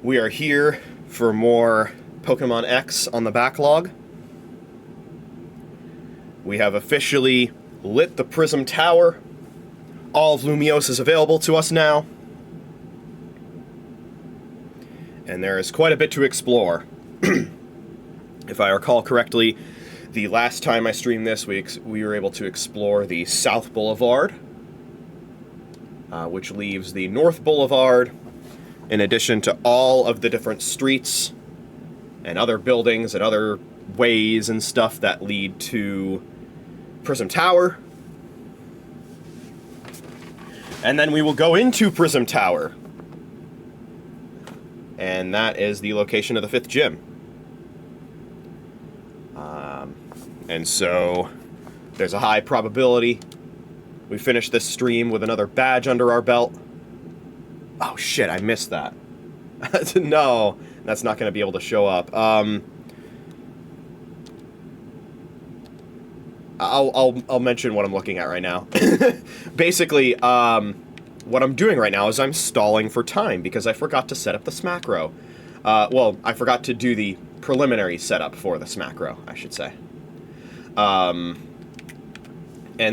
We are here for more Pokémon X on the backlog. We have officially lit the Prism Tower. All of Lumiose is available to us now. And there is quite a bit to explore. If I recall correctly, the last time I streamed this, we were able to explore the South Boulevard, which leaves the North Boulevard, in addition to all of the different streets and other buildings and other ways and stuff that lead to Prism Tower. And then we will go into Prism Tower. And that is the location of the 5th gym. And so there's a high probability we finish this stream with another badge under our belt. Oh shit, I missed that. No, that's not going to be able to show up. I'll mention what I'm looking at right now. Basically, what I'm doing right now is I'm stalling for time because I forgot to set up the Smacro. Well, I forgot to do the preliminary setup for the Smacro, I should say. And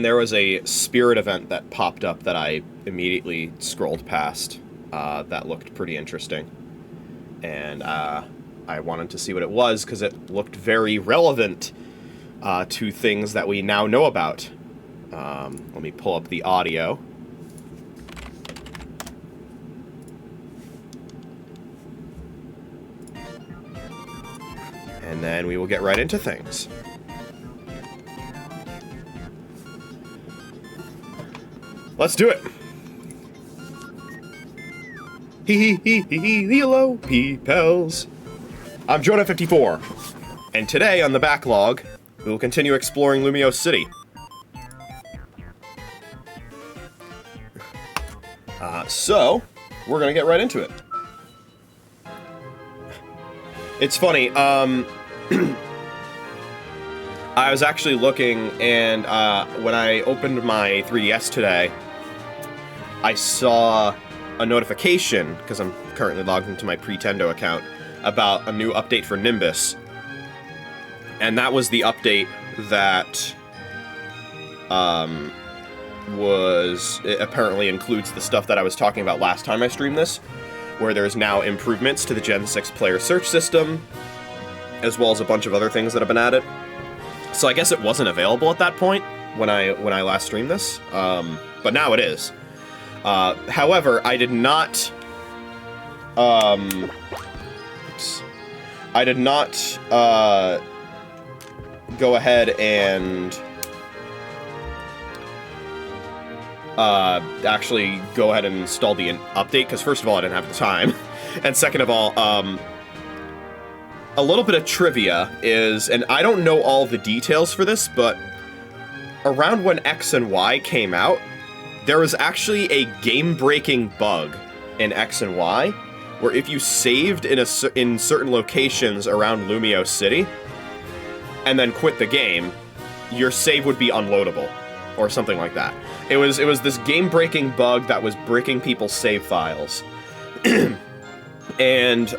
there was a spirit event that popped up that I immediately scrolled past that looked pretty interesting. And I wanted to see what it was because it looked very relevant to things that we now know about. Let me pull up the audio. And then we will get right into things. Let's do it! Hello, peepels. I'm JoeDan54, and today on the backlog, we will continue exploring Lumiose City. So, we're gonna get right into it. It's funny, I was actually looking, and when I opened my 3DS today, I saw a notification, because I'm currently logged into my Pretendo account, about a new update for Nimbus. And that was the update that it apparently includes the stuff that I was talking about last time I streamed this, where there's now improvements to the Gen 6 player search system, as well as a bunch of other things that have been added. So I guess it wasn't available at that point when I last streamed this, but now it is. However, I did not go ahead and actually go ahead and install the update, because first of all, I didn't have the time, and second of all, a little bit of trivia is, and I don't know all the details for this, but around when X and Y came out, there was actually a game-breaking bug in X and Y, where if you saved in certain locations around Lumiose City, and then quit the game, your save would be unloadable, or something like that. It was this game-breaking bug that was breaking people's save files. And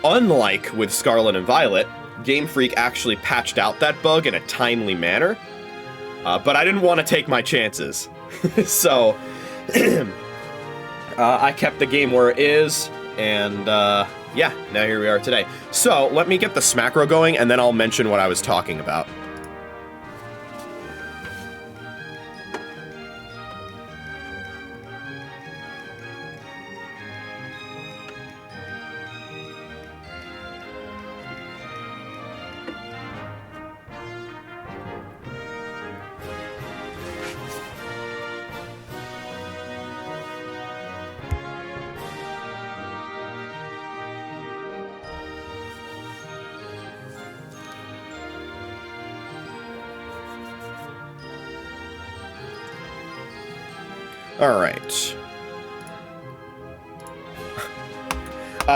unlike with Scarlet and Violet, Game Freak actually patched out that bug in a timely manner, but I didn't want to take my chances. So, I kept the game where it is, and yeah, now here we are today. So, let me get the Smacro going, and then I'll mention what I was talking about. Alright.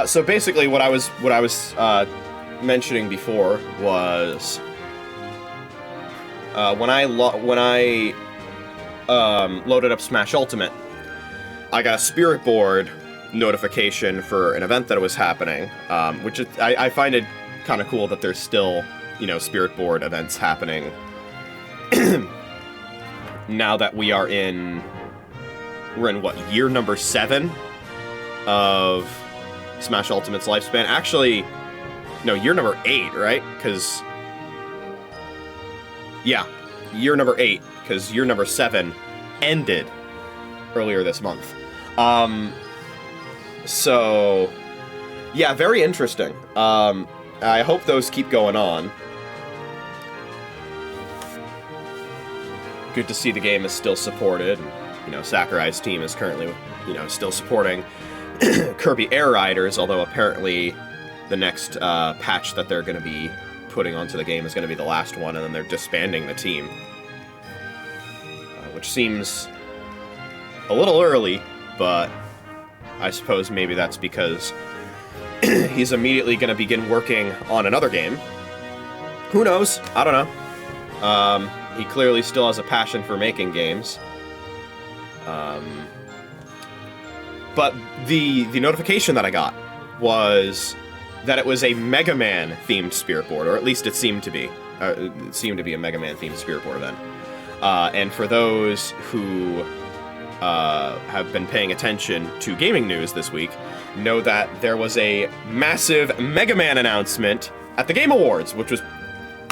So basically what I was mentioning before was when I loaded up Smash Ultimate, I got a Spirit Board notification for an event that was happening, which is, I find it kind of cool that there's still, you know, Spirit Board events happening now that we're in what, year number 7 of Smash Ultimate's lifespan? Actually, no, year number 8, right? Because, yeah, year number 8, because year number 7 ended earlier this month. So, yeah, very interesting. I hope those keep going on. Good to see the game is still supported. You know, Sakurai's team is currently, you know, still supporting Kirby Air Riders, although apparently the next patch that they're going to be putting onto the game is going to be the last one, and then they're disbanding the team. Which seems a little early, but I suppose maybe that's because he's immediately going to begin working on another game. Who knows? I don't know. He clearly still has a passion for making games. But the notification that I got was that it was a Mega Man themed Spirit Board, or at least it seemed to be. It seemed to be a Mega Man themed Spirit Board event. And for those who have been paying attention to gaming news this week, know that there was a massive Mega Man announcement at the Game Awards, which was,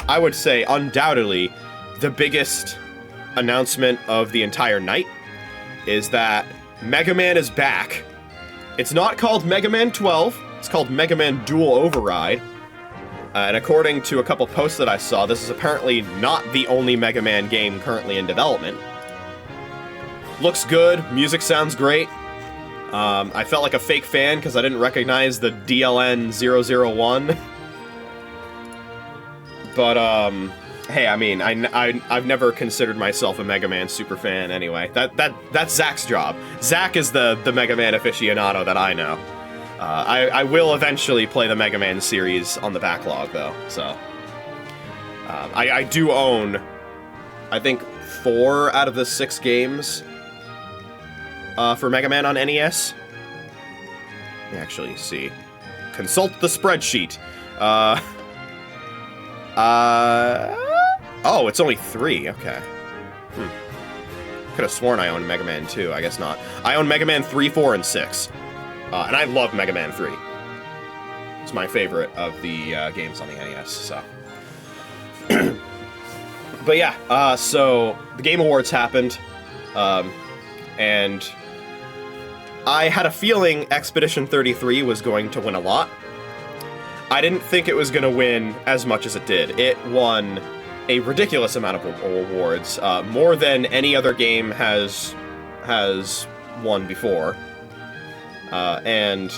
I would say, undoubtedly the biggest announcement of the entire night, is that Mega Man is back. It's not called Mega Man 12, it's called Mega Man Dual Override. And according to a couple posts that I saw, this is apparently not the only Mega Man game currently in development. Looks good, music sounds great. I felt like a fake fan because I didn't recognize the DLN-001. But, hey, I mean, I've never considered myself a Mega Man super fan anyway. That's Zach's job. Zach is the Mega Man aficionado that I know. I will eventually play the Mega Man series on the backlog, though, so... I do own, I think, 4 out of the 6 games for Mega Man on NES. Let me actually see. Consult the spreadsheet. Oh, it's only 3, okay. Could have sworn I owned Mega Man 2, I guess not. I own Mega Man 3, 4, and 6. And I love Mega Man 3. It's my favorite of the games on the NES, so... But yeah, so the Game Awards happened, and I had a feeling Expedition 33 was going to win a lot. I didn't think it was going to win as much as it did. It won a ridiculous amount of awards, more than any other game has won before. And,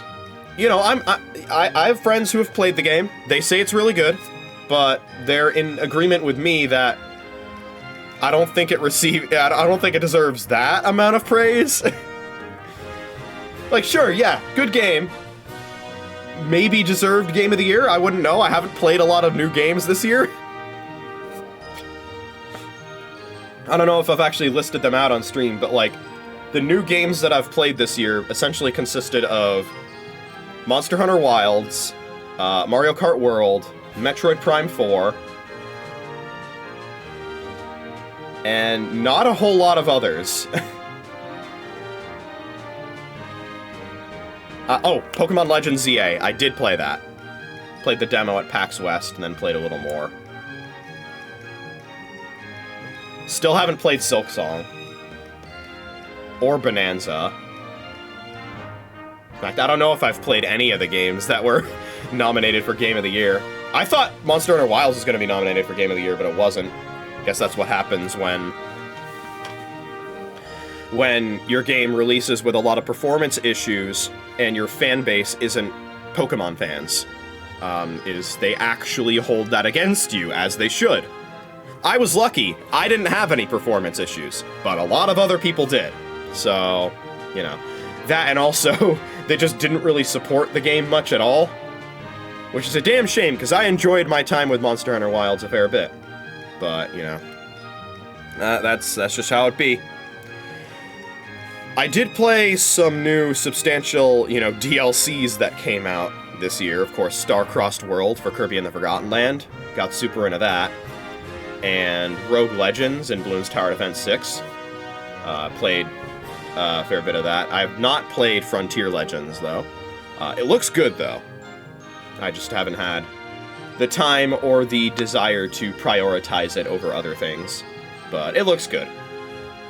you know, I have friends who have played the game. They say it's really good, but they're in agreement with me that I don't think it deserves that amount of praise. Like, sure, yeah, good game. Maybe deserved Game of the Year, I wouldn't know. I haven't played a lot of new games this year. I don't know if I've actually listed them out on stream, but, like, the new games that I've played this year essentially consisted of Monster Hunter Wilds, Mario Kart World, Metroid Prime 4, and not a whole lot of others. Oh, Pokemon Legends ZA. I did play that. Played the demo at PAX West, and then played a little more. Still haven't played Silksong. Or Bonanza. In fact, I don't know if I've played any of the games that were nominated for Game of the Year. I thought Monster Hunter Wilds was going to be nominated for Game of the Year, but it wasn't. Guess that's what happens when your game releases with a lot of performance issues and your fan base isn't Pokemon fans. Is they actually hold that against you, as they should. I was lucky. I didn't have any performance issues, but a lot of other people did. So, you know, that, and also, they just didn't really support the game much at all, which is a damn shame, because I enjoyed my time with Monster Hunter Wilds a fair bit. But, you know, that's just how it be. I did play some new substantial, you know, DLCs that came out this year. Of course, Star-Crossed World for Kirby and the Forgotten Land. Got super into that. And Rogue Legends and Bloons Tower Defense 6. Played a fair bit of that. I have not played Frontier Legends, though. It looks good, though. I just haven't had the time or the desire to prioritize it over other things. But it looks good.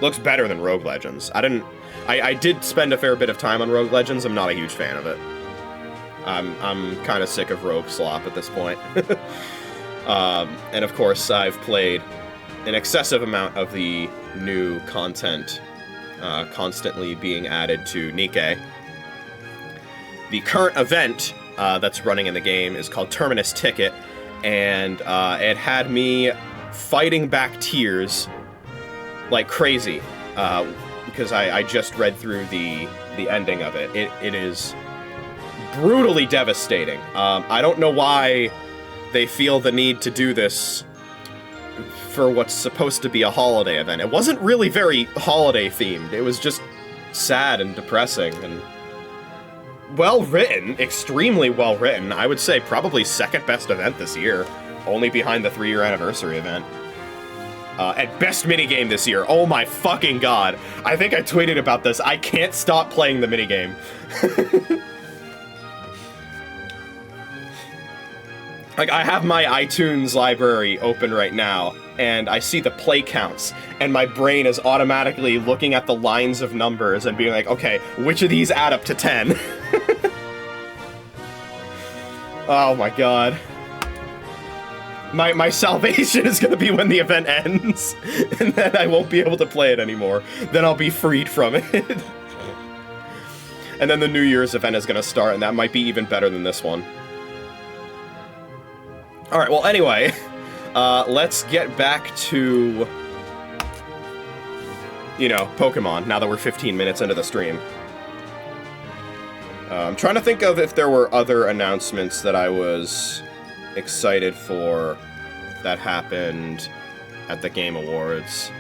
Looks better than Rogue Legends. I did spend a fair bit of time on Rogue Legends. I'm not a huge fan of it. I'm kind of sick of Rogue slop at this point. And of course, I've played an excessive amount of the new content constantly being added to Nikke. The current event that's running in the game is called Terminus Ticket, and it had me fighting back tears like crazy, because I just read through the ending of it. It is brutally devastating. I don't know why they feel the need to do this for what's supposed to be a holiday event. It wasn't really very holiday themed. It was just sad and depressing and well written, extremely well written. I would say probably second best event this year, only behind the 3-year anniversary event. At best minigame this year. Oh my fucking god. I think I tweeted about this. I can't stop playing the minigame. Like, I have my iTunes library open right now, and I see the play counts, and my brain is automatically looking at the lines of numbers and being like, okay, which of these add up to 10? Oh my god. My salvation is gonna be when the event ends, and then I won't be able to play it anymore. Then I'll be freed from it. And then the New Year's event is gonna start, and that might be even better than this one. Alright, well, anyway, let's get back to, you know, Pokémon, now that we're 15 minutes into the stream. I'm trying to think of if there were other announcements that I was excited for that happened at the Game Awards.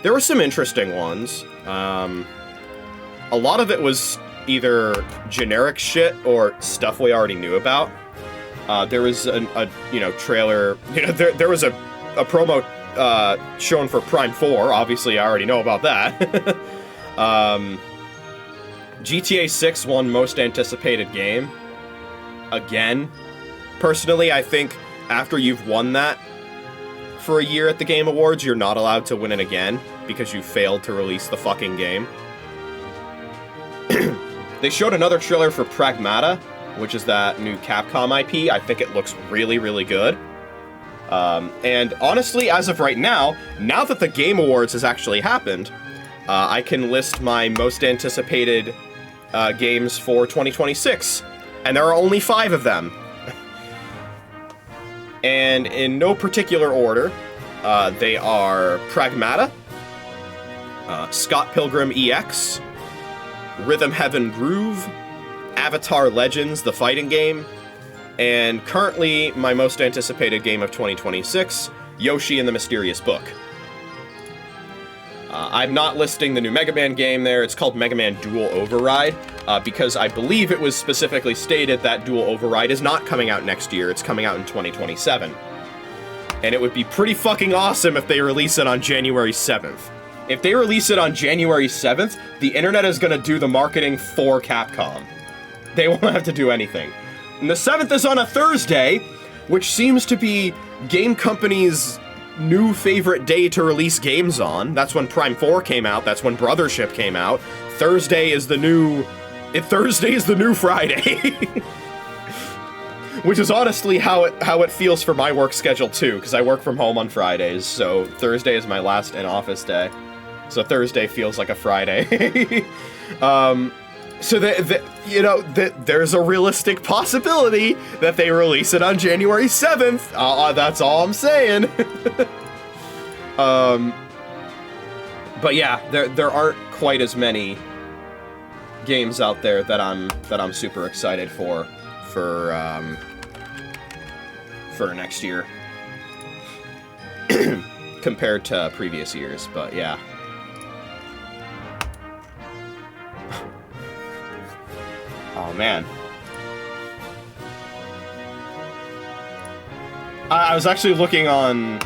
There were some interesting ones. A lot of it was either generic shit or stuff we already knew about. There was a you know, trailer, you know, there was a promo shown for Prime 4, obviously I already know about that. GTA 6 won Most Anticipated Game. Again. Personally, I think after you've won that for a year at the Game Awards, you're not allowed to win it again, because you failed to release the fucking game. They showed another trailer for Pragmata, which is that new Capcom IP. I think it looks really, really good. And honestly, as of right now that the Game Awards has actually happened, I can list my most anticipated games for 2026. And there are only 5 of them. And in no particular order, they are Pragmata, Scott Pilgrim EX, Rhythm Heaven Groove, Avatar Legends, the fighting game, and currently my most anticipated game of 2026, Yoshi and the Mysterious Book. I'm not listing the new Mega Man game there. It's called Mega Man Dual Override, because I believe it was specifically stated that Dual Override is not coming out next year, it's coming out in 2027. And it would be pretty fucking awesome if they release it on January 7th. If they release it on January 7th, the internet is gonna do the marketing for Capcom. They won't have to do anything. And the 7th is on a Thursday, which seems to be game companies' new favorite day to release games on. That's when Prime 4 came out, that's when Brothership came out. Thursday is the new Friday. Which is honestly how it feels for my work schedule too, because I work from home on Fridays, so Thursday is my last in-office day. So Thursday feels like a Friday. So there's a realistic possibility that they release it on January 7th. That's all I'm saying. But yeah, there aren't quite as many games out there that I'm super excited for next year compared to previous years. But yeah. Oh, man. I was actually looking on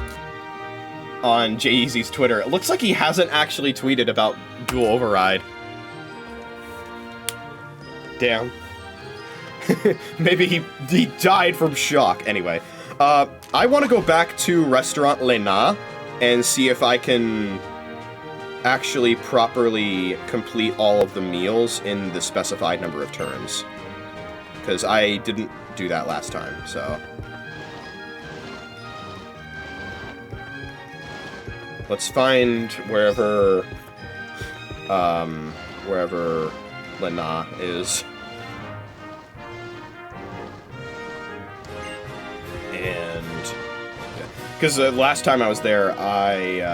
J-Eazy's Twitter. It looks like he hasn't actually tweeted about Dual Override. Damn. Maybe he died from shock. Anyway, I want to go back to Restaurant Lena and see if I can actually properly complete all of the meals in the specified number of turns. Because I didn't do that last time, so... Let's find wherever Lena is. And... Because last time I was there, okay,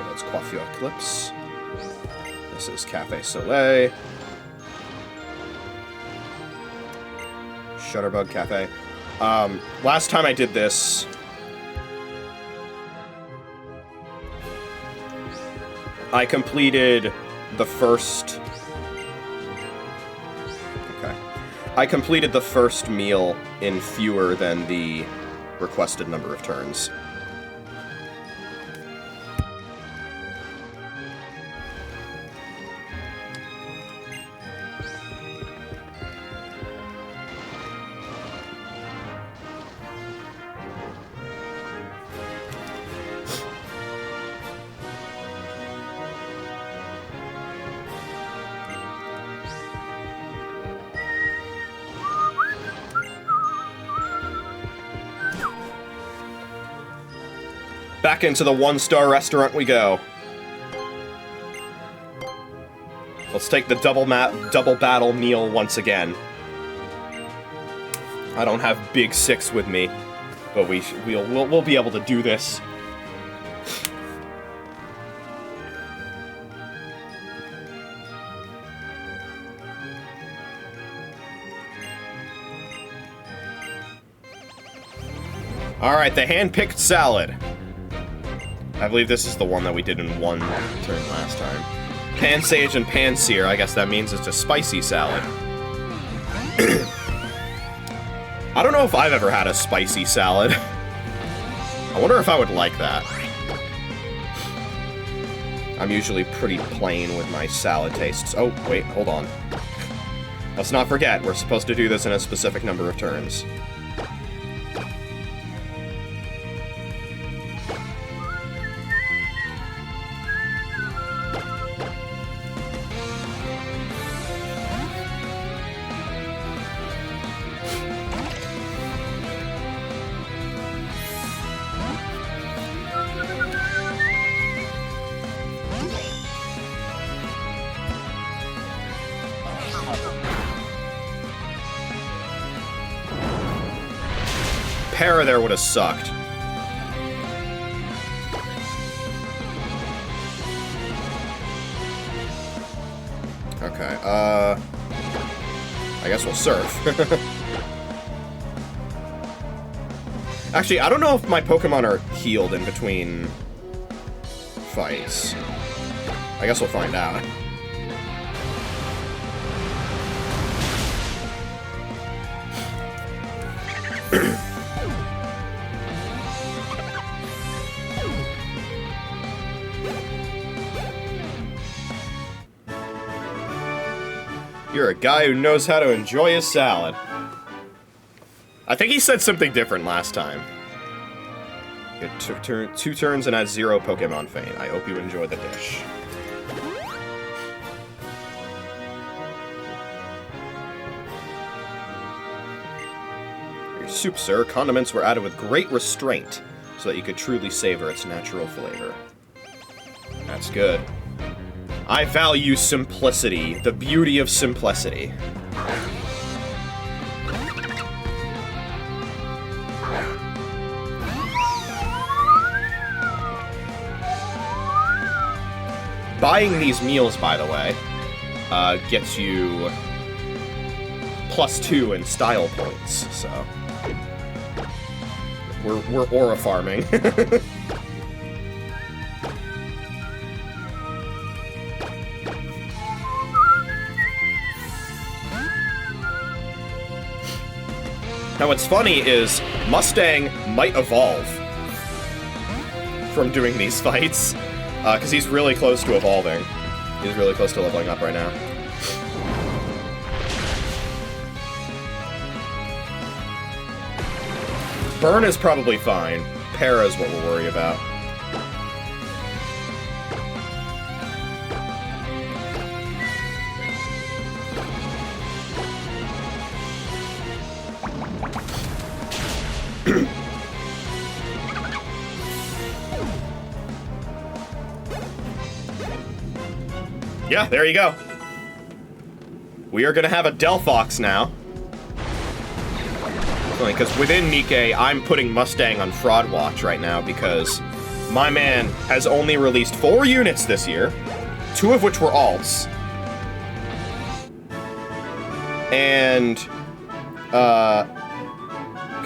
that's Coiffure Eclipse. This is Cafe Soleil. Shutterbug Cafe. Last time I did this... I completed the first... Okay. I completed the first meal in fewer than the requested number of turns. Back into the one-star restaurant we go. Let's take the double battle meal once again. I don't have Big Six with me, but we'll be able to do this. All right, the hand-picked salad. I believe this is the one that we did in one turn last time. Pan-Sage and Pan-Sear, I guess that means it's a spicy salad. I don't know if I've ever had a spicy salad. I wonder if I would like that. I'm usually pretty plain with my salad tastes. Oh, wait, hold on. Let's not forget, we're supposed to do this in a specific number of turns. Para there would have sucked. Okay, I guess we'll surf. Actually, I don't know if my Pokemon are healed in between fights. I guess we'll find out. You're a guy who knows how to enjoy his salad. I think he said something different last time. You had two turns and has 0 Pokemon Feint. I hope you enjoy the dish. Your soup, sir. Condiments were added with great restraint so that you could truly savor its natural flavor. That's good. I value simplicity, the beauty of simplicity. Buying these meals, by the way, gets you +2 in style points, so... We're aura farming. Now, what's funny is Mustang might evolve from doing these fights, because he's really close to evolving. He's really close to leveling up right now. Burn is probably fine. Para is what we'll worry about. Yeah, there you go. We are gonna have a Delphox now. Because within Nikkei, I'm putting Mustang on Fraud Watch right now because my man has only released 4 units this year, 2 of which were alts. And,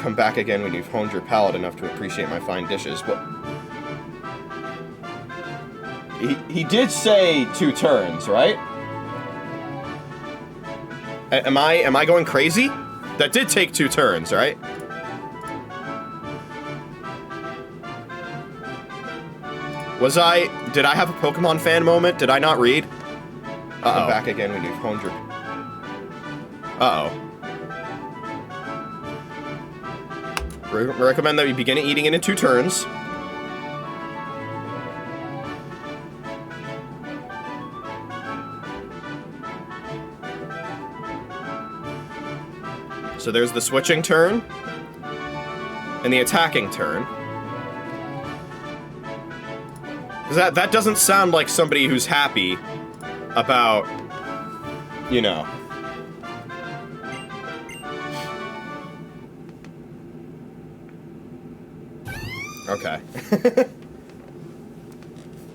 come back again when you've honed your palate enough to appreciate my fine dishes. Well, he did say 2 turns, right? Am I going crazy? That did take 2 turns, right? Did I have a Pokemon fan moment? Did I not read? Uh-oh. Back again when you've honed your... Uh-oh. Recommend that you begin eating it in 2 turns. So there's the switching turn, and the attacking turn. That doesn't sound like somebody who's happy about, you know. Okay.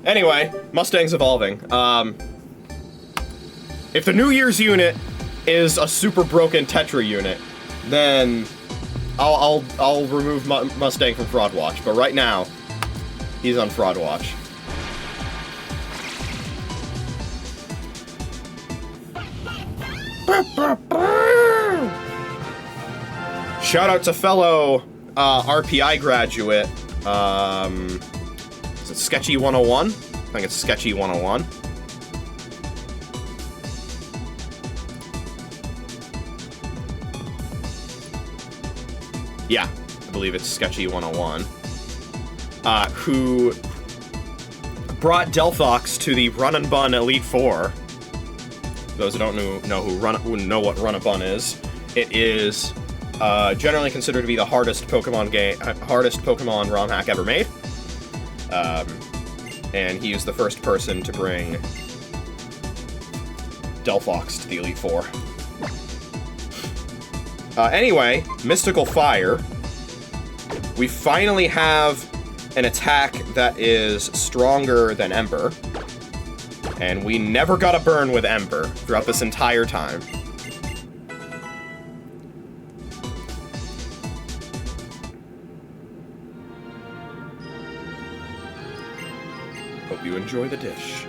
Anyway, Mustang's evolving. If the New Year's unit is a super broken Tetra unit, then I'll remove Mustang from Fraud Watch. But right now, he's on Fraud Watch. Shout out to fellow RPI graduate. Is it Sketchy 101? I think it's Sketchy 101. Yeah, I believe it's Sketchy 101. Who brought Delphox to the Run and Bun Elite Four. Those who don't know what Run and Bun is, it is generally considered to be the hardest Pokemon ROM hack ever made. And he is the first person to bring Delphox to the Elite Four. Anyway, Mystical Fire. We finally have an attack that is stronger than Ember. And we never got a burn with Ember throughout this entire time. Hope you enjoy the dish.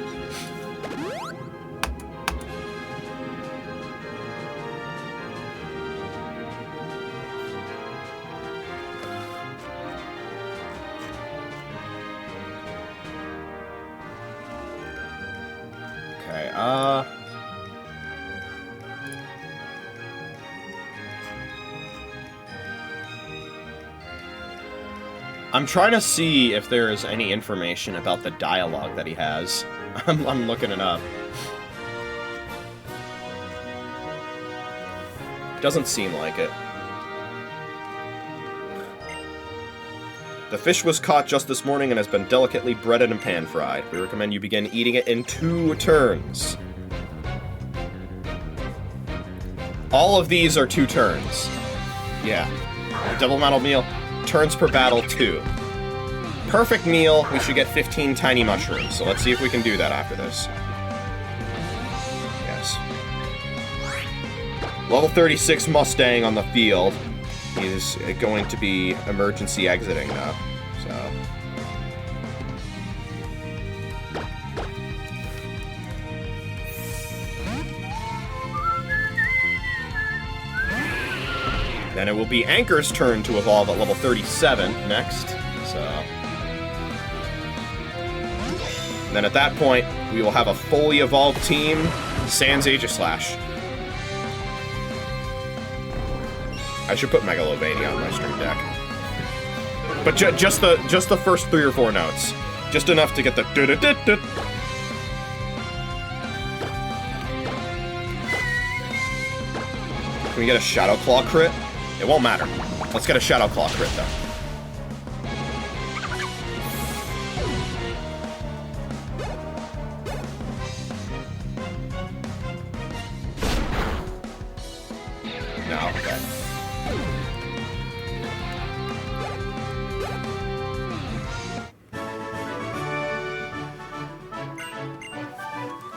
I'm trying to see if there is any information about the dialogue that he has. I'm looking it up. Doesn't seem like it. The fish was caught just this morning and has been delicately breaded and pan-fried. We recommend you begin eating it in 2 turns. All of these are 2 turns. Yeah. Double metal meal. Turns per battle, 2. Perfect meal, we should get 15 tiny mushrooms. So let's see if we can do that after this. Yes. Level 36 Mustang on the field. He's going to be emergency exiting though. So. Then it will be Anchor's turn to evolve at level 37 next. So... then at that point, we will have a fully evolved team, sans Aegislash. I should put Megalovania on my stream deck. But just the first 3 or 4 notes. Just enough to get the du-du-du-du. Can we get a Shadow Claw crit? It won't matter. Let's get a Shadow Claw crit, though. No, okay.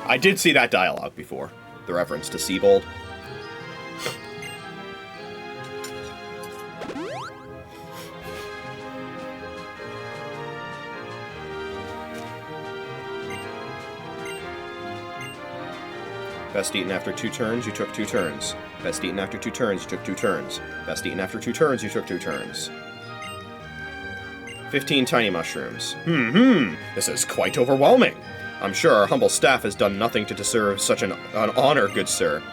I did see that dialogue before. The reference to Seabold. Best eaten after 2 turns, you took 2 turns. Best eaten after 2 turns, you took 2 turns. Best eaten after 2 turns, you took 2 turns. 15 tiny mushrooms. This is quite overwhelming. I'm sure our humble staff has done nothing to deserve such an honor, good sir.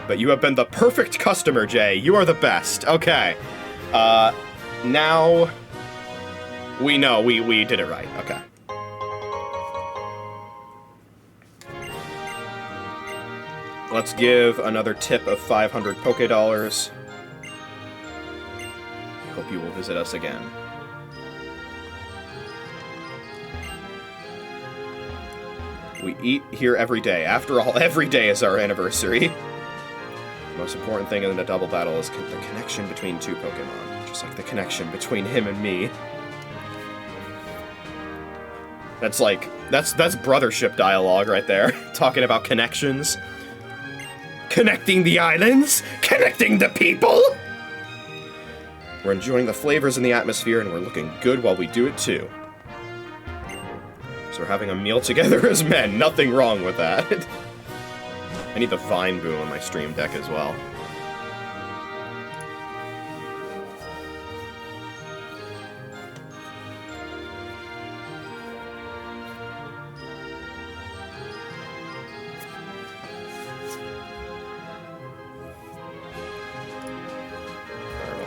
But you have been the perfect customer, Jay. You are the best. Okay. Now... we know we did it right. Okay. Let's give another tip of 500 Poké Dollars. Hope you will visit us again. We eat here every day. After all, every day is our anniversary. The most important thing in a double battle is the connection between 2 Pokemon. Just like the connection between him and me. That's like, that's brothership dialogue right there. Talking about connections. Connecting the islands? Connecting the people? We're enjoying the flavors in the atmosphere, and we're looking good while we do it, too. So we're having a meal together as men. Nothing wrong with that. I need the Vine Boom on my stream deck as well.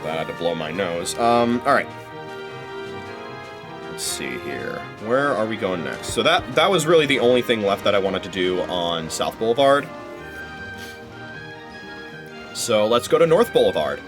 I had to blow my nose. Alright. Let's see here. Where are we going next? So that was really the only thing left that I wanted to do on South Boulevard. So let's go to North Boulevard.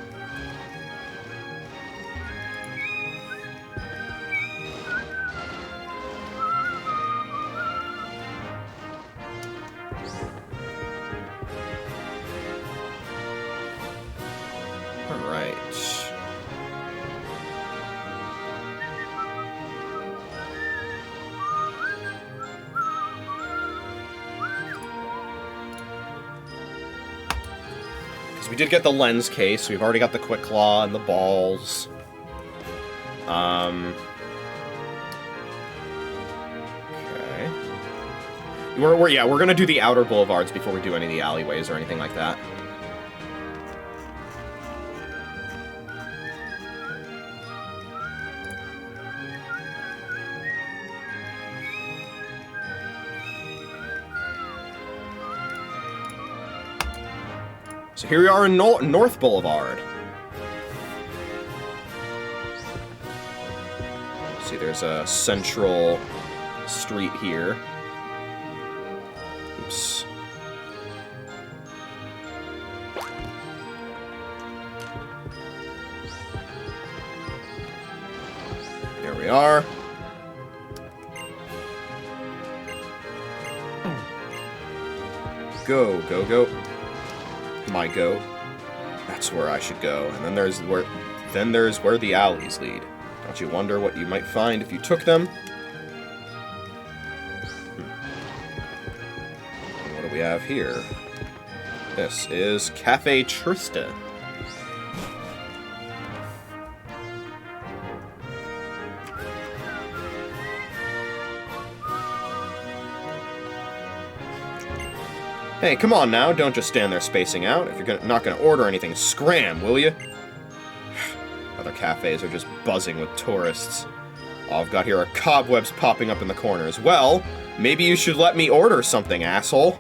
We did get the lens case. We've already got the Quick Claw and the balls. Okay. We're gonna do the outer boulevards before we do any of the alleyways or anything like that. So here we are in North Boulevard. See, there's a central street here. Oops. Here we are. Go, go, go. My go. That's where I should go. And then there's where the alleys lead. Don't you wonder what you might find if you took them? And what do we have here? This is Cafe Trista. Hey, come on now, don't just stand there spacing out. If you're not gonna order anything, scram, will you? Other cafes are just buzzing with tourists. All I've got here are cobwebs popping up in the corners. Well, maybe you should let me order something, asshole.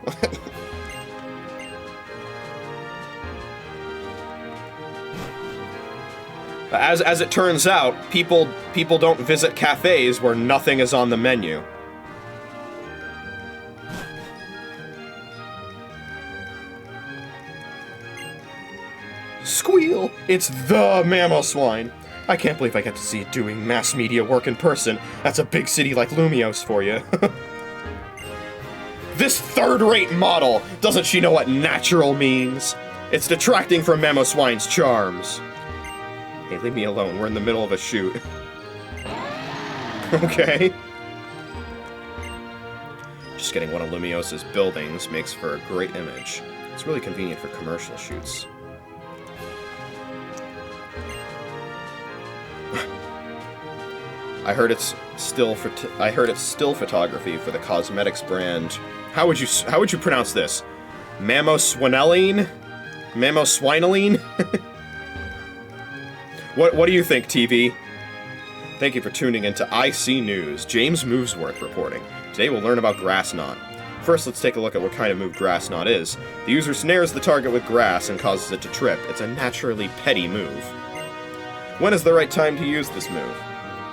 As it turns out, people don't visit cafes where nothing is on the menu. Squeal! It's the Mamoswine! I can't believe I get to see it doing mass media work in person. That's a big city like Lumios for you. This third-rate model! Doesn't she know what natural means? It's detracting from Mamoswine's charms. Hey, leave me alone. We're in the middle of a shoot. Okay. Just getting one of Lumios's buildings makes for a great image. It's really convenient for commercial shoots. I heard it's still photography for the cosmetics brand. How would you pronounce this? Mamoswineline? Mamoswineline? What do you think, TV? Thank you for tuning into IC News. James Movesworth reporting. Today we'll learn about grass knot. First, let's take a look at what kind of move grass knot is. The user snares the target with grass and causes it to trip. It's a naturally petty move. When is the right time to use this move?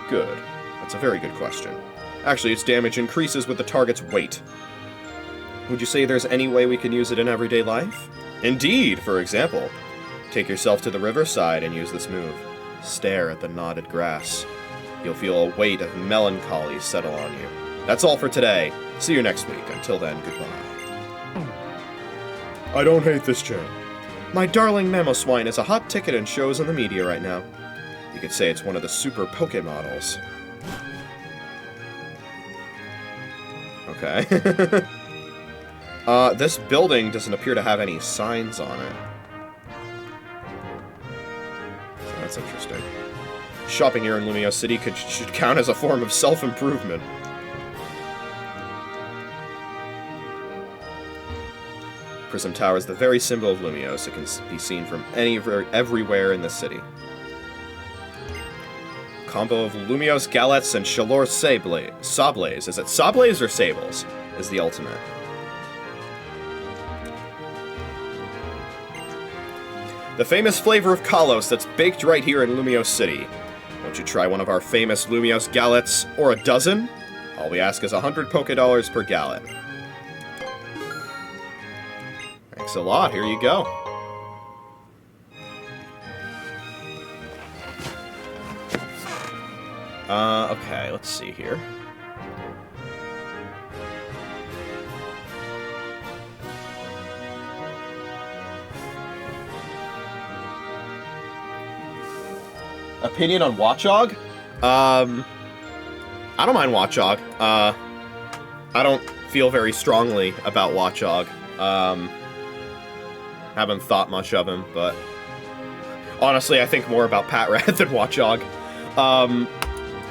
Good. That's a very good question. Actually, its damage increases with the target's weight. Would you say there's any way we can use it in everyday life? Indeed, for example. Take yourself to the riverside and use this move. Stare at the knotted grass. You'll feel a weight of melancholy settle on you. That's all for today. See you next week. Until then, goodbye. I don't hate this channel. My darling Mamoswine is a hot ticket in shows in the media right now. You could say it's one of the super Poké models. Okay. This building doesn't appear to have any signs on it. So that's interesting. Shopping here in Lumio City should count as a form of self-improvement. Prism Tower is the very symbol of Lumios. It can be seen from everywhere in the city. Combo of Lumios Galettes and Chalor Sablaze. Is it Sablaze or Sables? Is the ultimate. The famous flavor of Kalos that's baked right here in Lumios City. Won't you try one of our famous Lumios Galettes, or a dozen? All we ask is 100 Poké-Dollars per gallet. Thanks a lot, here you go. Okay, let's see here. Opinion on Watchog? I don't mind Watchog. I don't feel very strongly about Watchog. Haven't thought much of him, but honestly, I think more about Pat Rat than Watchog.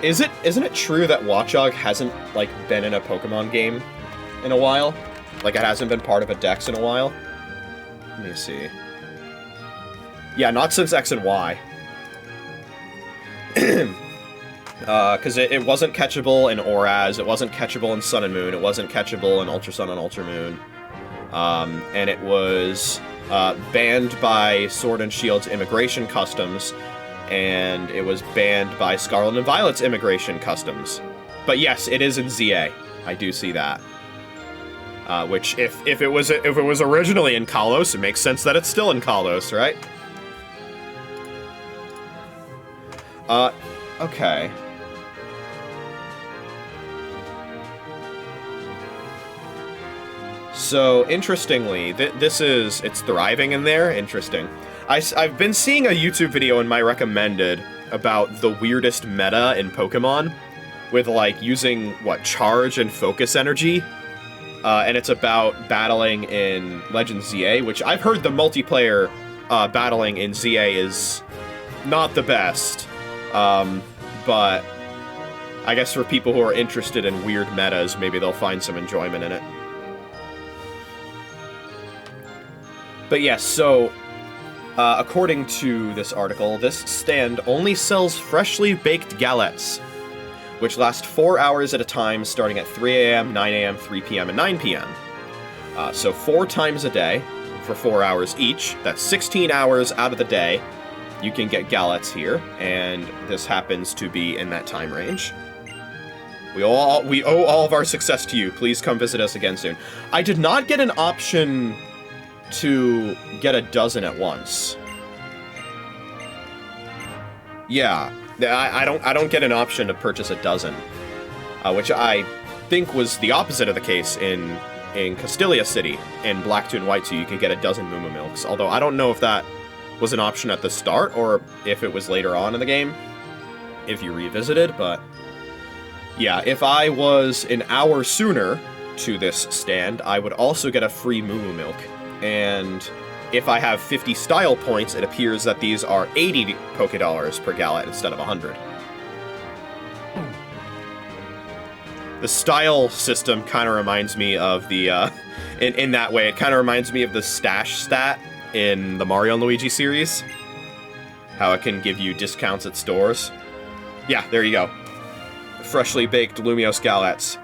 Isn't it true that Watchog hasn't, like, been in a Pokemon game in a while? Like, it hasn't been part of a Dex in a while? Let me see. Yeah, not since X and Y. Because it wasn't catchable in Oraz, it wasn't catchable in Sun and Moon, it wasn't catchable in Ultra Sun and Ultra Moon. And it was banned by Sword and Shield's immigration customs, and it was banned by Scarlet and Violet's immigration customs. But yes, it is in ZA. I do see that. Which, if it was originally in Kalos, it makes sense that it's still in Kalos, right? Okay. So, interestingly, it's thriving in there? Interesting. I've been seeing a YouTube video in my recommended about the weirdest meta in Pokemon, with, like, using, charge and focus energy, and it's about battling in Legends ZA, which I've heard the multiplayer, battling in ZA is not the best, but I guess for people who are interested in weird metas, maybe they'll find some enjoyment in it. But yes, so According to this article, this stand only sells freshly baked galettes, which last 4 hours at a time, starting at 3 a.m., 9 a.m., 3 p.m., and 9 p.m. So 4 times a day, for 4 hours each. That's 16 hours out of the day. You can get galettes here, and this happens to be in that time range. We owe all of our success to you. Please come visit us again soon. I did not get an option to get a dozen at once. Yeah, I don't get an option to purchase a dozen, which I think was the opposite of the case in Castilia City in Black 2 and White 2. You could get a dozen Moo Moo Milks, although I don't know if that was an option at the start or if it was later on in the game, if you revisited, but yeah, if I was an hour sooner to this stand, I would also get a free Moo Moo Milk. And if I have 50 style points, it appears that these are 80 Pokédollars per gallet instead of 100. The style system kind of reminds me of the, in that way, it kind of reminds me of the stash stat in the Mario and Luigi series. How it can give you discounts at stores. Yeah, there you go. Freshly baked Lumiose galettes.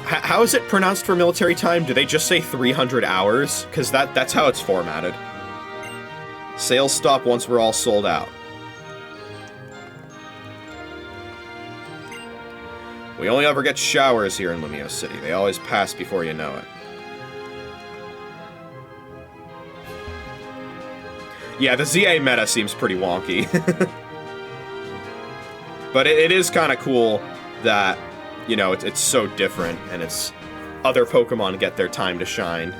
How is it pronounced for military time? Do they just say 300 hours? Because that's how it's formatted. Sales stop once we're all sold out. We only ever get showers here in Lumiose City. They always pass before you know it. Yeah, the ZA meta seems pretty wonky. But it is kind of cool that, you know, it's so different, and it's other Pokemon get their time to shine.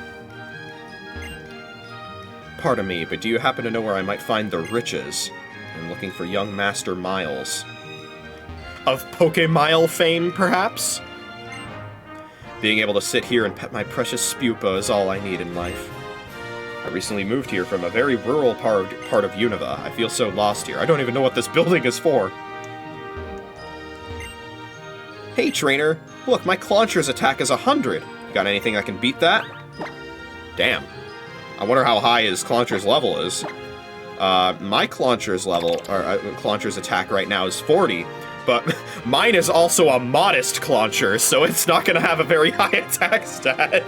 Pardon me, but do you happen to know where I might find the riches? I'm looking for young Master Miles. Of Pokemile fame, perhaps? Being able to sit here and pet my precious Spupa is all I need in life. I recently moved here from a very rural part of Unova. I feel so lost here. I don't even know what this building is for. Hey, trainer. Look, my Clauncher's attack is 100. You got anything that can beat that? Damn. I wonder how high his Clauncher's level is. My Clauncher's level, or Clauncher's attack right now is 40. But mine is also a modest Clauncher, so it's not going to have a very high attack stat.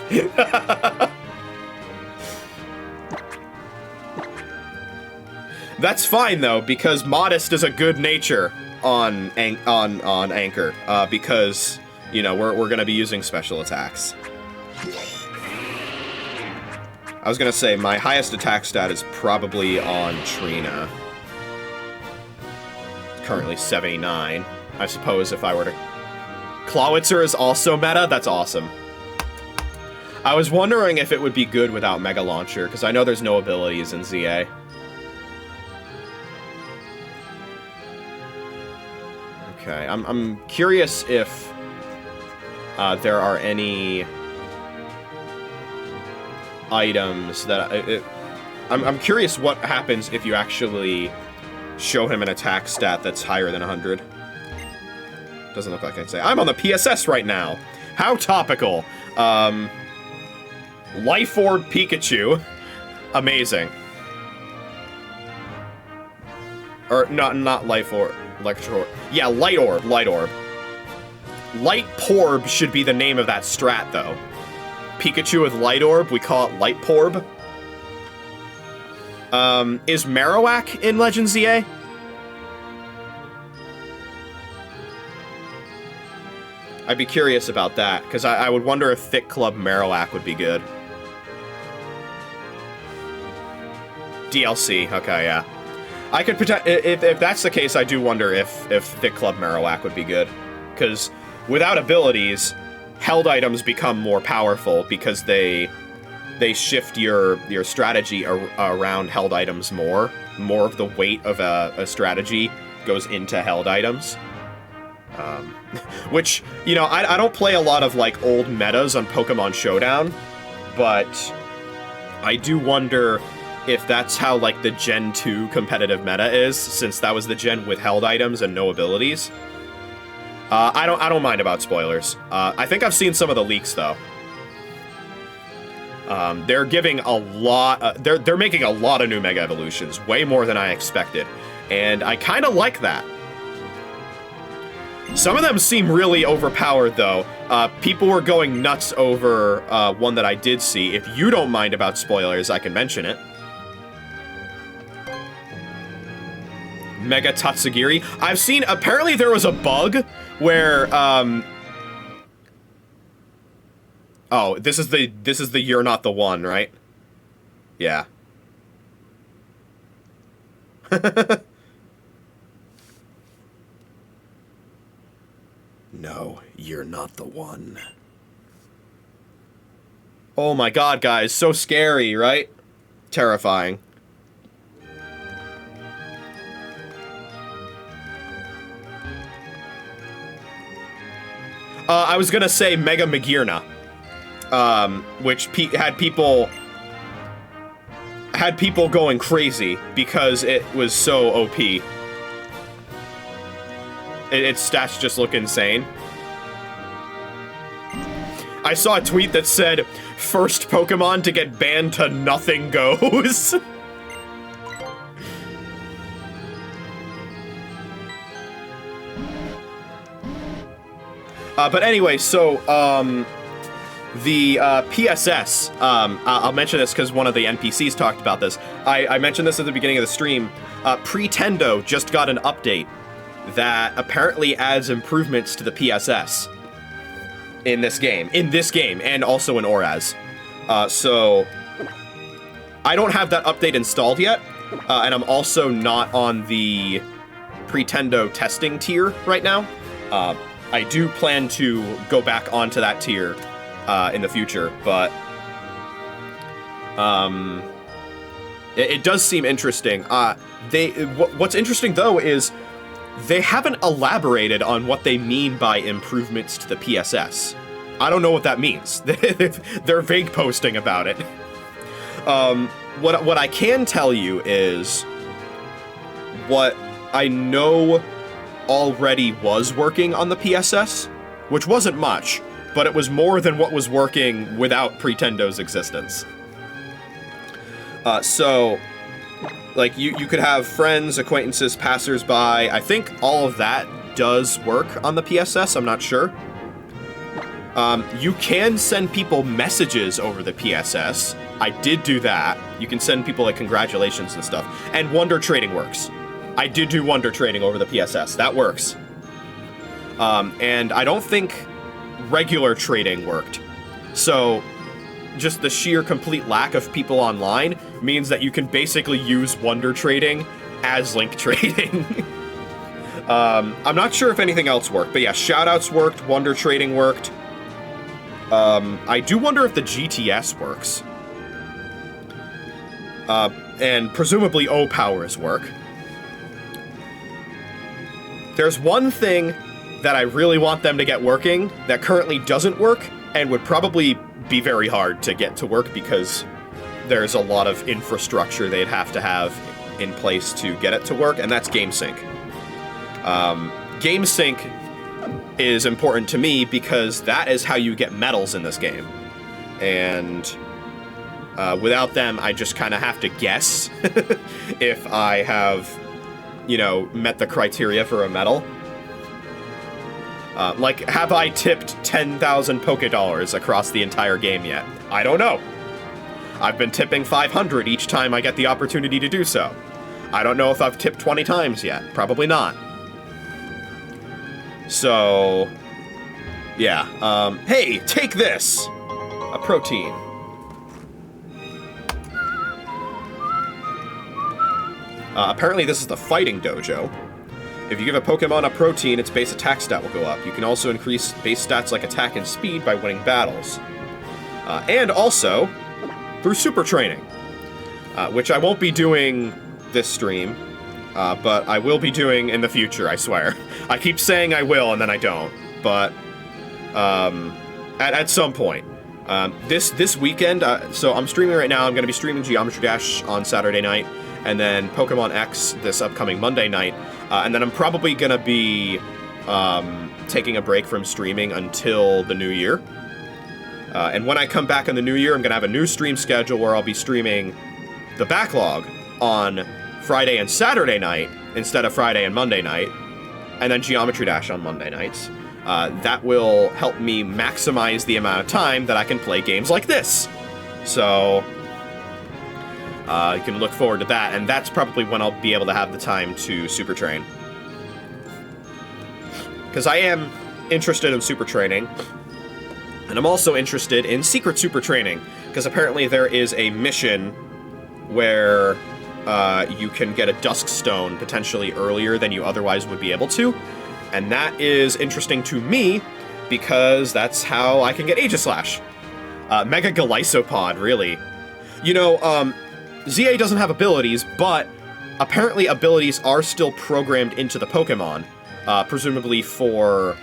That's fine, though, because modest is a good nature on Anchor, because, you know, we're going to be using special attacks. I was going to say, my highest attack stat is probably on Trina. Currently 79. I suppose if I were to... Clawitzer is also meta? That's awesome. I was wondering if it would be good without Mega Launcher, because I know there's no abilities in ZA. Okay, I'm curious if there are any items that... I'm curious what happens if you actually show him an attack stat that's higher than 100. Doesn't look like I'd say. I'm on the PSS right now. How topical. Life Orb Pikachu. Amazing. Or, not Life Orb. Electro Orb. Yeah, Light Orb. Light Orb. Light Porb should be the name of that strat, though. Pikachu with Light Orb, we call it Light Porb. Is Marowak in Legend ZA? I'd be curious about that, because I would wonder if Thick Club Marowak would be good. DLC, okay, yeah. I could if that's the case, I do wonder if Thick Club Marowak would be good. Because without abilities, held items become more powerful because they shift your strategy around held items more. More of the weight of a strategy goes into held items. Which, you know, I don't play a lot of, like, old metas on Pokemon Showdown, but I do wonder if that's how, like, the Gen 2 competitive meta is, since that was the gen with held items and no abilities. I don't mind about spoilers. I think I've seen some of the leaks, though. They're giving a lot, they're making a lot of new Mega Evolutions, way more than I expected, and I kind of like that. Some of them seem really overpowered, though. People were going nuts over one that I did see. If you don't mind about spoilers, I can mention it. Mega Tatsugiri. I've seen, apparently there was a bug where, oh, this is the You're Not the One, right? Yeah. No, you're not the one. Oh my god, guys, so scary, right? Terrifying. I was gonna say Mega Magirna, which had people going crazy because it was so OP. Its stats just look insane. I saw a tweet that said, "First Pokemon to get banned to nothing goes." But anyway, so, the PSS, I'll mention this because one of the NPCs talked about this. I mentioned this at the beginning of the stream. Pretendo just got an update that apparently adds improvements to the PSS in this game, and also in ORAS. So I don't have that update installed yet, and I'm also not on the Pretendo testing tier right now. I do plan to go back onto that tier in the future, but it does seem interesting. What's interesting though is they haven't elaborated on what they mean by improvements to the PSS. I don't know what that means. They're vague posting about it. What I can tell you is what I know already was working on the PSS, which wasn't much, but it was more than what was working without Pretendo's existence. So, like, you could have friends, acquaintances, passersby. I think all of that does work on the PSS, I'm not sure. You can send people messages over the PSS. I did do that. You can send people, like, congratulations and stuff. And Wonder Trading works. I did do Wonder Trading over the PSS. That works. And I don't think regular trading worked. So, just the sheer complete lack of people online means that you can basically use Wonder Trading as Link Trading. I'm not sure if anything else worked, but yeah, Shoutouts worked, Wonder Trading worked. I do wonder if the GTS works. And presumably O-Powers work. There's one thing that I really want them to get working that currently doesn't work and would probably be very hard to get to work because there's a lot of infrastructure they'd have to have in place to get it to work, and that's GameSync. GameSync is important to me because that is how you get medals in this game. And without them, I just kind of have to guess if I have, you know, met the criteria for a medal. Like, have I tipped 10,000 Pokédollars across the entire game yet? I don't know. I've been tipping 500 each time I get the opportunity to do so. I don't know if I've tipped 20 times yet. Probably not. So, yeah. Hey, take this! A protein. Apparently this is the fighting dojo. If you give a Pokemon a protein, its base attack stat will go up. You can also increase base stats like attack and speed by winning battles. And also, through super training. Which I won't be doing this stream, but I will be doing in the future, I swear. I keep saying I will, and then I don't. But, at some point. This weekend, so I'm streaming right now, I'm going to be streaming Geometry Dash on Saturday night, and then Pokemon X this upcoming Monday night. And then I'm probably gonna be taking a break from streaming until the new year. And when I come back in the new year, I'm going to have a new stream schedule where I'll be streaming the Backlog on Friday and Saturday night instead of Friday and Monday night, and then Geometry Dash on Monday nights. That will help me maximize the amount of time that I can play games like this. So, you can look forward to that, and that's probably when I'll be able to have the time to super train. Because I am interested in super training, and I'm also interested in secret super training, because apparently there is a mission where you can get a Dusk Stone potentially earlier than you otherwise would be able to, and that is interesting to me, because that's how I can get Aegislash. Mega Galysopod, really. You know, ZA doesn't have abilities, but apparently abilities are still programmed into the Pokémon, presumably for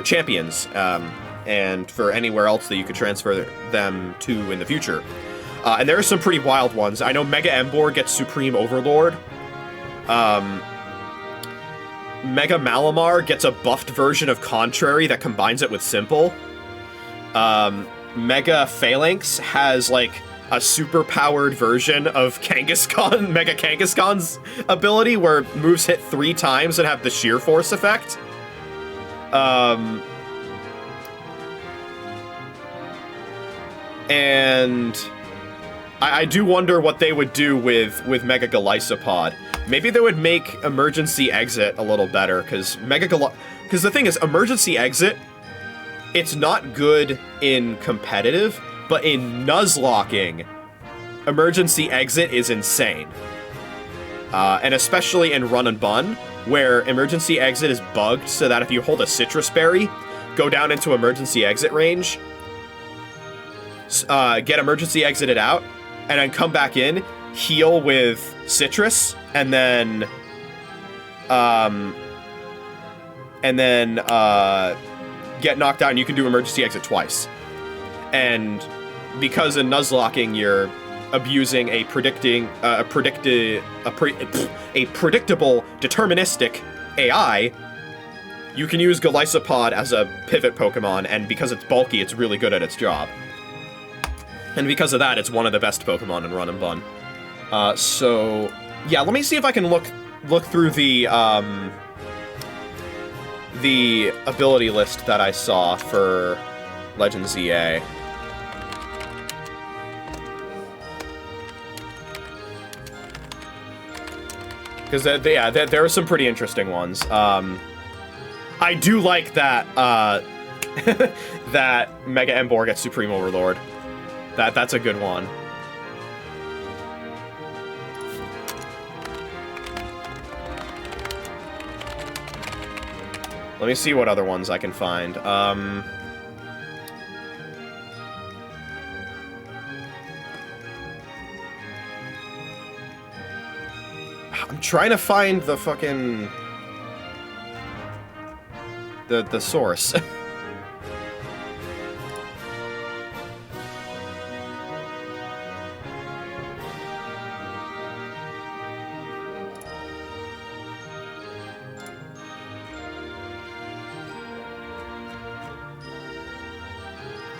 champions, and for anywhere else that you could transfer them to in the future. And there are some pretty wild ones. I know Mega Emboar gets Supreme Overlord. Mega Malamar gets a buffed version of Contrary that combines it with Simple. Mega Phalanx has, like, a super-powered version of Kangaskhan, Mega Kangaskhan's ability, where moves hit 3 times and have the Sheer Force effect. And I do wonder what they would do with Mega Galysopod. Maybe they would make Emergency Exit a little better, because the thing is, Emergency Exit, it's not good in competitive, but in Nuzlocking, Emergency Exit is insane. And especially in Run and Bun, where Emergency Exit is bugged so that if you hold a Citrus Berry, go down into Emergency Exit range, get Emergency Exited out, and then come back in, heal with Citrus, and then get knocked out, and you can do Emergency Exit twice. And because in Nuzlocking you're abusing a predictable, deterministic AI, you can use Galysopod as a pivot Pokemon, and because it's bulky, it's really good at its job. And because of that, it's one of the best Pokemon in Run and Bun. So, yeah, let me see if I can look through the ability list that I saw for Legend ZA. Because, there are some pretty interesting ones. I do like that, that Mega Emboar gets Supreme Overlord. That's a good one. Let me see what other ones I can find. I'm trying to find the fucking... the source.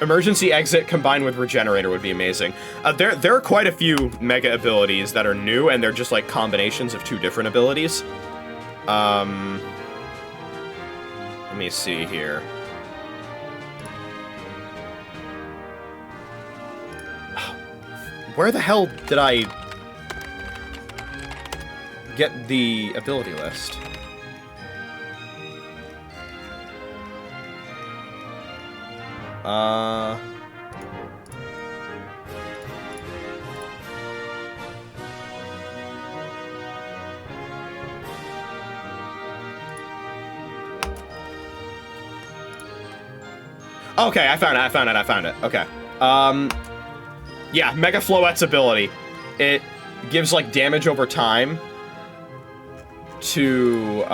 Emergency Exit combined with Regenerator would be amazing. There are quite a few Mega abilities that are new, and they're just like combinations of 2 different abilities. Let me see here. Where the hell did I get the ability list? Okay, I found it. Okay. Yeah, Mega Floette's ability. It gives, like, damage over time to,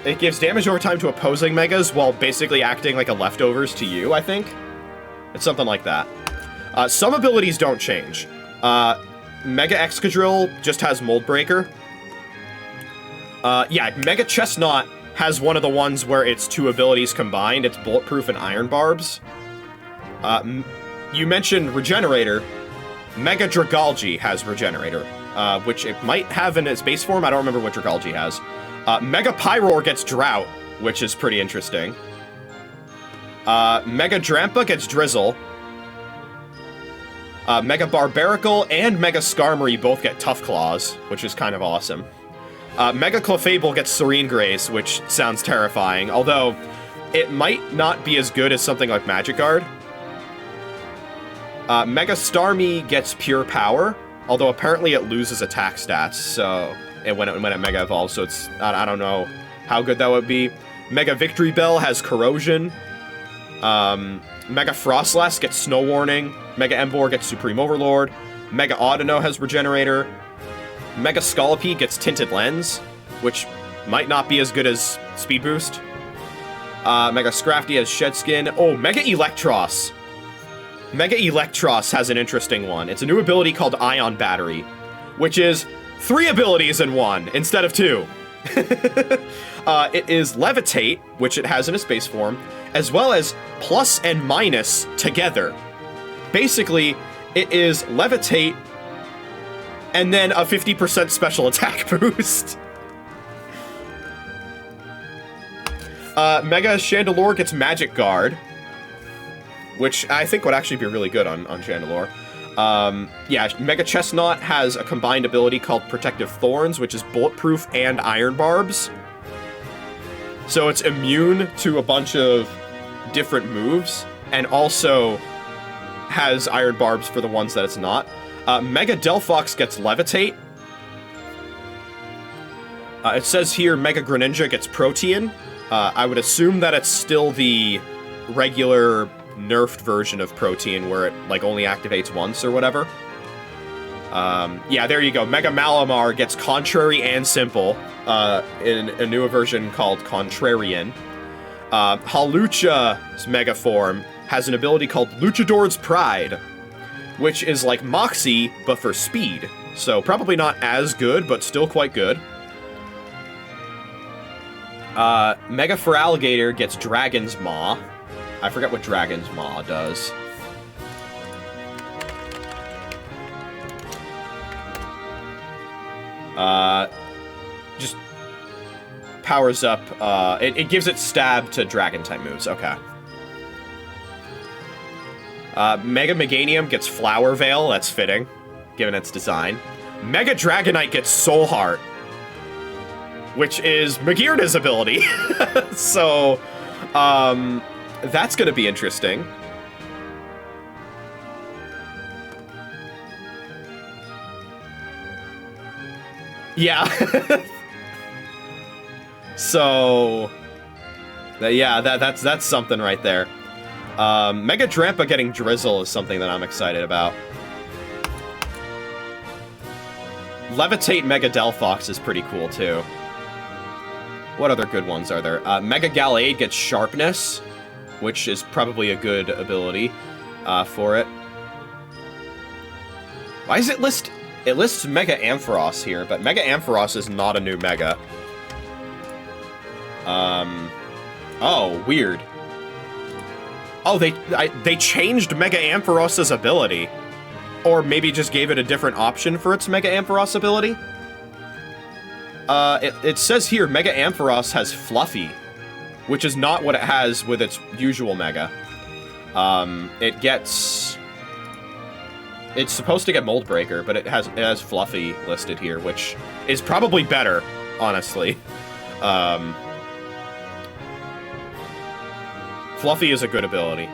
it gives damage over time to opposing Megas while basically acting like a leftovers to you, I think. It's something like that. Some abilities don't change. Mega Excadrill just has Mold Breaker. Yeah, Mega Chestnut has one of the ones where it's 2 abilities combined. It's Bulletproof and Iron Barbs. You mentioned Regenerator. Mega Dragalge has Regenerator, which it might have in its base form. I don't remember what Dragalge has. Mega Pyroar gets Drought, which is pretty interesting. Mega Drampa gets Drizzle. Mega Barbaracle and Mega Skarmory both get Tough Claws, which is kind of awesome. Mega Clefable gets Serene Grace, which sounds terrifying, although it might not be as good as something like Magic Guard. Mega Starmie gets Pure Power, although apparently it loses attack stats, so when it Mega Evolves, so it's I don't know how good that would be. Mega Victory Bell has Corrosion. Mega Frostlass gets Snow Warning. Mega Emboar gets Supreme Overlord. Mega Audino has Regenerator. Mega Scolipede gets Tinted Lens, which might not be as good as Speed Boost. Mega Scrafty has Shed Skin. Oh, Mega Electros. Mega Electros has an interesting one. It's a new ability called Ion Battery, which is 3 abilities in 1 instead of 2. It is Levitate, which it has in its base form, as well as Plus and Minus together. Basically, it is Levitate and then a 50% special attack boost. Mega Chandelure gets Magic Guard, which I think would actually be really good on Chandelure. Yeah, Mega Chestnut has a combined ability called Protective Thorns, which is Bulletproof and Iron Barbs. So it's immune to a bunch of different moves, and also has Iron Barbs for the ones that it's not. Mega Delphox gets Levitate. It says here Mega Greninja gets Protean. I would assume that it's still the regular nerfed version of Protean where it like only activates once or whatever. Yeah, there you go. Mega Malamar gets Contrary and Simple in a newer version called Contrarian. Hawlucha's Mega Form has an ability called Luchador's Pride, which is like Moxie, but for speed. So probably not as good, but still quite good. Mega Feraligatr gets Dragon's Maw. I forget what Dragon's Maw does. Just powers up, it gives it stab to Dragon-type moves, okay. Mega Meganium gets Flower Veil, that's fitting, given its design. Mega Dragonite gets Soul Heart, which is Magearna's ability. So, that's gonna be interesting. Yeah. So, yeah, that's something right there. Mega Drampa getting Drizzle is something that I'm excited about. Levitate Mega Delphox is pretty cool, too. What other good ones are there? Mega Gallade gets Sharpness, which is probably a good ability for it. Why does it list... It lists Mega Ampharos here, but Mega Ampharos is not a new Mega. Oh, weird. Oh, they changed Mega Ampharos's ability. Or maybe just gave it a different option for its Mega Ampharos ability? It says here Mega Ampharos has Fluffy, which is not what it has with its usual Mega. It's supposed to get Mold Breaker, but it has Fluffy listed here, which is probably better, honestly. Fluffy is a good ability.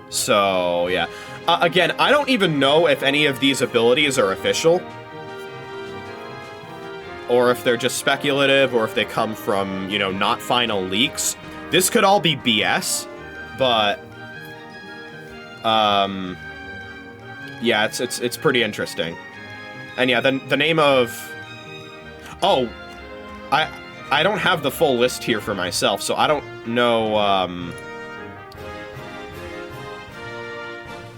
So, yeah. Again, I don't even know if any of these abilities are official. Or if they're just speculative, or if they come from, you know, not final leaks. This could all be BS, but... yeah, it's pretty interesting. And yeah, the name of... Oh, I don't have the full list here for myself, so I don't know,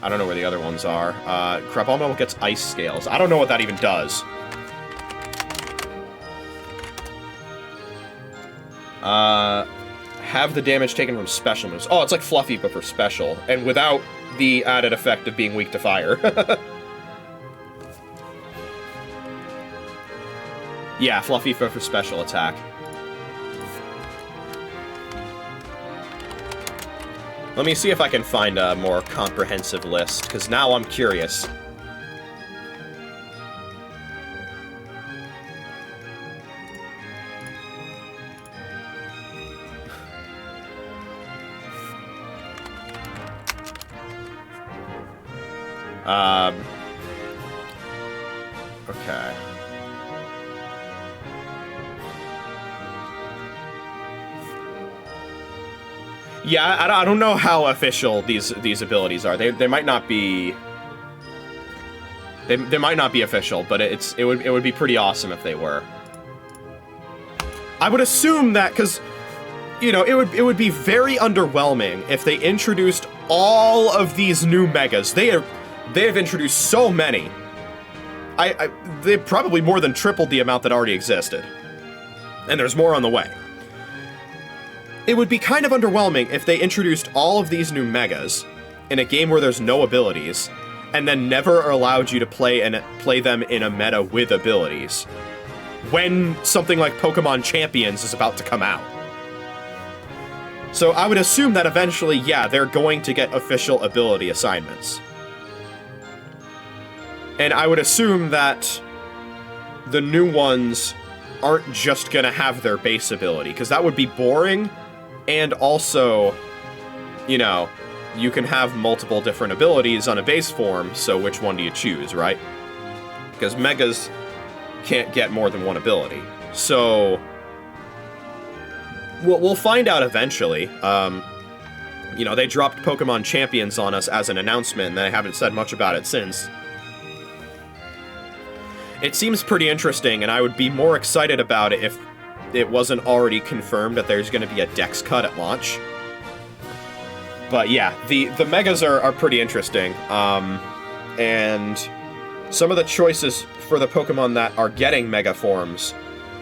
I don't know where the other ones are. Crabominal gets ice scales. I don't know what that even does. Have the damage taken from special moves. Oh, it's like Fluffy, but for special. And without the added effect of being weak to fire. Yeah, Fluffy for special attack. Let me see if I can find a more comprehensive list, because now I'm curious. Okay. Yeah, I don't know how official these abilities are. They might not be. They might not be official, but it would be pretty awesome if they were. I would assume that because, you know, it would be very underwhelming if they introduced all of these new megas. They have introduced so many. They probably more than tripled the amount that already existed, and there's more on the way. It would be kind of underwhelming if they introduced all of these new megas in a game where there's no abilities, and then never allowed you to play them in a meta with abilities, when something like Pokémon Champions is about to come out. So I would assume that eventually, yeah, they're going to get official ability assignments. And I would assume that the new ones aren't just gonna have their base ability, because that would be boring. And also, you know, you can have multiple different abilities on a base form, so which one do you choose, right? Because Megas can't get more than one ability. So, we'll find out eventually. You know, they dropped Pokemon Champions on us as an announcement, and they haven't said much about it since. It seems pretty interesting, and I would be more excited about it if it wasn't already confirmed that there's going to be a dex cut at launch. But yeah, the megas are pretty interesting. And some of the choices for the Pokemon that are getting mega forms,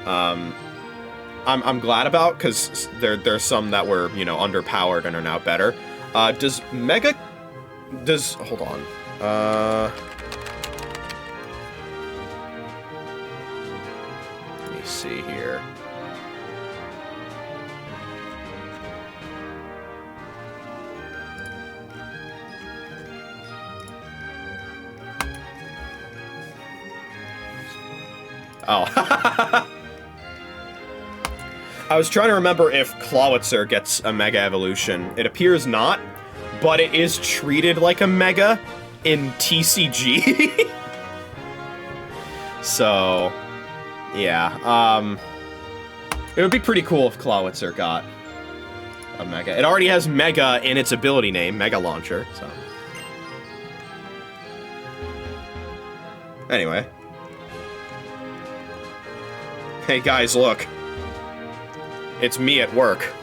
I'm glad about, because there's some that were, you know, underpowered and are now better. Hold on. Let me see here. Oh. I was trying to remember if Clawitzer gets a Mega Evolution. It appears not, but it is treated like a Mega in TCG. So, yeah. It would be pretty cool if Clawitzer got a Mega. It already has Mega in its ability name, Mega Launcher, so. Anyway. Hey guys, look. It's me at work.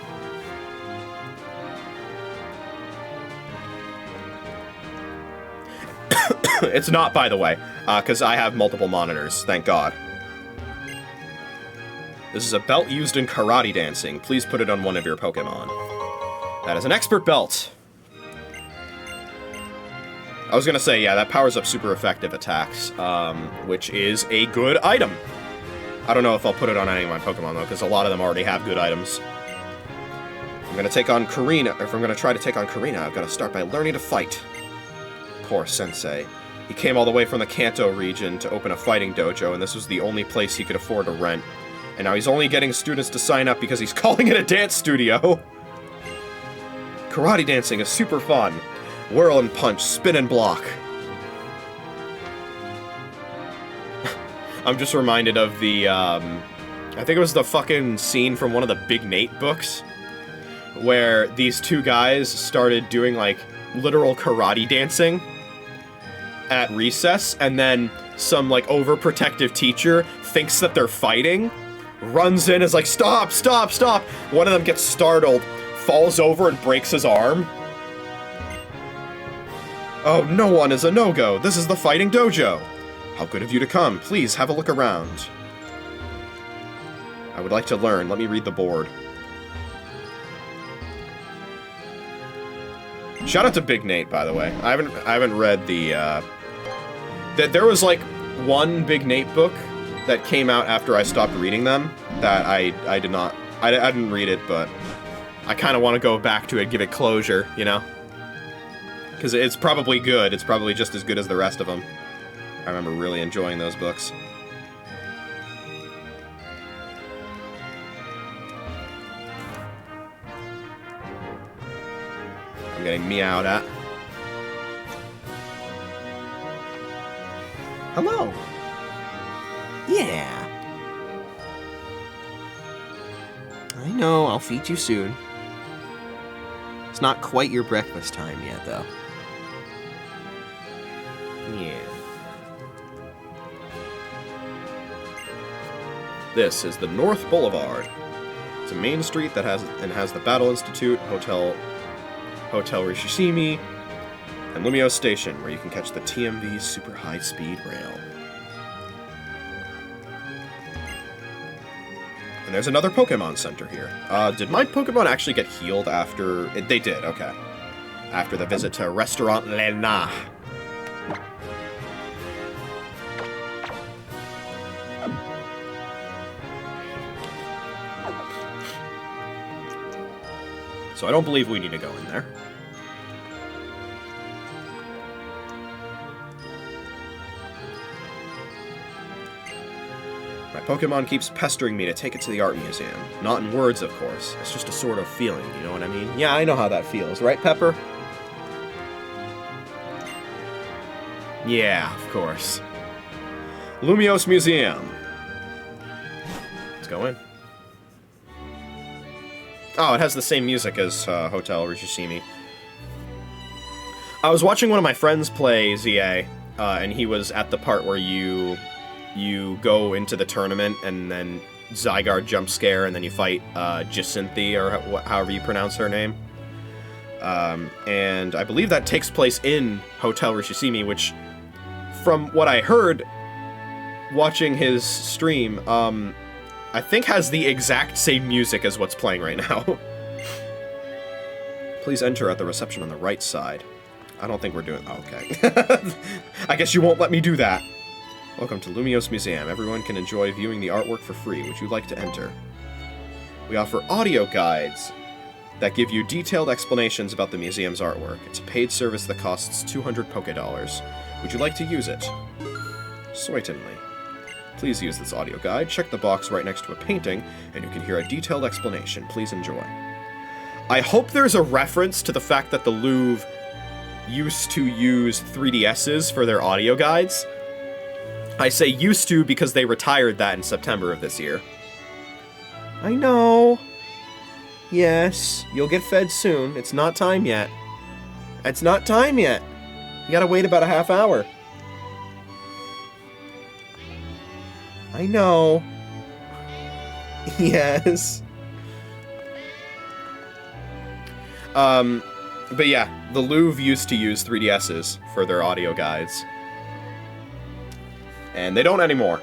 It's not, by the way, because I have multiple monitors, thank God. This is a belt used in karate dancing. Please put it on one of your Pokemon. That is an expert belt. I was gonna say, yeah, that powers up super effective attacks, which is a good item. I don't know if I'll put it on any of my Pokemon, though, because a lot of them already have good items. If I'm gonna take on Karina, or if I'm gonna try to take on Karina, I've gotta start by learning to fight. Poor Sensei. He came all the way from the Kanto region to open a fighting dojo, and this was the only place he could afford to rent. And now he's only getting students to sign up because he's calling it a dance studio. Karate dancing is super fun. Whirl and punch, spin and block. I'm just reminded of the, I think it was the fucking scene from one of the Big Nate books, where these two guys started doing, like, literal karate dancing at recess, and then some, like, overprotective teacher thinks that they're fighting, runs in, is like, stop, stop, stop! One of them gets startled, falls over and breaks his arm. Oh, no one is a no-go. This is the fighting dojo. How good of you to come. Please have a look around. I would like to learn. Let me read the board. Shout out to Big Nate, by the way. I haven't read the there was like one Big Nate book that came out after I stopped reading them that I didn't read it, but I kind of want to go back to it, give it closure, you know? Because it's probably good. It's probably just as good as the rest of them. I remember really enjoying those books. I'm getting meowed at. Hello. Yeah. I know, I'll feed you soon. It's not quite your breakfast time yet, though. Yeah. This is the North Boulevard. It's a main street that has the Battle Institute, Hotel Rishishimi, and Lumio Station, where you can catch the TMV super high-speed rail. And there's another Pokémon Center here. Did my Pokémon actually get healed after... They did, okay. After the visit to Restaurant Lena. So I don't believe we need to go in there. My Pokemon keeps pestering me to take it to the art museum. Not in words, of course. It's just a sort of feeling, you know what I mean? Yeah, I know how that feels, right, Pepper? Yeah, of course. Lumiose Museum. Let's go in. Oh, it has the same music as Hotel Rishishimi. I was watching one of my friends play ZA, and he was at the part where you go into the tournament, and then Zygarde jump scare, and then you fight Jacinthe, or however you pronounce her name. And I believe that takes place in Hotel Rishishimi, which, from what I heard watching his stream, I think has the exact same music as what's playing right now. Please enter at the reception on the right side. I don't think we're doing... Oh, okay. I guess you won't let me do that. Welcome to Lumiose Museum. Everyone can enjoy viewing the artwork for free. Would you like to enter? We offer audio guides that give you detailed explanations about the museum's artwork. It's a paid service that costs 200 Pokédollars. Would you like to use it? Certainly. Please use this audio guide. Check the box right next to a painting, and you can hear a detailed explanation. Please enjoy. I hope there's a reference to the fact that the Louvre used to use 3DSs for their audio guides. I say used to because they retired that in September of this year. I know. Yes, you'll get fed soon. It's not time yet. It's not time yet. You gotta wait about a half hour. I know. Yes. But yeah, the Louvre used to use 3DSs for their audio guides. And they don't anymore.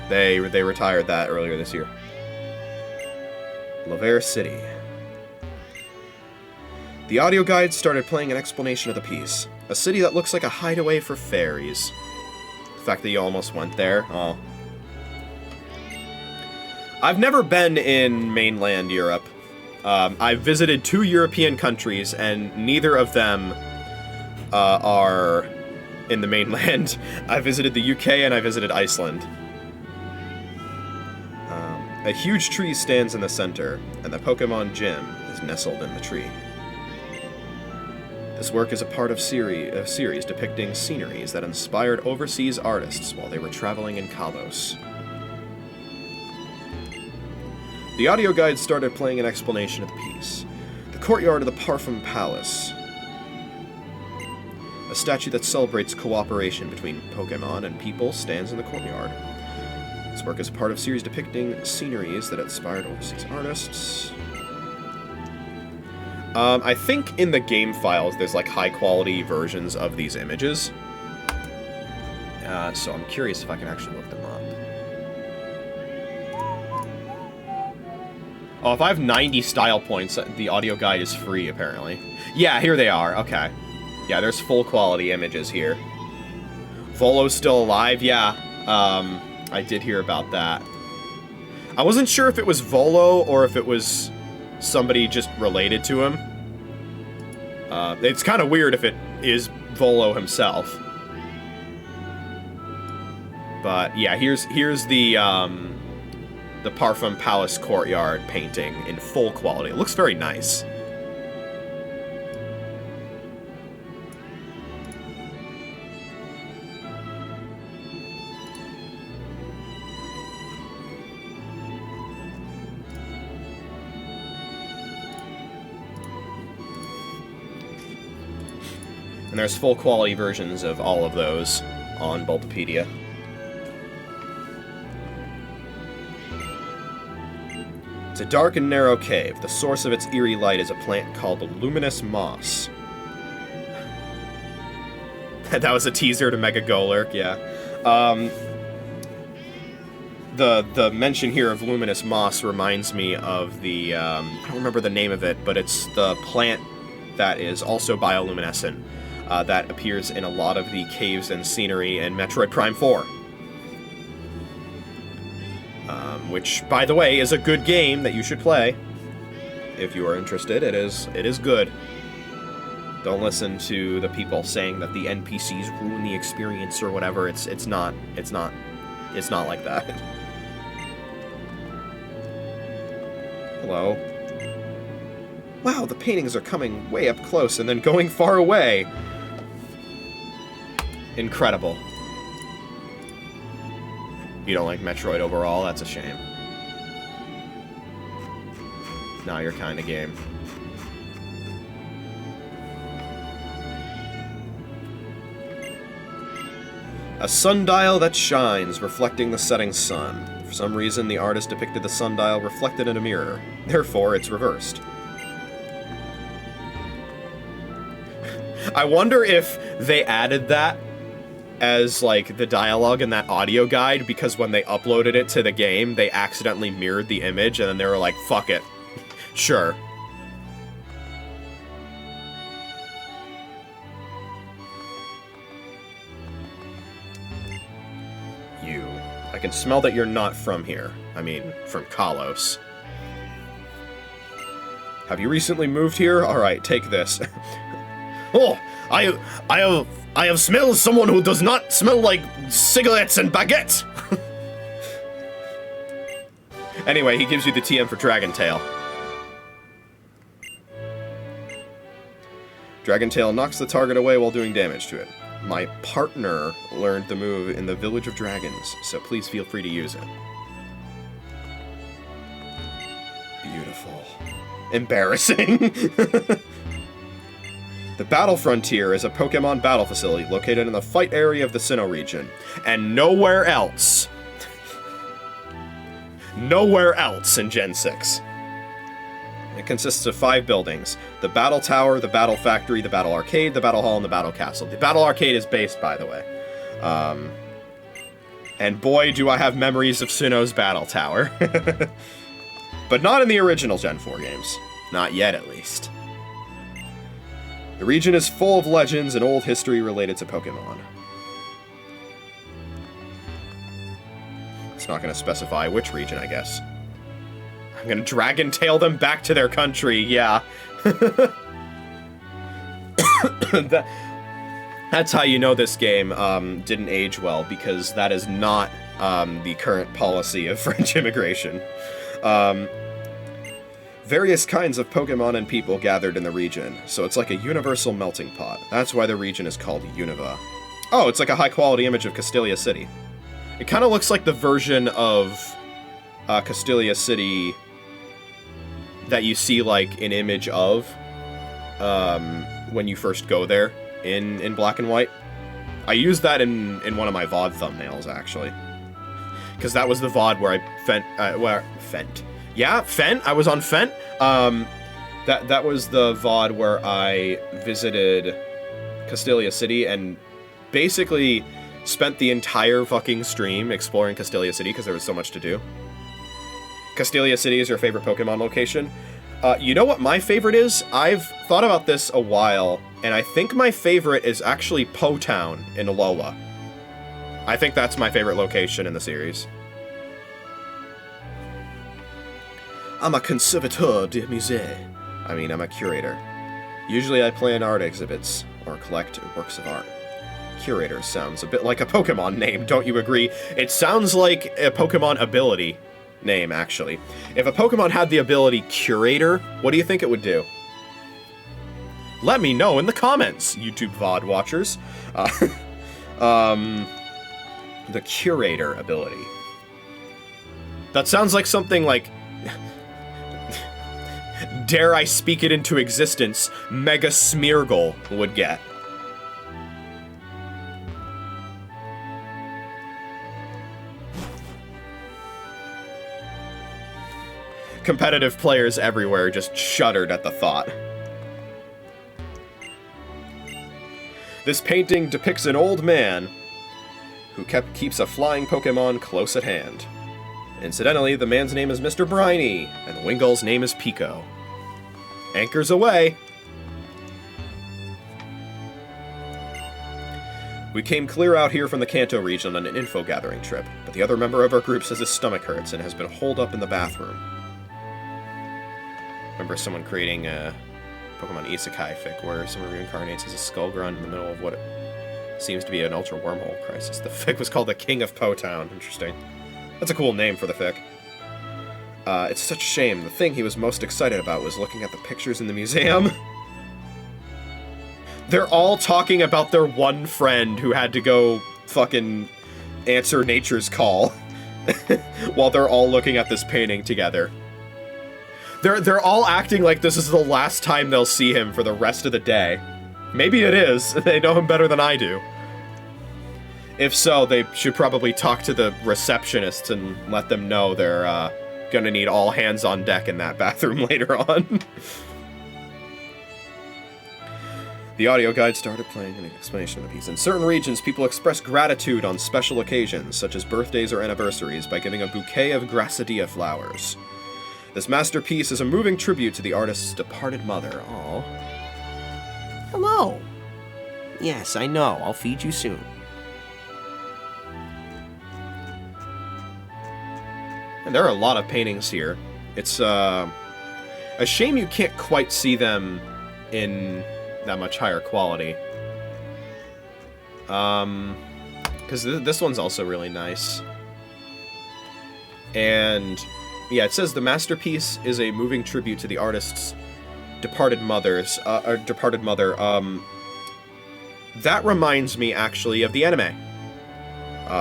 They retired that earlier this year. Lavere City. The audio guide started playing an explanation of the piece. A city that looks like a hideaway for fairies. The fact that you almost went there, oh. I've never been in mainland Europe. I've visited 2 European countries, and neither of them are in the mainland. I visited the UK and I visited Iceland. A huge tree stands in the center, and the Pokémon gym is nestled in the tree. This work is a part of a series depicting sceneries that inspired overseas artists while they were traveling in Kalos. The audio guide started playing an explanation of the piece. The courtyard of the Parfum Palace. A statue that celebrates cooperation between Pokémon and people stands in the courtyard. This work is part of a series depicting sceneries that inspired overseas artists. I think in the game files there's like high-quality versions of these images. So I'm curious if I can actually look them up. Oh, if I have 90 style points, the audio guide is free, apparently. Yeah, here they are. Okay. Yeah, there's full-quality images here. Volo's still alive? Yeah. I did hear about that. I wasn't sure if it was Volo or if it was somebody just related to him. It's kind of weird if it is Volo himself. But yeah, here's the Parfum Palace Courtyard painting in full quality. It looks very nice. And there's full quality versions of all of those on Bulbapedia. It's a dark and narrow cave. The source of its eerie light is a plant called luminous moss. That was a teaser to Mega Golurk, yeah. The mention here of luminous moss reminds me of the, I don't remember the name of it, but it's the plant that is also bioluminescent. That appears in a lot of the caves and scenery in Metroid Prime 4. Which, by the way, is a good game that you should play. If you are interested, it is good. Don't listen to the people saying that the NPCs ruin the experience or whatever. It's not like that. Hello. Wow, the paintings are coming way up close and then going far away. Incredible. You don't like Metroid overall? That's a shame. Not your kind of game. A sundial that shines, reflecting the setting sun. For some reason, the artist depicted the sundial reflected in a mirror. Therefore, it's reversed. I wonder if they added that as, like, the dialogue in that audio guide, because when they uploaded it to the game, they accidentally mirrored the image, and then they were like, fuck it. Sure. You. I can smell that you're not from here. I mean, from Kalos. Have you recently moved here? Alright, take this. Oh, I have smelled someone who does not smell like cigarettes and baguettes. Anyway, he gives you the TM for Dragon Tail. Dragon Tail knocks the target away while doing damage to it. My partner learned the move in the Village of Dragons, so please feel free to use it. Beautiful. Embarrassing. The Battle Frontier is a Pokémon battle facility located in the fight area of the Sinnoh region, and nowhere else. Nowhere else in Gen 6. It consists of 5 buildings: the Battle Tower, the Battle Factory, the Battle Arcade, the Battle Hall, and the Battle Castle. The Battle Arcade is based, by the way. And boy, do I have memories of Sinnoh's Battle Tower. But not in the original Gen 4 games. Not yet, at least. The region is full of legends and old history related to Pokémon. It's not going to specify which region, I guess. I'm going to Dragon Tail them back to their country, yeah. That's how you know this game didn't age well, because that is not the current policy of French immigration. Various kinds of Pokemon and people gathered in the region, so it's like a universal melting pot. That's why the region is called Unova. Oh, it's like a high-quality image of Castelia City. It kind of looks like the version of Castelia City that you see, like, an image of when you first go there in black and white. I used that in one of my VOD thumbnails, actually. Because that was the VOD where I Fent. Yeah, Fent. I was on Fent. That was the VOD where I visited Castelia City and basically spent the entire fucking stream exploring Castelia City because there was so much to do. Castelia City is your favorite Pokemon location? You know what my favorite is? I've thought about this a while, and I think my favorite is actually Po Town in Alola. I think that's my favorite location in the series. I'm a conservateur de musée. I mean, I'm a curator. Usually I plan art exhibits, or collect works of art. Curator sounds a bit like a Pokemon name, don't you agree? It sounds like a Pokemon ability name, actually. If a Pokemon had the ability Curator, what do you think it would do? Let me know in the comments, YouTube VOD watchers. The Curator ability. That sounds like something like... dare I speak it into existence, Mega Smeargle would get. Competitive players everywhere just shuddered at the thought. This painting depicts an old man who keeps a flying Pokemon close at hand. Incidentally, the man's name is Mr. Briny, and Wingull's name is Pico. Anchors away! We came clear out here from the Kanto region on an info-gathering trip, but the other member of our group says his stomach hurts and has been holed up in the bathroom. Remember someone creating a Pokemon Isekai fic where someone reincarnates as a skull grunt in the middle of what seems to be an ultra wormhole crisis. The fic was called The King of Po Town. Interesting. That's a cool name for the fic. It's such a shame. The thing he was most excited about was looking at the pictures in the museum. They're all talking about their one friend who had to go fucking answer nature's call while they're all looking at this painting together. They're all acting like this is the last time they'll see him for the rest of the day. Maybe it is. They know him better than I do. If so, they should probably talk to the receptionists and let them know they're gonna need all hands on deck in that bathroom later on. The audio guide started playing an explanation of the piece. In certain regions, people express gratitude on special occasions, such as birthdays or anniversaries, by giving a bouquet of Grassadia flowers. This masterpiece is a moving tribute to the artist's departed mother. Aww. Hello. Yes, I know. I'll feed you soon. And there are a lot of paintings here. It's a shame you can't quite see them in that much higher quality. Because this one's also really nice. And yeah, it says the masterpiece is a moving tribute to the artist's departed mother. That reminds me, actually, of the anime.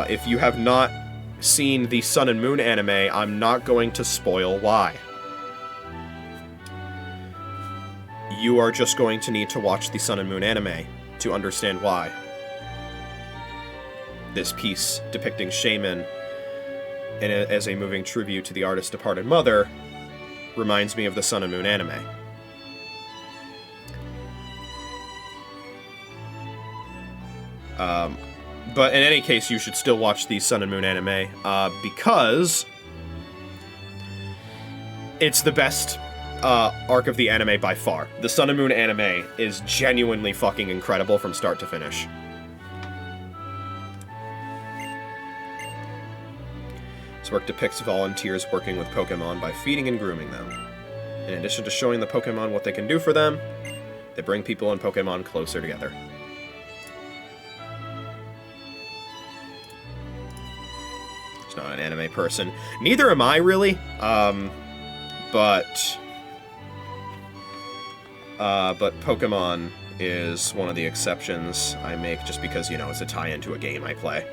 If you have not seen the Sun and Moon anime, I'm not going to spoil why. You are just going to need to watch the Sun and Moon anime to understand why. This piece depicting Shaman as a moving tribute to the artist's departed mother reminds me of the Sun and Moon anime. But in any case, you should still watch the Sun and Moon anime, because it's the best arc of the anime by far. The Sun and Moon anime is genuinely fucking incredible from start to finish. This work depicts volunteers working with Pokemon by feeding and grooming them. In addition to showing the Pokemon what they can do for them, they bring people and Pokemon closer together. It's not an anime person. Neither am I, really. But Pokemon is one of the exceptions I make just because, you know, it's a tie-in to a game I play.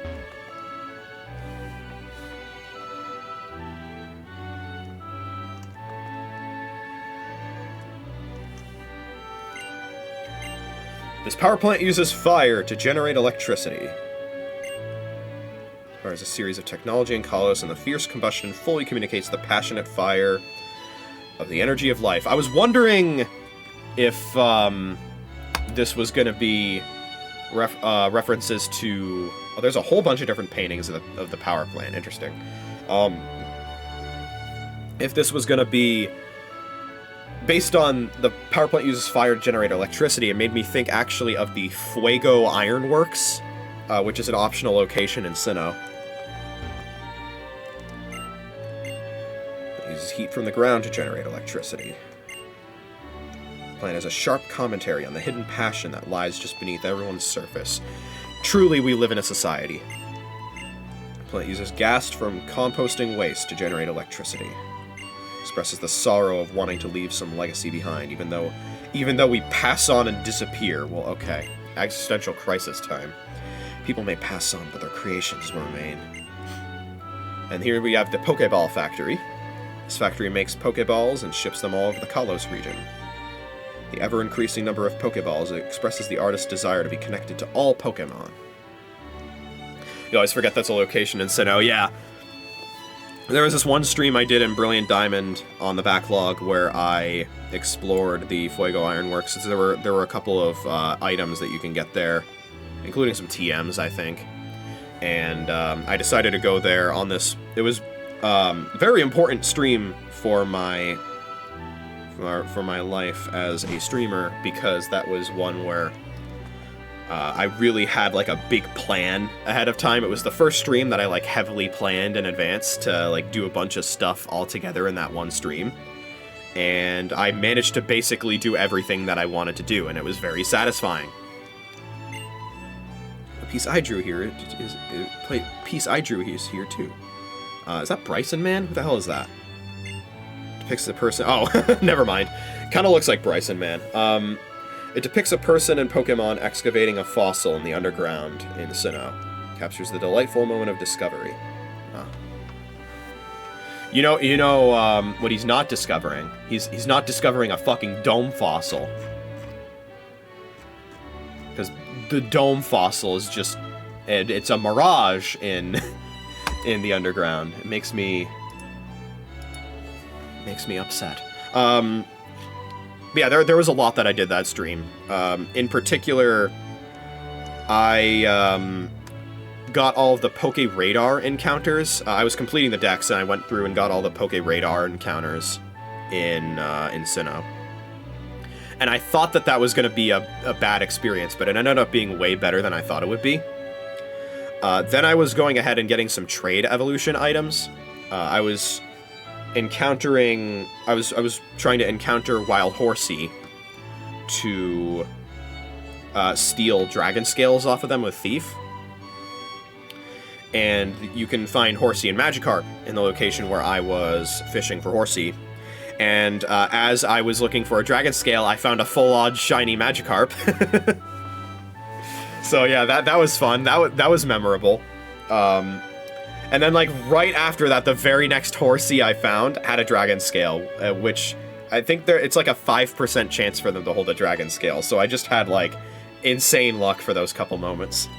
This power plant uses fire to generate electricity. Fires a series of technology and colors, and the fierce combustion fully communicates the passionate fire of the energy of life. I was wondering if this was going to be references to... Oh, there's a whole bunch of different paintings of the power plant. Interesting. If this was going to be based on the power plant uses fire to generate electricity, it made me think actually of the Fuego Ironworks, which is an optional location in Sinnoh. It uses heat from the ground to generate electricity. The plant has a sharp commentary on the hidden passion that lies just beneath everyone's surface. Truly, we live in a society. The plant uses gas from composting waste to generate electricity. Expresses the sorrow of wanting to leave some legacy behind, even though we pass on and disappear. Well, okay. Existential crisis time. People may pass on, but their creations will remain. And here we have the Pokeball Factory. This factory makes Pokeballs and ships them all over the Kalos region. The ever-increasing number of Pokeballs expresses the artist's desire to be connected to all Pokemon. You always forget that's a location in Sinnoh. Yeah. There was this one stream I did in Brilliant Diamond on the Backlog where I explored the Fuego Ironworks. There were a couple of items that you can get there, including some TMs, I think. And I decided to go there on this. It was very important stream for my life as a streamer, because that was one where I really had like a big plan ahead of time. It was the first stream that I like heavily planned in advance to like do a bunch of stuff all together in that one stream. And I managed to basically do everything that I wanted to do, and it was very satisfying. A piece I drew here piece I drew is here too. Is that Bryson Man? Who the hell is that? Depicts the person. Oh, never mind. Kind of looks like Bryson Man. It depicts a person and Pokemon excavating a fossil in the underground in Sinnoh. Captures the delightful moment of discovery. Oh. You know what he's not discovering? He's not discovering a fucking dome fossil. Because the dome fossil is just... It's a mirage in the underground. It makes me upset. Yeah, there was a lot that I did that stream. In particular, I got all of the Poke Radar encounters. I was completing the decks, and I went through and got all the Poke Radar encounters in Sinnoh. And I thought that was going to be a bad experience, but it ended up being way better than I thought it would be. Then I was going ahead and getting some trade evolution items. I was trying to encounter Wild Horsey to steal dragon scales off of them with Thief. And you can find Horsey and Magikarp in the location where I was fishing for Horsey. And as I was looking for a dragon scale, I found a full-on shiny Magikarp. So yeah, that was fun. That was memorable. And then, like, right after that, the very next Horsey I found had a dragon scale, which I think it's like a 5% chance for them to hold a dragon scale. So I just had, like, insane luck for those couple moments.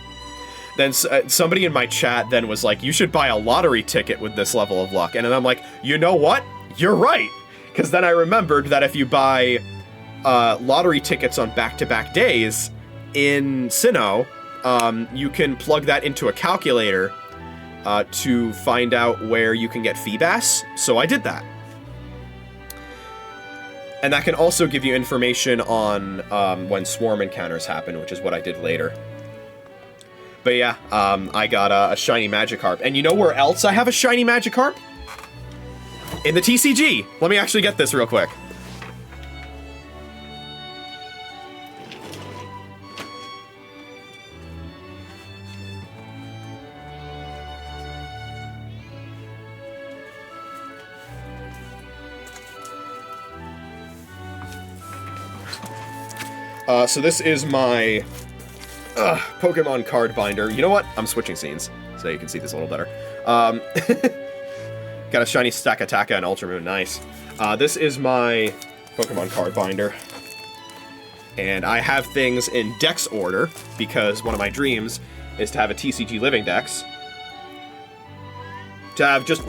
Then somebody in my chat then was like, you should buy a lottery ticket with this level of luck. And then I'm like, you know what? You're right. Because then I remembered that if you buy lottery tickets on back-to-back days in Sinnoh, you can plug that into a calculator to find out where you can get Feebas, so I did that. And that can also give you information on when swarm encounters happen, which is what I did later. But yeah, I got a shiny Magikarp. And you know where else I have a shiny Magikarp? In the TCG! Let me actually get this real quick. So this is my Pokemon card binder. You know what? I'm switching scenes, so you can see this a little better. Got a shiny Stakataka and Ultramoon. Nice. This is my Pokemon card binder. And I have things in Dex order, because one of my dreams is to have a TCG Living Dex. To have just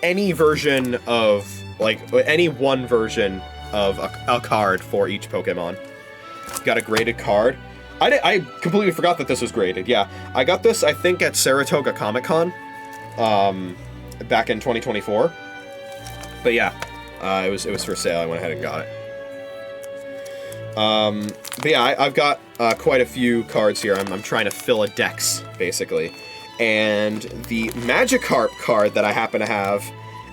any version of like, any one version of a card for each Pokemon. Got a graded card. I completely forgot that this was graded, yeah. I got this, I think, at Saratoga Comic-Con, back in 2024. But yeah, it was for sale, I went ahead and got it. But yeah, I've got quite a few cards here. I'm trying to fill a dex, basically. And the Magikarp card that I happen to have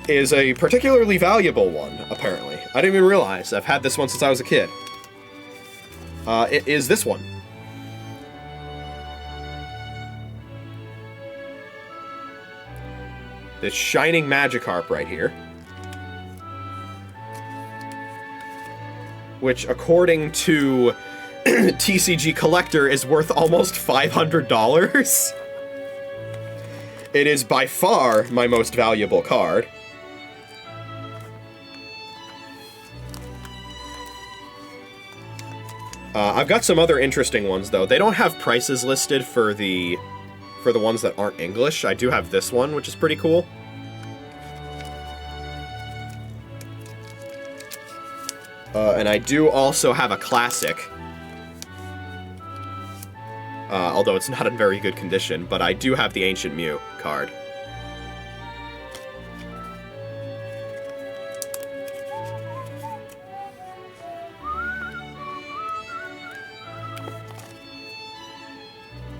is a particularly valuable one, apparently. I didn't even realize. I've had this one since I was a kid. It is this one. This Shining Magikarp right here. Which, according to TCG Collector, is worth almost $500. It is by far my most valuable card. I've got some other interesting ones, though. They don't have prices listed for the ones that aren't English. I do have this one, which is pretty cool. And I do also have a classic. Although it's not in very good condition, but I do have the Ancient Mew card.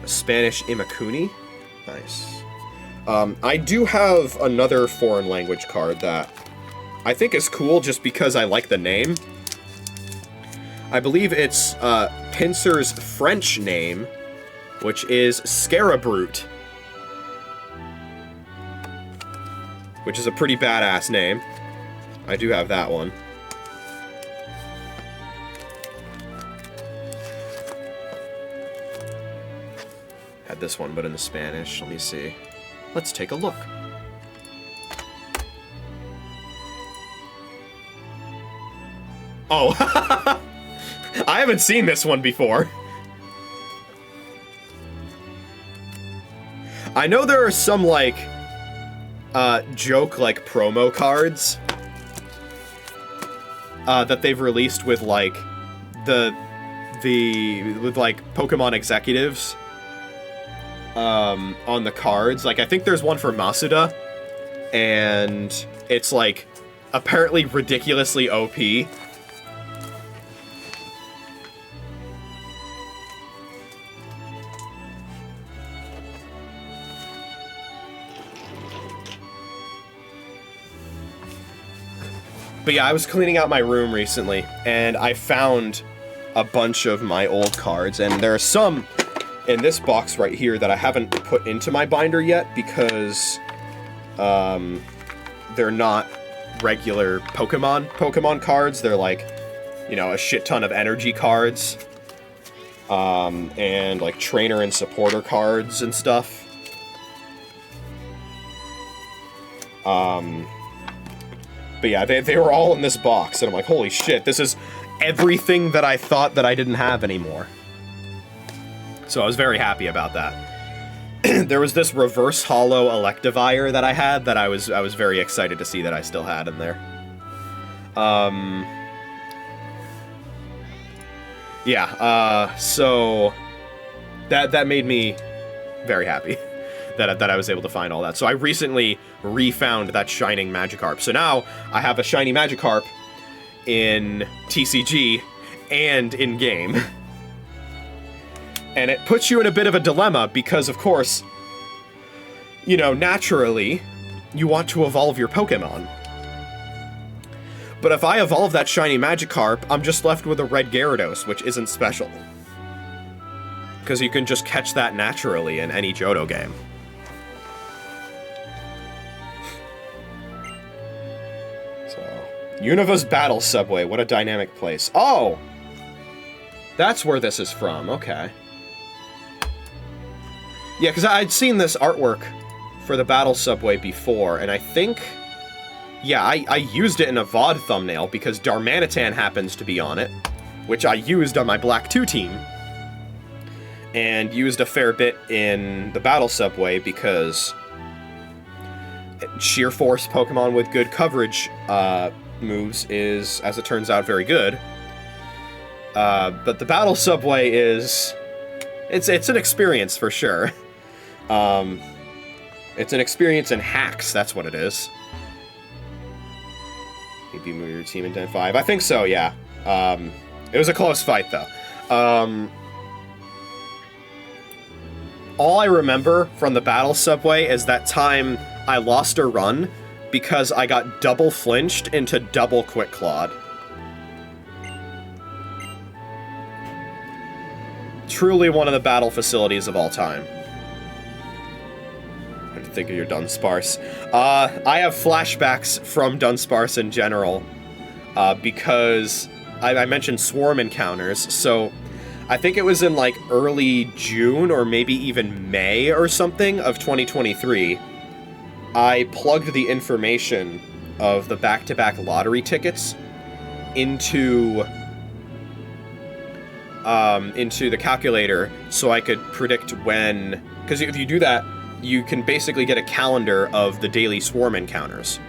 A Spanish Imakuni. Nice. I do have another foreign language card that I think is cool just because I like the name. I believe it's Pinsir's French name, which is Scarabrute. Which is a pretty badass name. I do have that one. Had this one, but in the Spanish. Let me see. Let's take a look. Oh, I haven't seen this one before. I know there are some, like, joke, like, promo cards that they've released with, like, with, like, Pokemon executives on the cards. Like, I think there's one for Masuda, and it's, like, apparently ridiculously OP. But yeah, I was cleaning out my room recently, and I found a bunch of my old cards, and there are some in this box right here that I haven't put into my binder yet because they're not regular Pokemon cards. They're like, you know, a shit ton of energy cards, and like trainer and supporter cards and stuff. But yeah, they were all in this box, and I'm like, holy shit, this is everything that I thought that I didn't have anymore. So I was very happy about that. There was this reverse hollow Electivire that I had that I was very excited to see that I still had in there. Yeah, so that made me very happy. That I was able to find all that. So I recently refound that Shining Magikarp. So now I have a Shiny Magikarp in TCG and in-game. And it puts you in a bit of a dilemma because, of course, you know, naturally, you want to evolve your Pokemon. But if I evolve that Shiny Magikarp, I'm just left with a red Gyarados, which isn't special. Because you can just catch that naturally in any Johto game. Univa's Battle Subway, what a dynamic place. Oh! That's where this is from, okay. Yeah, because I'd seen this artwork for the Battle Subway before, and I think... Yeah, I used it in a VOD thumbnail because Darmanitan happens to be on it, which I used on my Black 2 team. And used a fair bit in the Battle Subway because... Sheer Force Pokemon with good coverage moves is, as it turns out, very good. But the Battle Subway is... It's an experience for sure. It's an experience in hacks, that's what it is. Maybe move your team in 10-5. I think so, yeah. It was a close fight, though. All I remember from the Battle Subway is that time I lost a run because I got double flinched into double Quick Clawed. Truly one of the battle facilities of all time. I have to think of your Dunsparce. I have flashbacks from Dunsparce in general, because I mentioned swarm encounters, so I think it was in like early June or maybe even May or something of 2023, I plugged the information of the back-to-back lottery tickets into the calculator so I could predict when, because if you do that, you can basically get a calendar of the daily swarm encounters.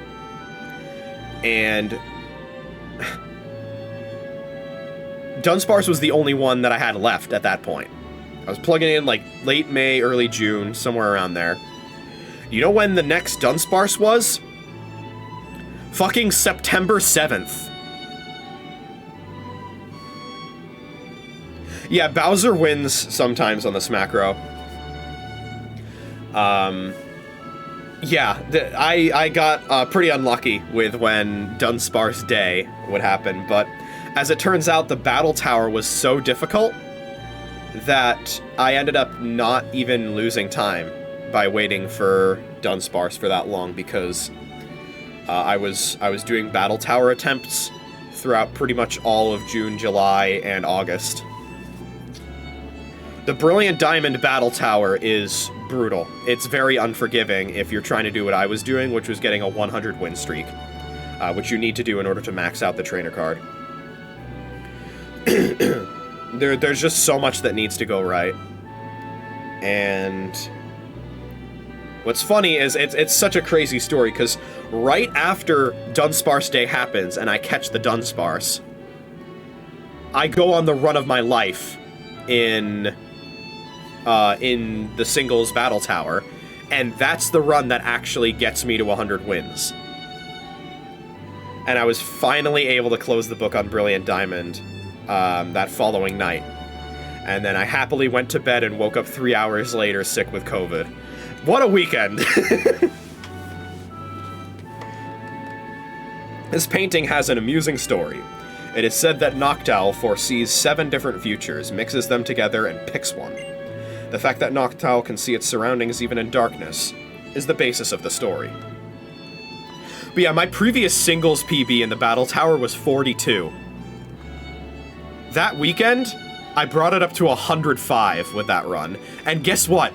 And Dunsparce was the only one that I had left at that point. I was plugging in like late May, early June, somewhere around there. You know when the next Dunsparce was? Fucking September 7th. Yeah, Bowser wins sometimes on the Smackro. Yeah, I got pretty unlucky with when Dunsparce Day would happen, but as it turns out, the Battle Tower was so difficult that I ended up not even losing time by waiting for Dunsparce for that long, because I was doing Battle Tower attempts throughout pretty much all of June, July, and August. The Brilliant Diamond Battle Tower is brutal. It's very unforgiving if you're trying to do what I was doing, which was getting a 100 win streak, which you need to do in order to max out the trainer card. There's just so much that needs to go right. And what's funny is it's such a crazy story, because right after Dunsparce Day happens and I catch the Dunsparce, I go on the run of my life in the singles Battle Tower, and that's the run that actually gets me to 100 wins. And I was finally able to close the book on Brilliant Diamond that following night. And then I happily went to bed and woke up 3 hours later sick with COVID. What a weekend! This painting has an amusing story. It is said that Noctowl foresees 7 different futures, mixes them together, and picks one. The fact that Noctowl can see its surroundings even in darkness is the basis of the story. But yeah, my previous singles PB in the Battle Tower was 42. That weekend, I brought it up to 105 with that run. And guess what?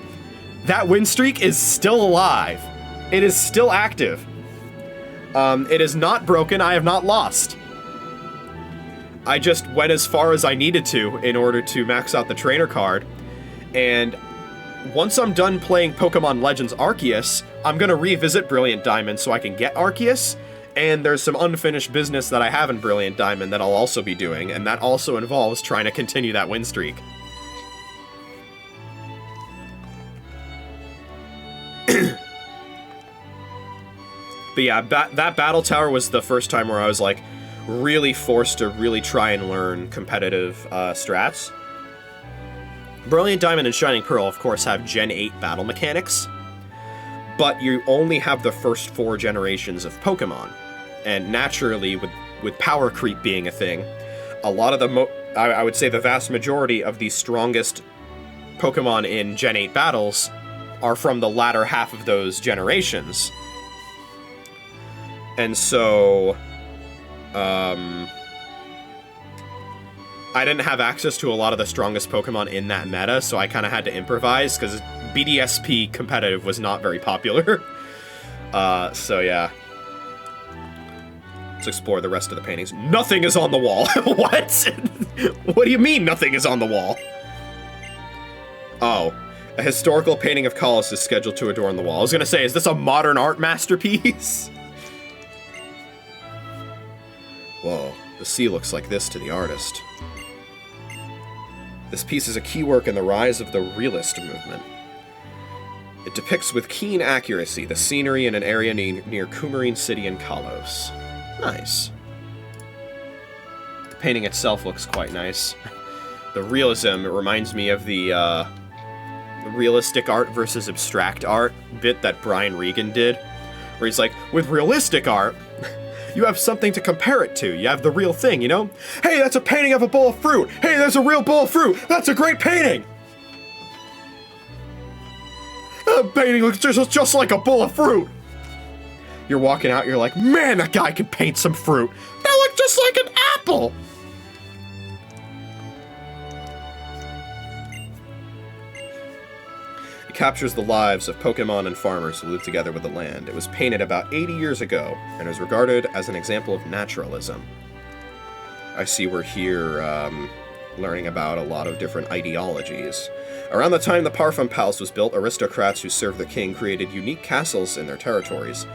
That win streak is still alive. It is still active. It is not broken. I have not lost. I just went as far as I needed to in order to max out the trainer card. And once I'm done playing Pokemon Legends Arceus, I'm going to revisit Brilliant Diamond so I can get Arceus. And there's some unfinished business that I have in Brilliant Diamond that I'll also be doing, and that also involves trying to continue that win streak. But yeah, that Battle Tower was the first time where I was like really forced to really try and learn competitive strats. Brilliant Diamond and Shining Pearl, of course, have Gen 8 battle mechanics, but you only have the first 4 generations of Pokemon. And naturally, with power creep being a thing, a lot of I would say the vast majority of the strongest Pokemon in Gen 8 battles are from the latter half of those generations. And so, I didn't have access to a lot of the strongest Pokemon in that meta, so I kind of had to improvise, because BDSP competitive was not very popular. So yeah. Let's explore the rest of the paintings. Nothing is on the wall! What? What do you mean nothing is on the wall? Oh. A historical painting of Colossus is scheduled to adorn the wall. I was gonna say, is this a modern art masterpiece? Whoa, the sea looks like this to the artist. This piece is a key work in the rise of the realist movement. It depicts with keen accuracy the scenery in an area near Coumarine City in Kalos. Nice. The painting itself looks quite nice. The realism, it reminds me of the realistic art versus abstract art bit that Brian Regan did, where he's like, with realistic art, you have something to compare it to. You have the real thing, you know? Hey, that's a painting of a bowl of fruit. Hey, there's a real bowl of fruit. That's a great painting. The painting looks just like a bowl of fruit. You're walking out, you're like, man, that guy can paint some fruit. That looks just like an apple. It captures the lives of Pokémon and farmers who live together with the land. It was painted about 80 years ago and is regarded as an example of naturalism. I see we're here learning about a lot of different ideologies. Around the time the Parfum Palace was built, aristocrats who served the king created unique castles in their territories.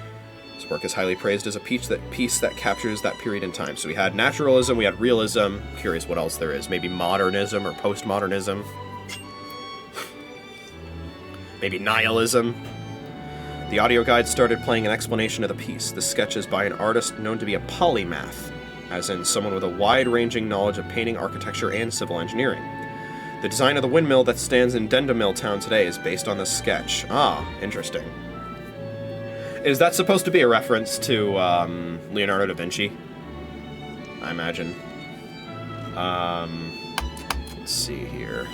This work is highly praised as a piece that captures that period in time. So we had naturalism, we had realism. Curious what else there is. Maybe modernism or postmodernism. Maybe nihilism. The audio guide started playing an explanation of the piece. The sketch is by an artist known to be a polymath, as in someone with a wide-ranging knowledge of painting, architecture, and civil engineering. The design of the windmill that stands in Dendamil Town today is based on this sketch. Ah, interesting. Is that supposed to be a reference to Leonardo da Vinci? I imagine. Let's see here.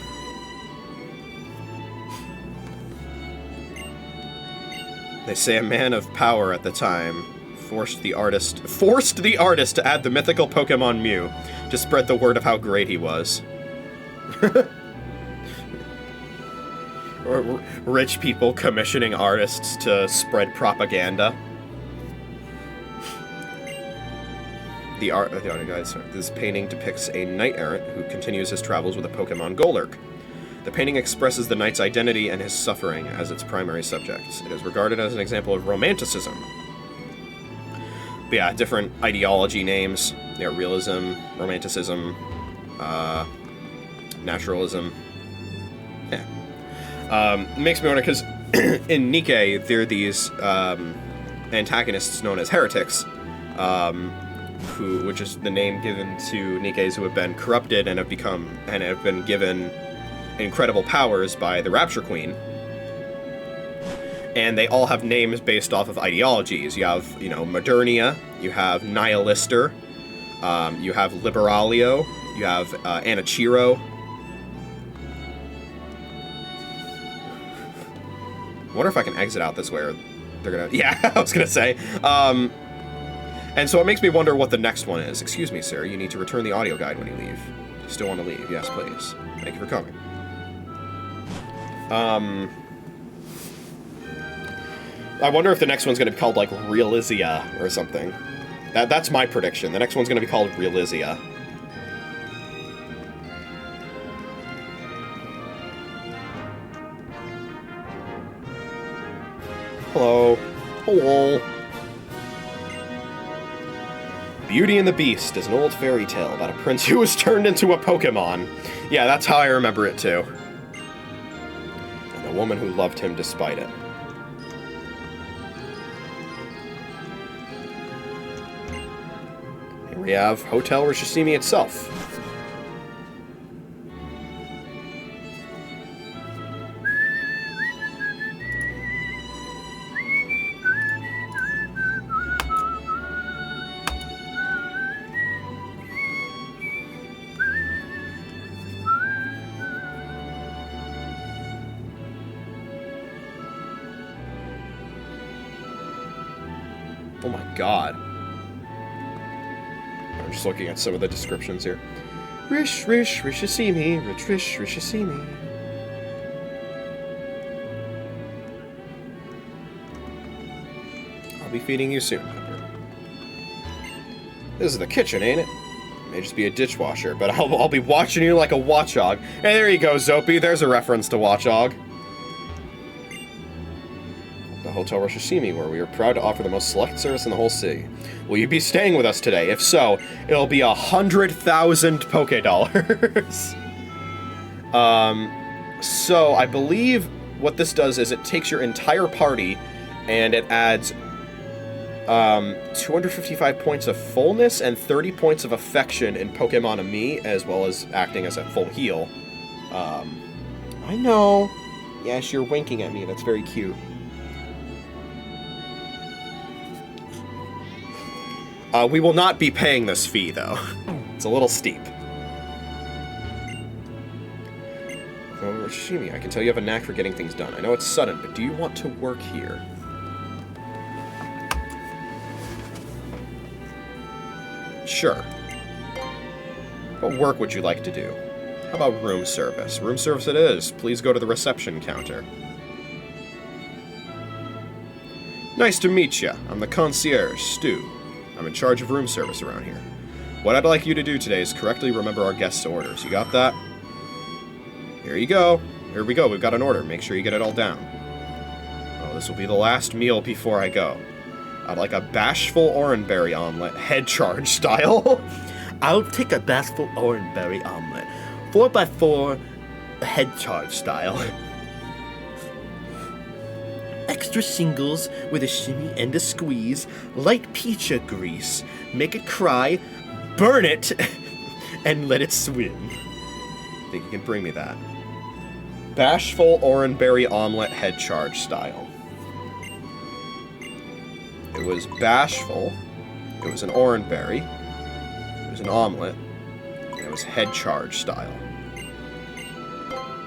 They say a man of power at the time forced the artist to add the mythical Pokemon Mew to spread the word of how great he was. Or rich people commissioning artists to spread propaganda. The audio guide, sorry. This painting depicts a knight-errant who continues his travels with a Pokemon Golurk. The painting expresses the knight's identity and his suffering as its primary subject. It is regarded as an example of romanticism. But yeah, different ideology names. Yeah, realism, romanticism, naturalism. Yeah. It makes me wonder, because in Nikkei, there are these antagonists known as heretics, which is the name given to Nikkeis who have been corrupted and have been given incredible powers by the Rapture Queen. And they all have names based off of ideologies. You have, Modernia, you have Nihilister, you have Liberalio, you have Anichiro. I wonder if I can exit out this way, or they're gonna... Yeah, I was gonna say. And so it makes me wonder what the next one is. Excuse me, sir, you need to return the audio guide when you leave. You still want to leave? Yes, please. Thank you for coming. I wonder if the next one's gonna be called, like, Realizia or something. That's my prediction. The next one's gonna be called Realizia. Hello. Hello. Beauty and the Beast is an old fairy tale about a prince who was turned into a Pokemon. Yeah, that's how I remember it too. And a woman who loved him despite it. Here we have Hotel Rishishimi itself. Oh my god. I'm just looking at some of the descriptions here. Rishishimi, Rishishimi. I'll be feeding you soon, Pepper. This is the kitchen, ain't it? May just be a dishwasher, but I'll be watching you like a watchog. And there you go, Zopi. There's a reference to Watchog. Hotel Roshishimi, where we are proud to offer the most select service in the whole city. Will you be staying with us today? If so, it'll be 100,000 Poké Dollars. So I believe what this does is it takes your entire party and it adds 255 points of fullness and 30 points of affection in Pokemon Ami, as well as acting as a full heal. I know. Yes, you're winking at me. That's very cute. We will not be paying this fee, though. It's a little steep. Shimi, I can tell you have a knack for getting things done. I know it's sudden, but do you want to work here? Sure. What work would you like to do? How about room service? Room service it is. Please go to the reception counter. Nice to meet ya. I'm the concierge, Stu. I'm in charge of room service around here. What I'd like you to do today is correctly remember our guests' orders. You got that? Here you go. Here we go. We've got an order. Make sure you get it all down. Oh, this will be the last meal before I go. I'd like a bashful orangeberry omelet, head charge style. I'll take a bashful orangeberry omelet, 4x4, head charge style. Extra singles with a shimmy and a squeeze, light pizza grease, make it cry, burn it, and let it swim. Think you can bring me that? Bashful orangeberry omelet, head charge style. It was bashful, it was an orangeberry, it was an omelet, and it was head charge style.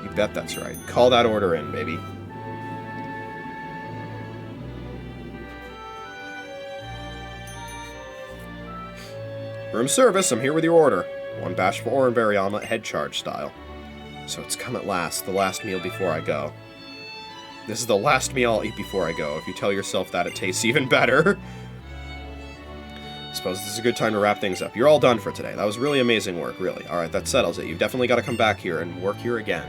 You bet that's right. Call that order in, baby. Room service, I'm here with your order. One bashful orangeberry omelet, head charge style. So it's come at last, the last meal before I go. This is the last meal I'll eat before I go. If you tell yourself that, it tastes even better. Suppose this is a good time to wrap things up. You're all done for today. That was really amazing work, really. Alright, that settles it. You've definitely got to come back here and work here again.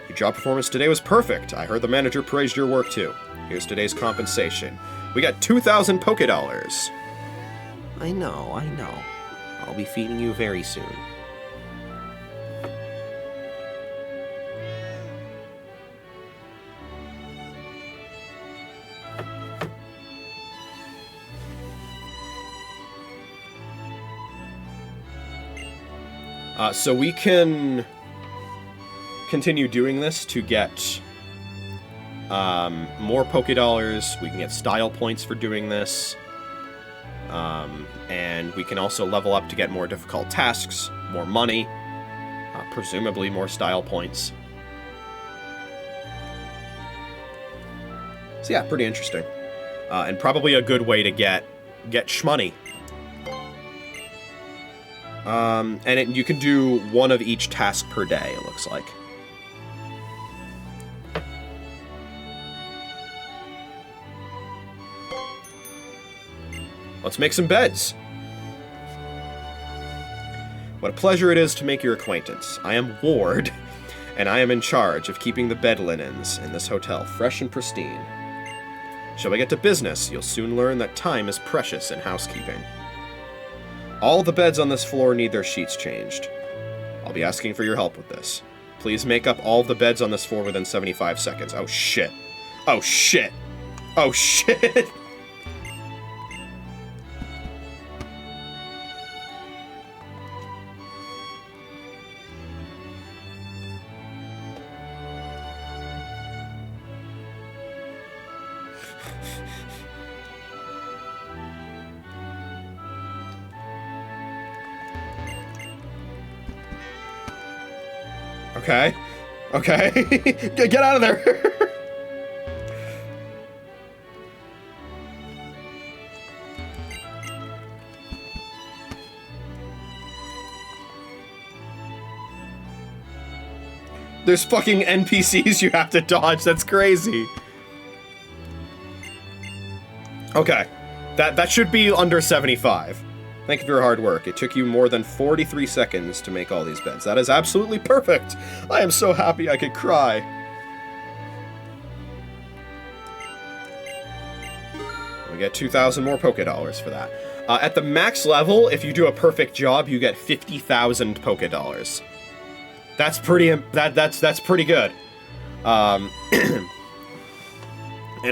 Your job performance today was perfect. I heard the manager praised your work too. Here's today's compensation. We got 2,000 Poké Dollars. I know. I'll be feeding you very soon. So we can continue doing this to get more Poké Dollars. We can get style points for doing this. And we can also level up to get more difficult tasks, more money, presumably more style points. So yeah, pretty interesting. And probably a good way to get shmoney. And you can do one of each task per day, it looks like. Let's make some beds. What a pleasure it is to make your acquaintance. I am Ward, and I am in charge of keeping the bed linens in this hotel fresh and pristine. Shall we get to business? You'll soon learn that time is precious in housekeeping. All the beds on this floor need their sheets changed. I'll be asking for your help with this. Please make up all the beds on this floor within 75 seconds. Oh shit. Oh shit. Oh shit. Okay. Okay. Get out of there. There's fucking NPCs you have to dodge. That's crazy. Okay. That should be under 75. Thank you for your hard work. It took you more than 43 seconds to make all these beds. That is absolutely perfect. I am so happy I could cry. We get 2,000 more Poké Dollars for that. At the max level, if you do a perfect job, you get 50,000 Poké Dollars. That's pretty. That's pretty good. And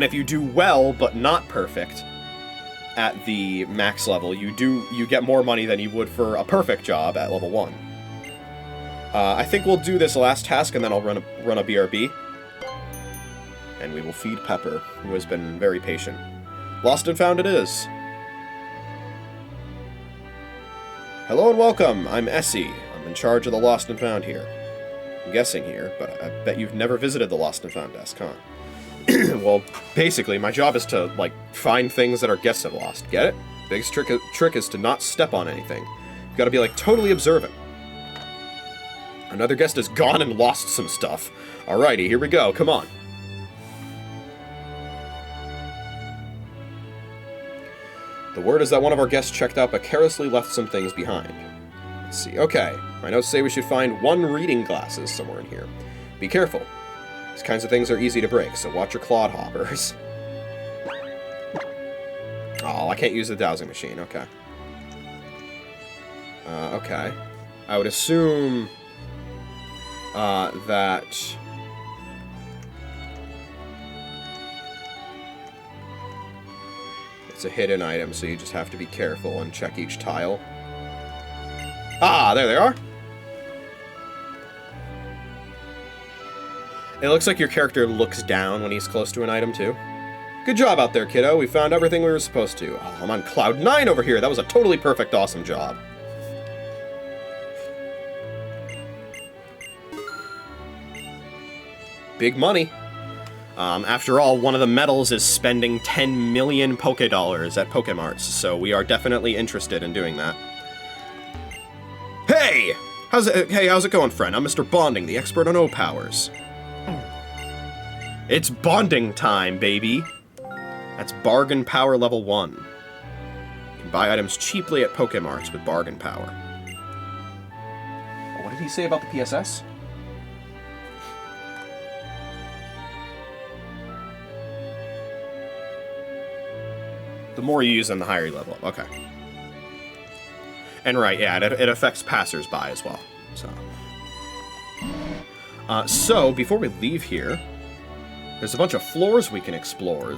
if you do well but not perfect at the max level, you get more money than you would for a perfect job at level 1. I think we'll do this last task and then I'll run a BRB. And we will feed Pepper, who has been very patient. Lost and found it is. Hello and welcome, I'm Essie. I'm in charge of the Lost and Found here. I'm guessing here, but I bet you've never visited the Lost and Found desk, huh? Well, basically, my job is to, like, find things that our guests have lost. Get it? Biggest trick is to not step on anything. You've got to be, like, totally observant. Another guest has gone and lost some stuff. Alrighty, here we go. Come on. The word is that one of our guests checked out but carelessly left some things behind. Let's see. Okay. My notes say we should find 1 reading glasses somewhere in here. Be careful. These kinds of things are easy to break, so watch your clodhoppers. Oh, I can't use the dowsing machine. Okay. Okay. I would assume that it's a hidden item, so you just have to be careful and check each tile. Ah, there they are. It looks like your character looks down when he's close to an item, too. Good job out there, kiddo. We found everything we were supposed to. Oh, I'm on cloud 9 over here. That was a totally perfect, awesome job. Big money. After all, one of the medals is spending 10 million Poké Dollars at Pokémarts, so we are definitely interested in doing that. Hey! How's it going, friend? I'm Mr. Bonding, the expert on O-Powers. It's bonding time, baby! That's Bargain Power Level 1. You can buy items cheaply at Pokémarts with Bargain Power. What did he say about the PSS? The more you use them, the higher you level up. Okay. And right, yeah, it affects passers-by as well. So, before we leave here, there's a bunch of floors we can explore.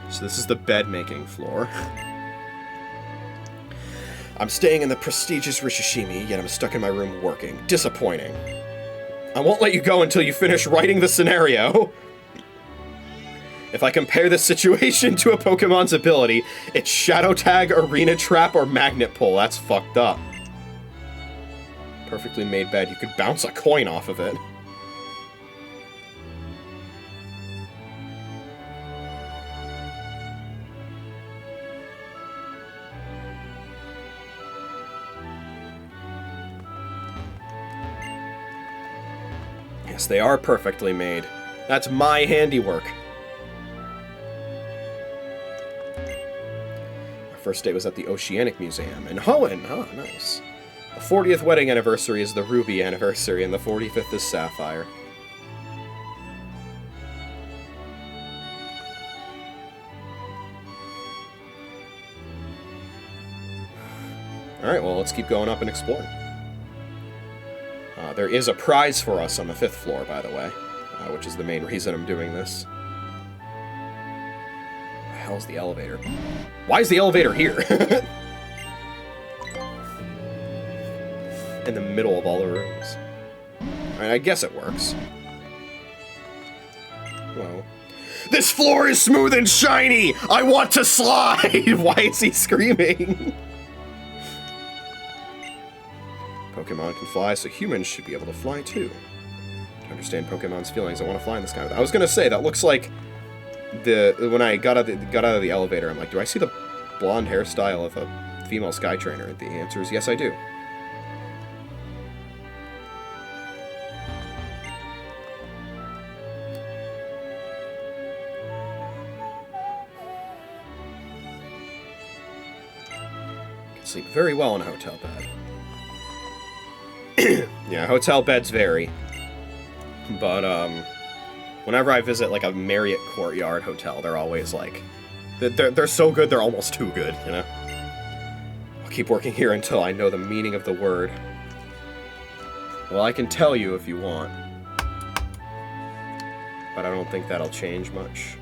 So this is the bed-making floor. I'm staying in the prestigious Rishishimi, yet I'm stuck in my room working. Disappointing. I won't let you go until you finish writing the scenario. If I compare this situation to a Pokemon's ability, it's Shadow Tag, Arena Trap, or Magnet Pull. That's fucked up. Perfectly made bed. You could bounce a coin off of it. Yes, they are perfectly made. That's my handiwork. Our first date was at the Oceanic Museum in Hoenn. Oh, nice. The 40th wedding anniversary is the Ruby anniversary, and the 45th is Sapphire. Alright, well, let's keep going up and exploring. There is a prize for us on the 5th floor, by the way, which is the main reason I'm doing this. What the hell's the elevator? Why is the elevator here? In the middle of all the rooms. Alright, I guess it works. Well, this floor is smooth and shiny! I want to slide! Why is he screaming? Pokemon can fly, so humans should be able to fly too. To understand Pokemon's feelings, I want to fly in this kind of... I was gonna say, that looks like when I got out of the elevator, I'm like, do I see the blonde hairstyle of a female Sky Trainer? The answer is yes, I do. sleep very well in a hotel bed. Yeah, hotel beds vary. But, whenever I visit, like, a Marriott Courtyard hotel, they're always, like... They're so good, they're almost too good, you know? I'll keep working here until I know the meaning of the word. Well, I can tell you if you want. But I don't think that'll change much.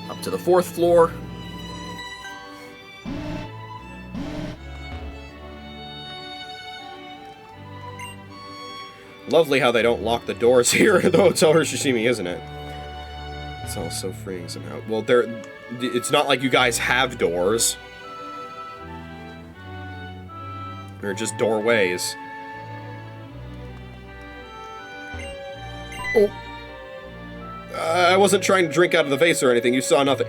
Up to the 4th floor. Lovely how they don't lock the doors here at the Hotel Urashishimi, isn't it? It's all so freeing somehow. Well, it's not like you guys have doors. They're just doorways. Oh. I wasn't trying to drink out of the vase or anything. You saw nothing.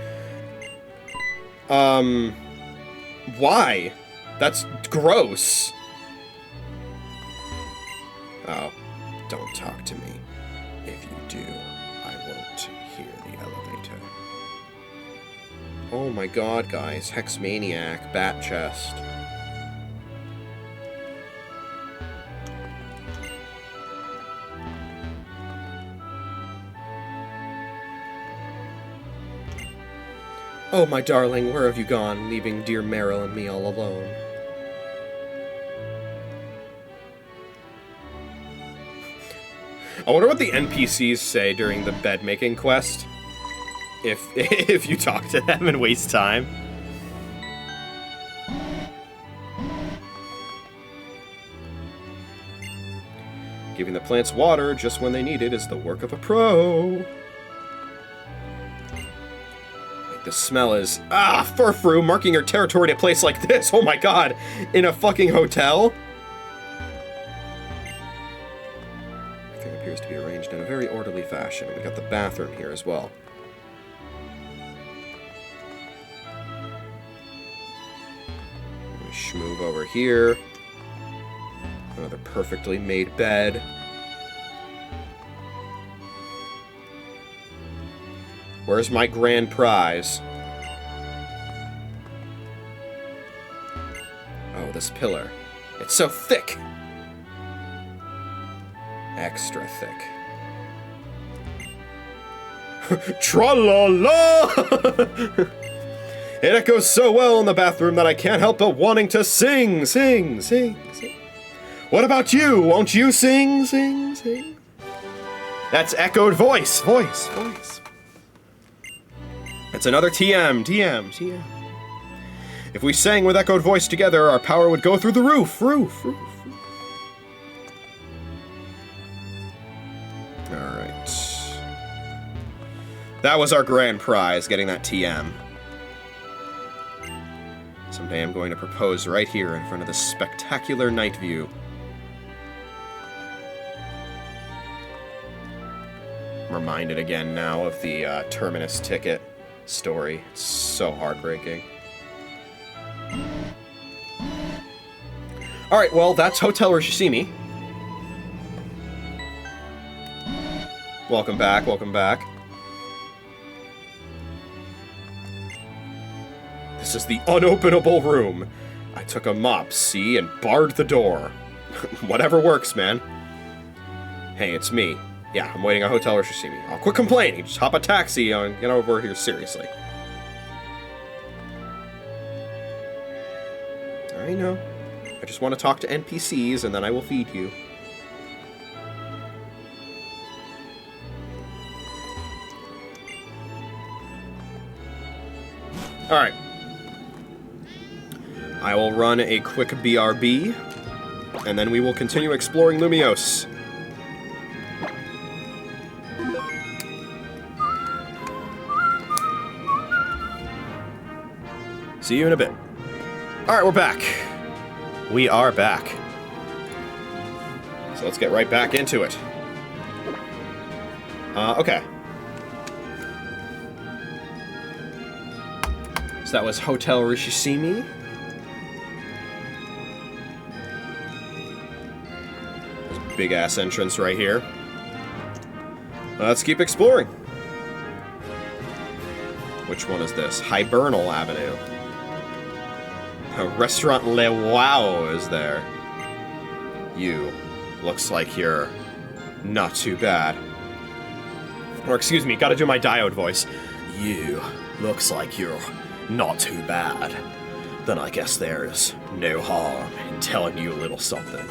Why? That's gross. Oh. Don't talk to me. If you do, I won't hear the elevator. Oh my god, guys. Hexmaniac. Bat chest. Oh, my darling, where have you gone, leaving dear Meryl and me all alone? I wonder what the NPCs say during the bed-making quest. If you talk to them and waste time. Giving the plants water just when they need it is the work of a pro. The smell is... Ah, Furfru, marking your territory to a place like this. Oh my god. In a fucking hotel? Everything appears to be arranged in a very orderly fashion. We got the bathroom here as well. We schmoove over here. Another perfectly made bed. Where's my grand prize? Oh, this pillar. It's so thick! Extra thick. Tra-la-la! It echoes so well in the bathroom that I can't help but wanting to sing, sing, sing, sing. What about you? Won't you sing, sing, sing? That's echoed voice, voice, voice. It's another TM, TM, TM. If we sang with echoed voice together, our power would go through the roof, roof, roof. Alright. That was our grand prize, getting that TM. Someday I'm going to propose right here in front of this spectacular night view. I'm reminded again now of the Terminus ticket story. It's so heartbreaking. Alright, well, that's Hotel Urashishimi. Welcome back, welcome back. This is the unopenable room. I took a mop, see, and barred the door. Whatever works, man. Hey, it's me. Yeah, I'm waiting at Hotel Urashishimi. I'll quit complaining. Just hop a taxi and get over here seriously. I know. I just want to talk to NPCs and then I will feed you. Alright. I will run a quick BRB, and then we will continue exploring Lumiose. See you in a bit. Alright, we're back. We are back. So let's get right back into it. Okay. So that was Hotel big-ass entrance right here. Let's keep exploring. Which one is this? Hibernal Avenue. Restaurant Le Wow is there. You. Looks like you're not too bad. Or excuse me, gotta do my diode voice. You. Looks like you're not too bad. Then I guess there's no harm in telling you a little something.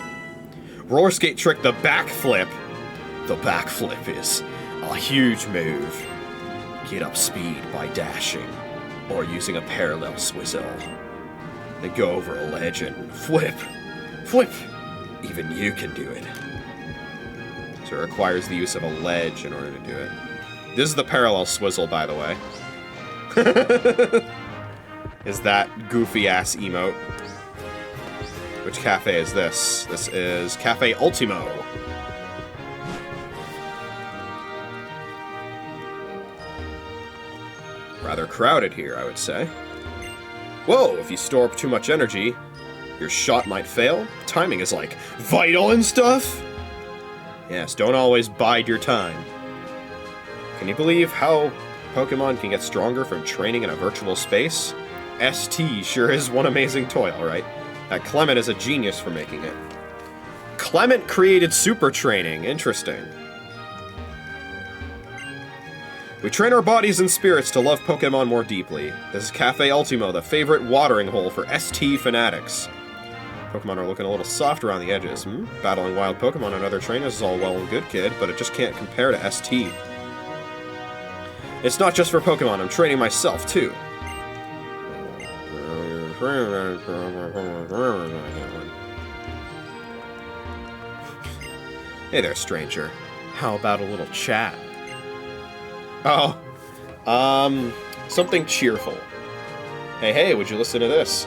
Roller skate trick, the backflip. The backflip is a huge move. Get up speed by dashing, or using a parallel swizzle. Then go over a ledge and flip. Flip! Even you can do it. So it requires the use of a ledge in order to do it. This is the parallel swizzle, by the way. Is that goofy-ass emote? Which cafe is this? This is Cafe Ultimo. Rather crowded here, I would say. Whoa, if you store up too much energy, your shot might fail. Timing is like vital and stuff. Yes, don't always bide your time. Can you believe how Pokemon can get stronger from training in a virtual space? ST sure is one amazing toy, alright. That Clement is a genius for making it. Clement created super training. Interesting. We train our bodies and spirits to love Pokemon more deeply. This is Cafe Ultimo, the favorite watering hole for ST fanatics. Pokemon are looking a little soft around the edges. Battling wild Pokemon and other trainers is all well and good, kid, but it just can't compare to ST. It's not just for Pokemon, I'm training myself, too. Hey there, stranger. How about a little chat? Oh, something cheerful. Hey, would you listen to this?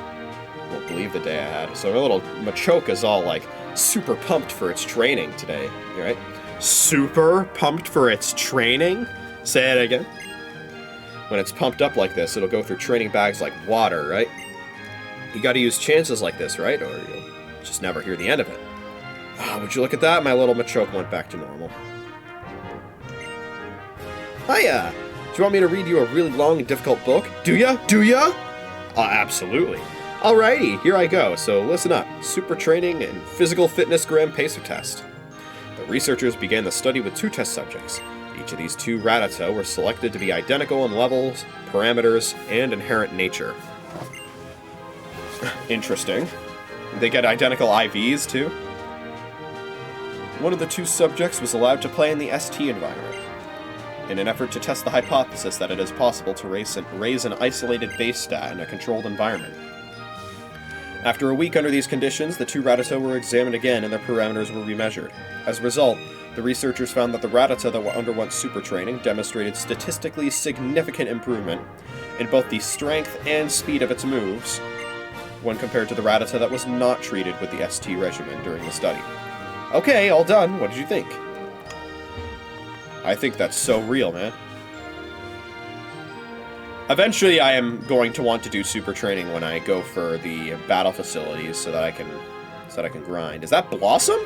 Won't believe the day I had. So my little Machoka's all, like, super pumped for its training today, right? Super pumped for its training? Say it again. When it's pumped up like this, it'll go through training bags like water, right? You gotta use chances like this, right? Or you'll just never hear the end of it. Would you look at that? My little Machoke went back to normal. Hiya! Do you want me to read you a really long and difficult book? Do ya? Absolutely. Alrighty, here I go, so listen up. Super training and physical fitness gram pacer test. The researchers began the study with 2 test subjects. Each of these 2 Rattata were selected to be identical in levels, parameters, and inherent nature. Interesting. They get identical IVs, too? One of the 2 subjects was allowed to play in the ST environment, in an effort to test the hypothesis that it is possible to raise an isolated base stat in a controlled environment. After a week under these conditions, the 2 Rattata were examined again and their parameters were remeasured. As a result, the researchers found that the Rattata that underwent super training demonstrated statistically significant improvement in both the strength and speed of its moves when compared to the Rattata that was not treated with the ST regimen during the study. Okay, all done. What did you think? I think that's so real, man. Eventually, I am going to want to do super training when I go for the battle facilities so that I can grind. Is that Blossom?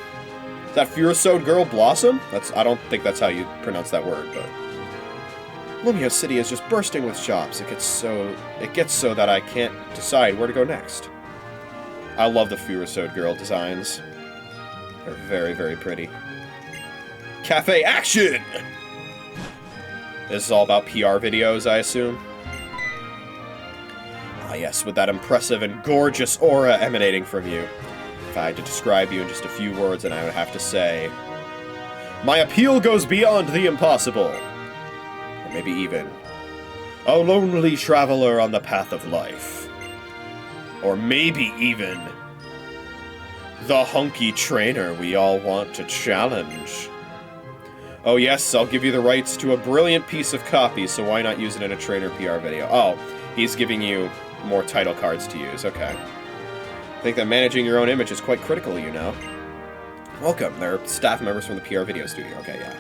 Is that Furosode Girl Blossom? I don't think that's how you pronounce that word, but Lumio City is just bursting with shops. It gets so that I can't decide where to go next. I love the Furosode Girl designs. They're very, very pretty. Cafe action! This is all about PR videos, I assume. Ah yes, with that impressive and gorgeous aura emanating from you. If I had to describe you in just a few words, then I would have to say, my appeal goes beyond the impossible. Or maybe even, a lonely traveler on the path of life. Or maybe even, the hunky trainer we all want to challenge. Oh yes, I'll give you the rights to a brilliant piece of copy, so why not use it in a trainer PR video? Oh, he's giving you more title cards to use, okay. I think that managing your own image is quite critical, you know. Welcome, they're staff members from the PR video studio, okay, yeah.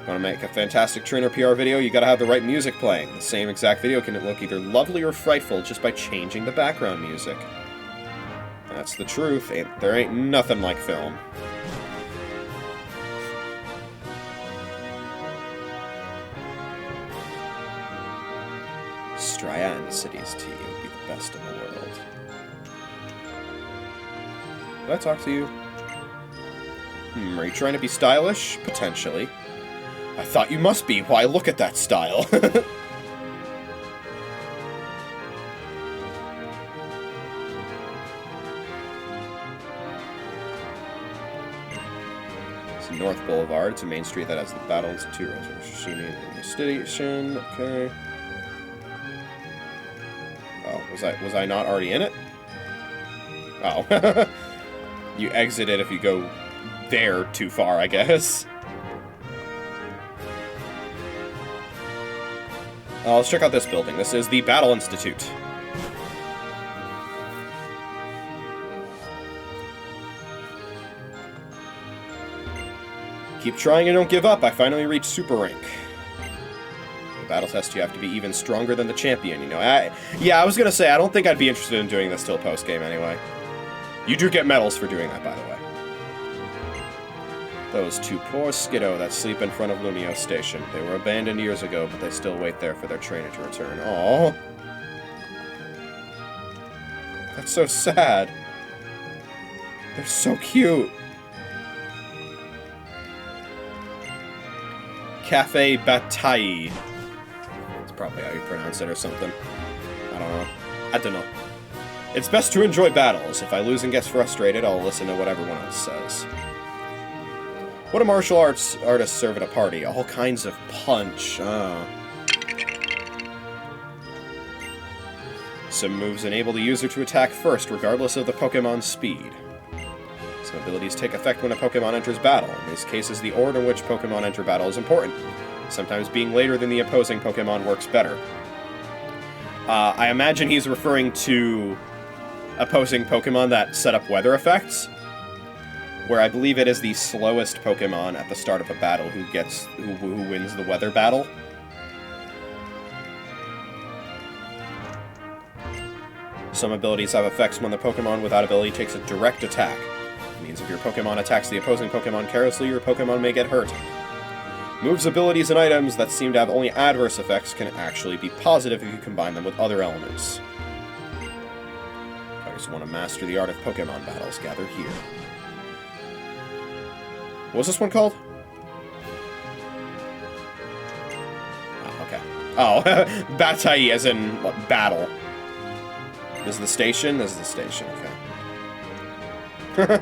Want to make a fantastic trainer PR video, you gotta have the right music playing. The same exact video can look either lovely or frightful just by changing the background music. That's the truth. There ain't nothing like film. Stryan City's tea would be the best in the world. Did I talk to you? Are you trying to be stylish? Potentially. I thought you must be. Why, look at that style. It's North Boulevard. It's a main street that has the Battle Institute, Roshini, and the station. Okay. Oh, was I not already in it? Oh. You exit it if you go there too far, I guess. Let's check out this building. This is the Battle Institute. Keep trying and don't give up. I finally reached Super Rank. The battle test, you have to be even stronger than the champion, you know. Yeah, I was gonna say, I don't think I'd be interested in doing this till post-game anyway. You do get medals for doing that, by the way. Those two poor Skiddo that sleep in front of Lumio Station. They were abandoned years ago, but they still wait there for their trainer to return. Aww. That's so sad. They're so cute. Cafe Bataille. That's probably how you pronounce it or something. I don't know. It's best to enjoy battles. If I lose and get frustrated, I'll listen to what everyone else says. What do martial arts artists serve at a party? All kinds of punch. Some moves enable the user to attack first, regardless of the Pokemon's speed. Some abilities take effect when a Pokemon enters battle. In these cases, the order in which Pokemon enter battle is important. Sometimes being later than the opposing Pokemon works better. I imagine he's referring to opposing Pokemon that set up weather effects, where I believe it is the slowest Pokemon at the start of a battle who wins the weather battle. Some abilities have effects when the Pokemon without ability takes a direct attack. It means if your Pokemon attacks the opposing Pokemon carelessly, your Pokemon may get hurt. Moves, abilities, and items that seem to have only adverse effects can actually be positive if you combine them with other elements. If I just want to master the art of Pokemon battles, gather here. What was this one called? Oh, okay. Oh, Bataille as in, what, battle. This is the station? This is the station, okay.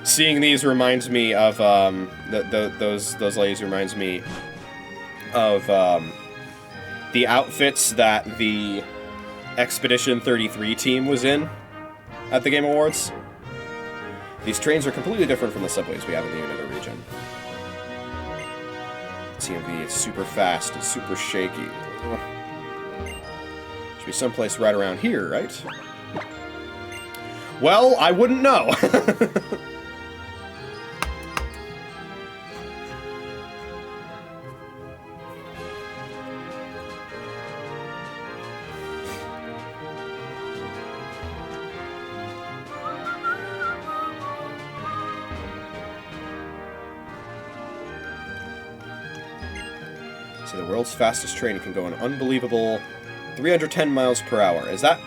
Seeing these reminds me of, those ladies reminds me of, the outfits that the Expedition 33 team was in at the Game Awards. These trains are completely different from the subways we have in the Unita region. TMV, it's super fast and super shaky. Should be someplace right around here, right? Well, I wouldn't know. So the world's fastest train can go an unbelievable 310 miles per hour. Is that,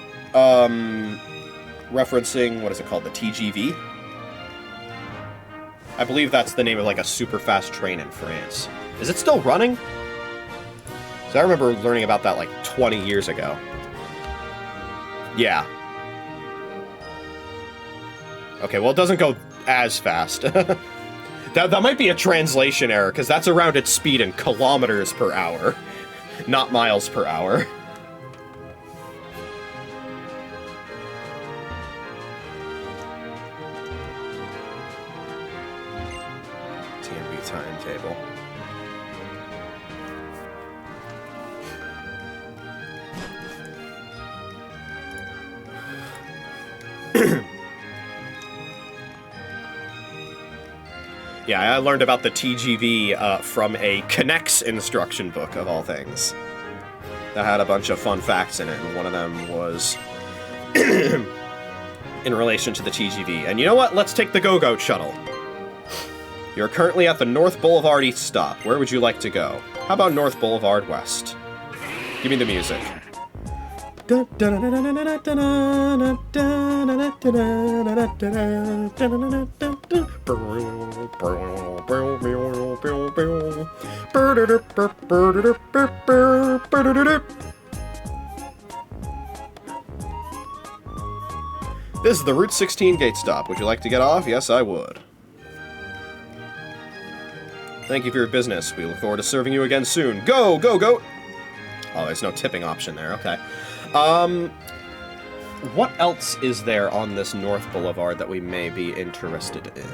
referencing, what is it called, the TGV? I believe that's the name of, like, a super fast train in France. Is it still running? Because I remember learning about that, like, 20 years ago. Yeah. Okay, well, it doesn't go as fast. That might be a translation error, because that's around its speed in kilometers per hour, not miles per hour. TMB timetable. Yeah, I learned about the TGV from a Connects instruction book, of all things. That had a bunch of fun facts in it, and one of them was in relation to the TGV. And you know what? Let's take the Go-Goat shuttle. You're currently at the North Boulevard East stop. Where would you like to go? How about North Boulevard West? Give me the music. This is the Route 16 gate stop. Would you like to get off? Yes, I would. Thank you for your business. We look forward to serving you again soon. Go, go, go! Oh, there's no tipping option there. Okay. What else is there on this North Boulevard that we may be interested in?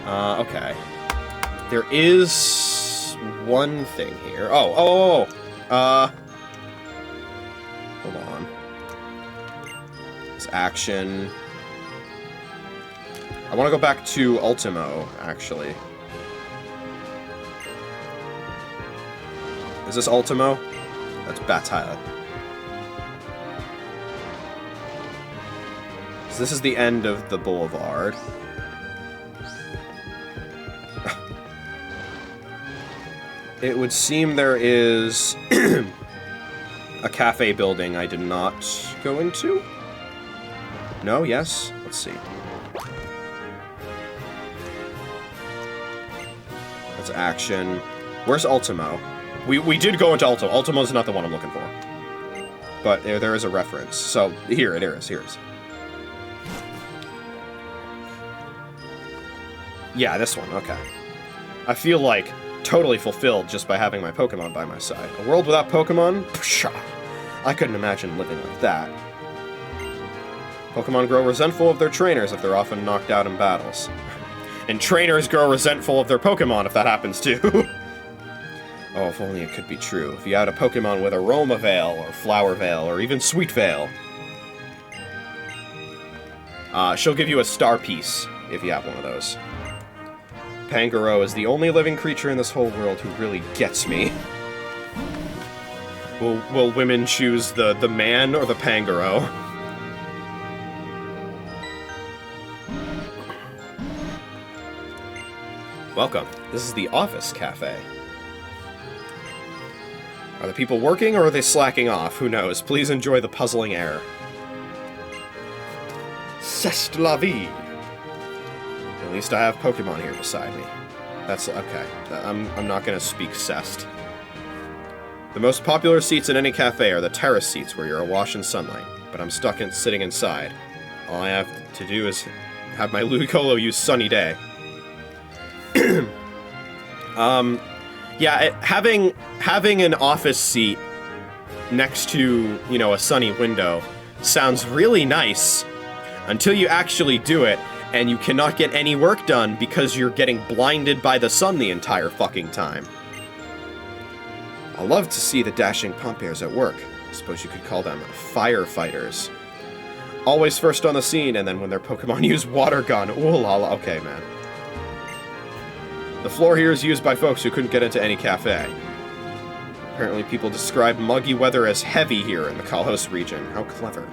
Okay. There is one thing here. Hold on. This action. I want to go back to Ultimo, actually. Is this Ultimo? That's Batile. So this is the end of the boulevard. It would seem there is a cafe building I did not go into. No? Yes? Let's see. That's action. Where's Ultimo? We did go into Ultimo. Ultimo's not the one I'm looking for. But there is a reference. So, here it is. Here it is. Yeah, this one. Okay. I feel like totally fulfilled just by having my Pokemon by my side. A world without Pokemon? Pshaw. I couldn't imagine living like that. Pokemon grow resentful of their trainers if they're often knocked out in battles. And trainers grow resentful of their Pokemon if that happens too. Oh, if only it could be true. If you had a Pokemon with Aroma Veil, or Flower Veil, or even Sweet Veil. She'll give you a star piece if you have one of those. Pangoro is the only living creature in this whole world who really gets me. Will women choose the man or the Pangoro? Welcome. This is the Office Cafe. Are the people working or are they slacking off? Who knows? Please enjoy the puzzling air. C'est la vie. At least I have Pokemon here beside me. That's okay. I'm not gonna speak Cest. The most popular seats in any cafe are the terrace seats where you're awash in sunlight, but I'm stuck sitting inside. All I have to do is have my Ludicolo use Sunny Day. Yeah, having an office seat next to, you know, a sunny window sounds really nice until you actually do it and you cannot get any work done because you're getting blinded by the sun the entire fucking time. I love to see the dashing Pompeers at work. I suppose you could call them firefighters. Always first on the scene, and then when their Pokemon use water gun. Ooh la la. Okay, man. The floor here is used by folks who couldn't get into any cafe. Apparently people describe muggy weather as heavy here in the Kalos region. How clever.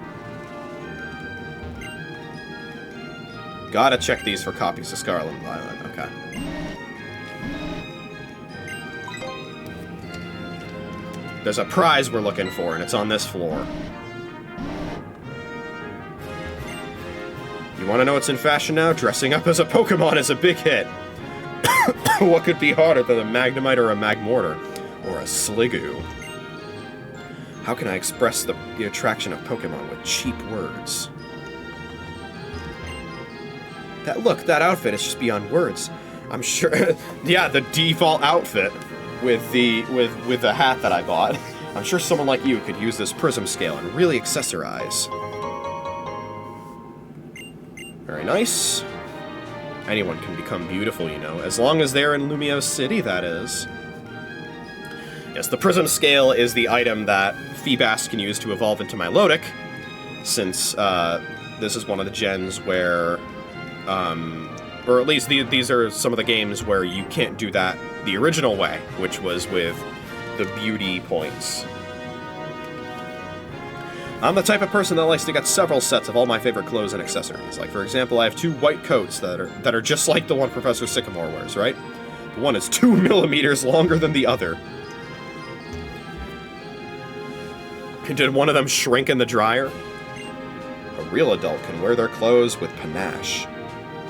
Gotta check these for copies of Scarlet and Violet. Okay. There's a prize we're looking for, and it's on this floor. You want to know what's in fashion now? Dressing up as a Pokemon is a big hit. What could be harder than a Magnemite or a Magmortar? Or a Sliggoo? How can I express the attraction of Pokemon with cheap words? That outfit is just beyond words. I'm sure... yeah, the default outfit with the hat that I bought. I'm sure someone like you could use this prism scale and really accessorize. Very nice. Anyone can become beautiful, you know, as long as they're in Lumio City, that is. Yes, the prism scale is the item that Feebas can use to evolve into Milotic, since this is one of the gens where, or at least these are some of the games where you can't do that the original way, which was with the beauty points. I'm the type of person that likes to get several sets of all my favorite clothes and accessories. Like, for example, I have 2 white coats that are just like the one Professor Sycamore wears, right? The one is 2 millimeters longer than the other. Did one of them shrink in the dryer? A real adult can wear their clothes with panache.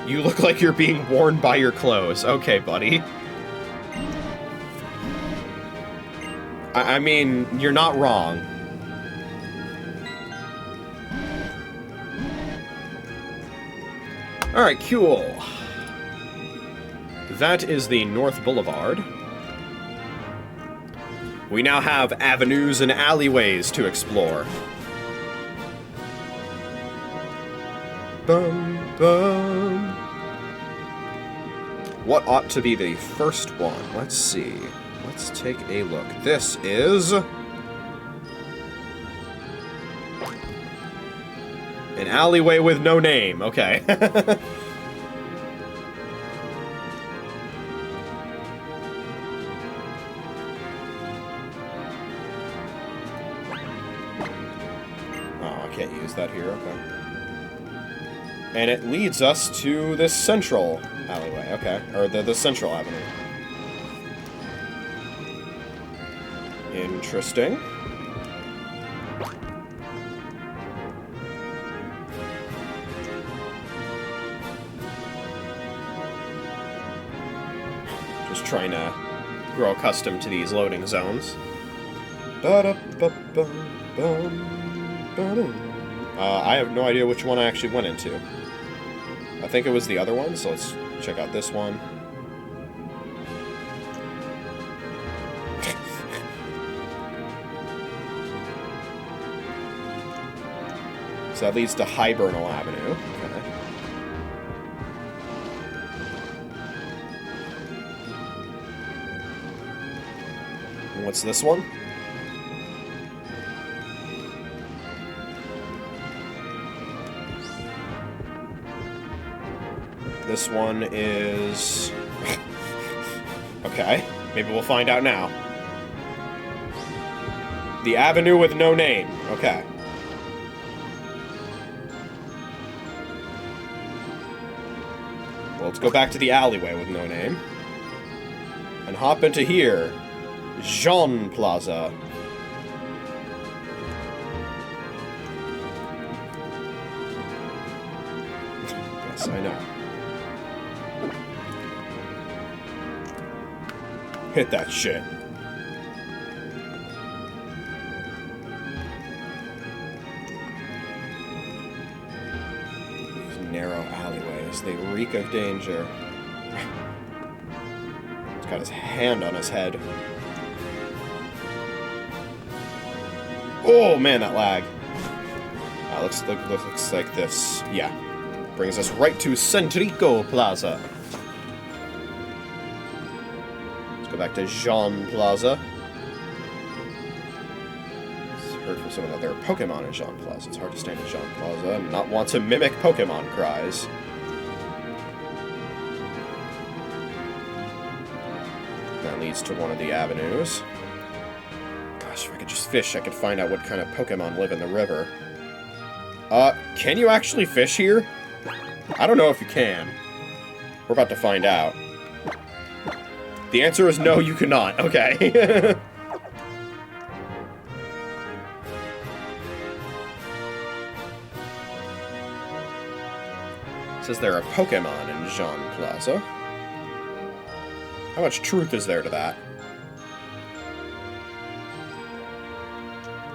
You look like you're being worn by your clothes. Okay, buddy. I mean, you're not wrong. Alright, cool. That is the North Boulevard. We now have avenues and alleyways to explore. Bum, bum. What ought to be the first one? Let's see. Let's take a look. This is... an alleyway with no name. Okay. Can't use that here, okay. And it leads us to this central alleyway, okay. Or the central avenue. Interesting. Just trying to grow accustomed to these loading zones. I have no idea which one I actually went into. I think it was the other one, so let's check out this one. So that leads to Hibernal Avenue. Okay. And what's this one? This one is... okay, maybe we'll find out now. The Avenue with no name. Okay. Well, let's go back to the alleyway with no name. And hop into here. Jean Plaza. Yes, I know. Hit that shit. These narrow alleyways, they reek of danger. He's got his hand on his head. Oh man, that lag. Looks like this. Yeah. Brings us right to Centrico Plaza. Go back to Jean Plaza. Heard from someone that there are Pokemon in Jean Plaza. It's hard to stand in Jean Plaza and not want to mimic Pokemon cries. That leads to one of the avenues. Gosh, if I could just fish, I could find out what kind of Pokemon live in the river. Can you actually fish here? I don't know if you can. We're about to find out. The answer is no, you cannot. Okay. It says there are Pokemon in Jean Plaza. How much truth is there to that?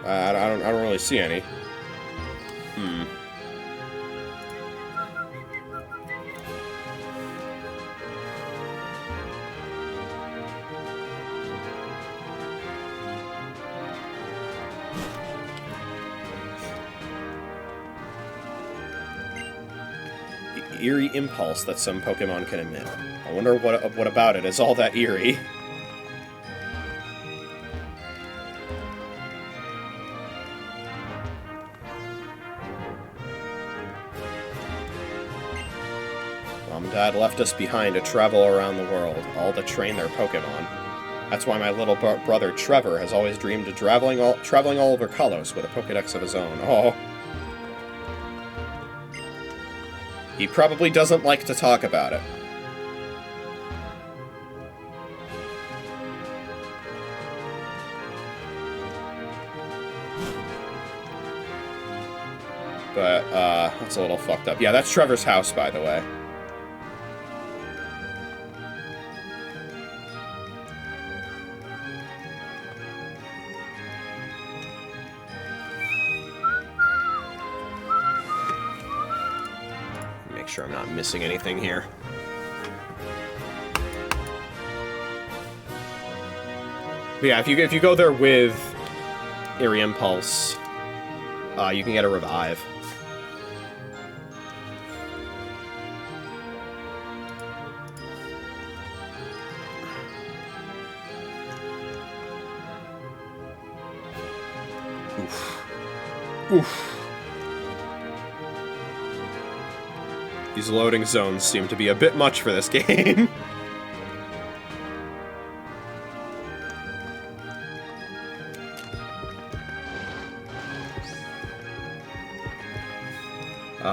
I don't really see any. Eerie impulse that some Pokemon can emit. I wonder what about it is all that eerie. Mom and Dad left us behind to travel around the world, all to train their Pokemon. That's why my little brother Trevor has always dreamed of traveling all over Kalos with a Pokédex of his own. Oh. He probably doesn't like to talk about it. But, that's a little fucked up. Yeah, that's Trevor's house, by the way. Make sure I'm not missing anything here. But yeah, if you go there with Eerie Impulse, you can get a revive. Oof. Oof. These loading zones seem to be a bit much for this game.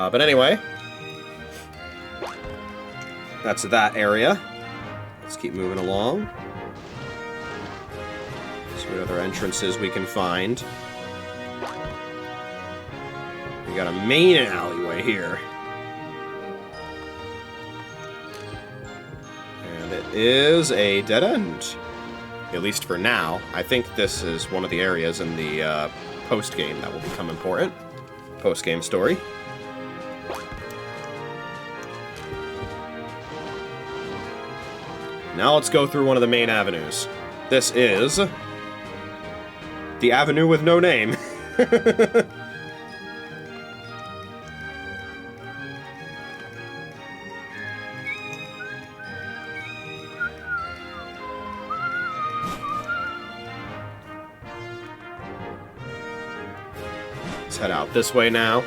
But anyway, that's that area. Let's keep moving along. See what other entrances we can find. We got a main alleyway here. And it is a dead end. At least for now. I think this is one of the areas in the post-game that will become important. Post-game story. Now let's go through one of the main avenues. This is the avenue with no name. Let's head out this way now.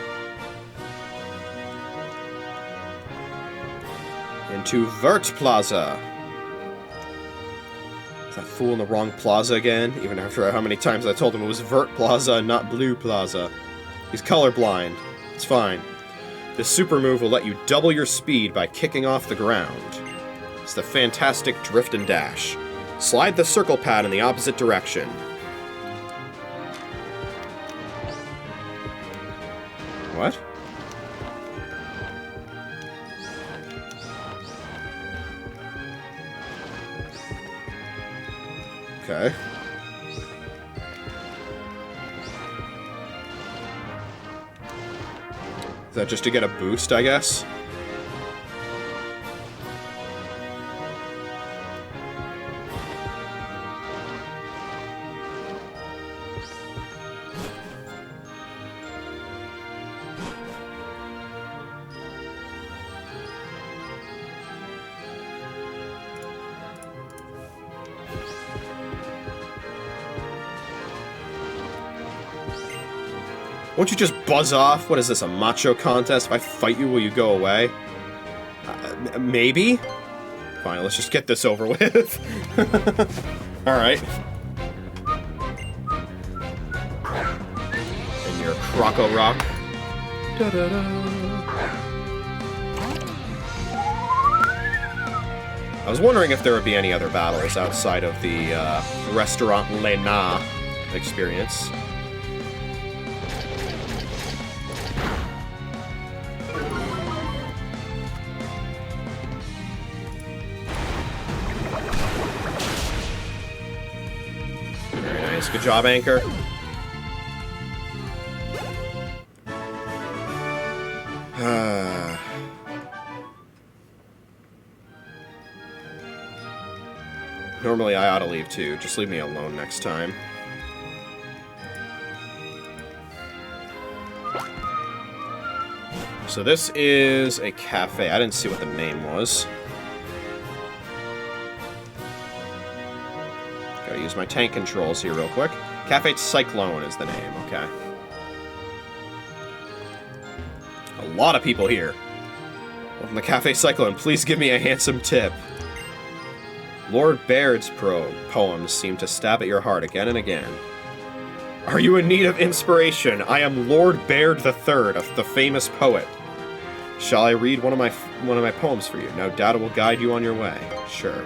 Into Vert Plaza. Is that fool in the wrong plaza again? Even after how many times I told him it was Vert Plaza and not Blue Plaza. He's colorblind. It's fine. This super move will let you double your speed by kicking off the ground. It's the fantastic Drift and Dash. Slide the circle pad in the opposite direction. What? Okay. Is that just to get a boost, I guess? Won't you just buzz off? What is this, a macho contest? If I fight you, will you go away? Maybe? Fine, let's just get this over with. Alright. And your Croco Rock. Da-da-da. I was wondering if there would be any other battles outside of the Restaurant Lena experience. Good job, Anchor. Normally I ought to leave too. Just leave me alone next time. So this is a cafe. I didn't see what the name was. Gotta use my tank controls here real quick. Cafe Cyclone is the name, okay. A lot of people here. Welcome to Cafe Cyclone. Please give me a handsome tip. Lord Baird's poems seem to stab at your heart again and again. Are you in need of inspiration? I am Lord Baird III, the famous poet. Shall I read one of my poems for you? No doubt it will guide you on your way. Sure.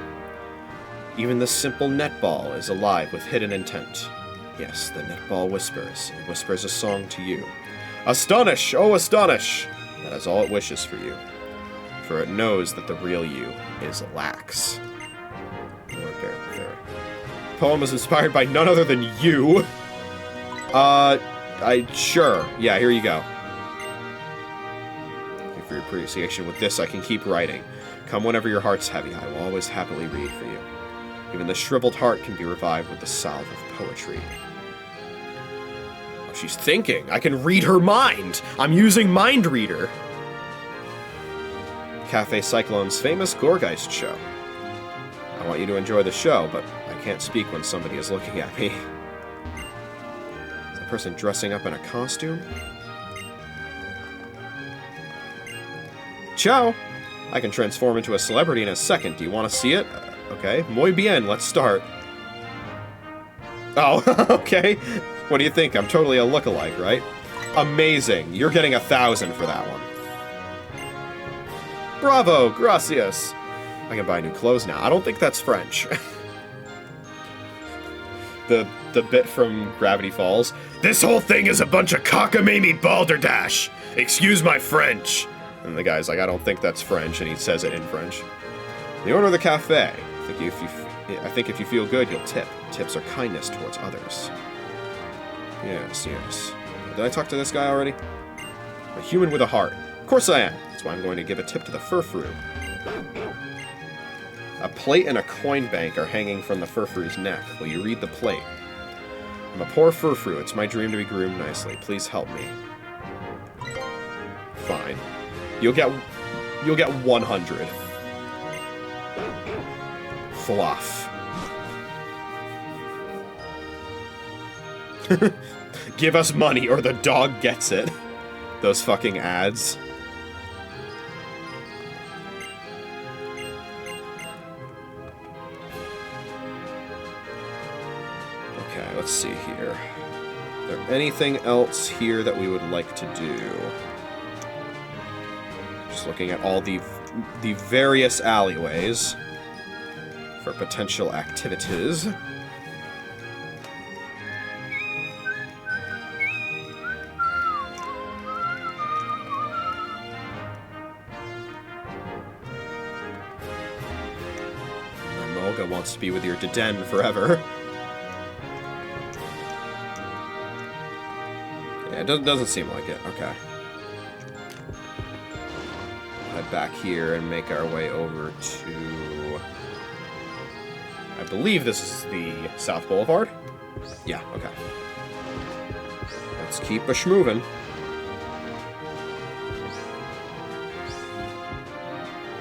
Even the simple netball is alive with hidden intent. Yes, the netball whispers. It whispers a song to you. Astonish! Oh, astonish! That is all it wishes for you. For it knows that the real you is lax. Lord Baird III. The poem is inspired by none other than you. Sure. Yeah, here you go. Thank you for your appreciation. With this, I can keep writing. Come whenever your heart's heavy. I will always happily read for you. Even the shriveled heart can be revived with the salve of poetry. Oh, she's thinking. I can read her mind. I'm using Mind Reader. Cafe Cyclone's famous Gorgeist show. I want you to enjoy the show, but I can't speak when somebody is looking at me. Is a person dressing up in a costume? Ciao! I can transform into a celebrity in a second. Do you want to see it? Okay. Muy bien, let's start. Oh, okay. What do you think? I'm totally a lookalike, right? Amazing. You're getting 1,000 for that one. Bravo, gracias. I can buy new clothes now. I don't think that's French. the bit from Gravity Falls. This whole thing is a bunch of cockamamie balderdash. Excuse my French. And the guy's like, I don't think that's French, and he says it in French. The owner of the cafe. I think if you feel good, you'll tip. Tips are kindness towards others. Yes, yes. Did I talk to this guy already? A human with a heart. Of course I am. That's why I'm going to give a tip to the Furfrou. A plate and a coin bank are hanging from the Furfrou's neck. Will you read the plate? I'm a poor Furfrou. It's my dream to be groomed nicely. Please help me. Fine. You'll get 100. Fluff. Give us money or the dog gets it. Those fucking ads. Okay, let's see here. Is there anything else here that we would like to do? Just looking at all the various alleyways for potential activities. Molga wants to be with your JoeDan forever. Yeah, it doesn't seem like it. Okay. Head back here and make our way over to... I believe this is the South Boulevard? Yeah, okay. Let's keep a schmovin'.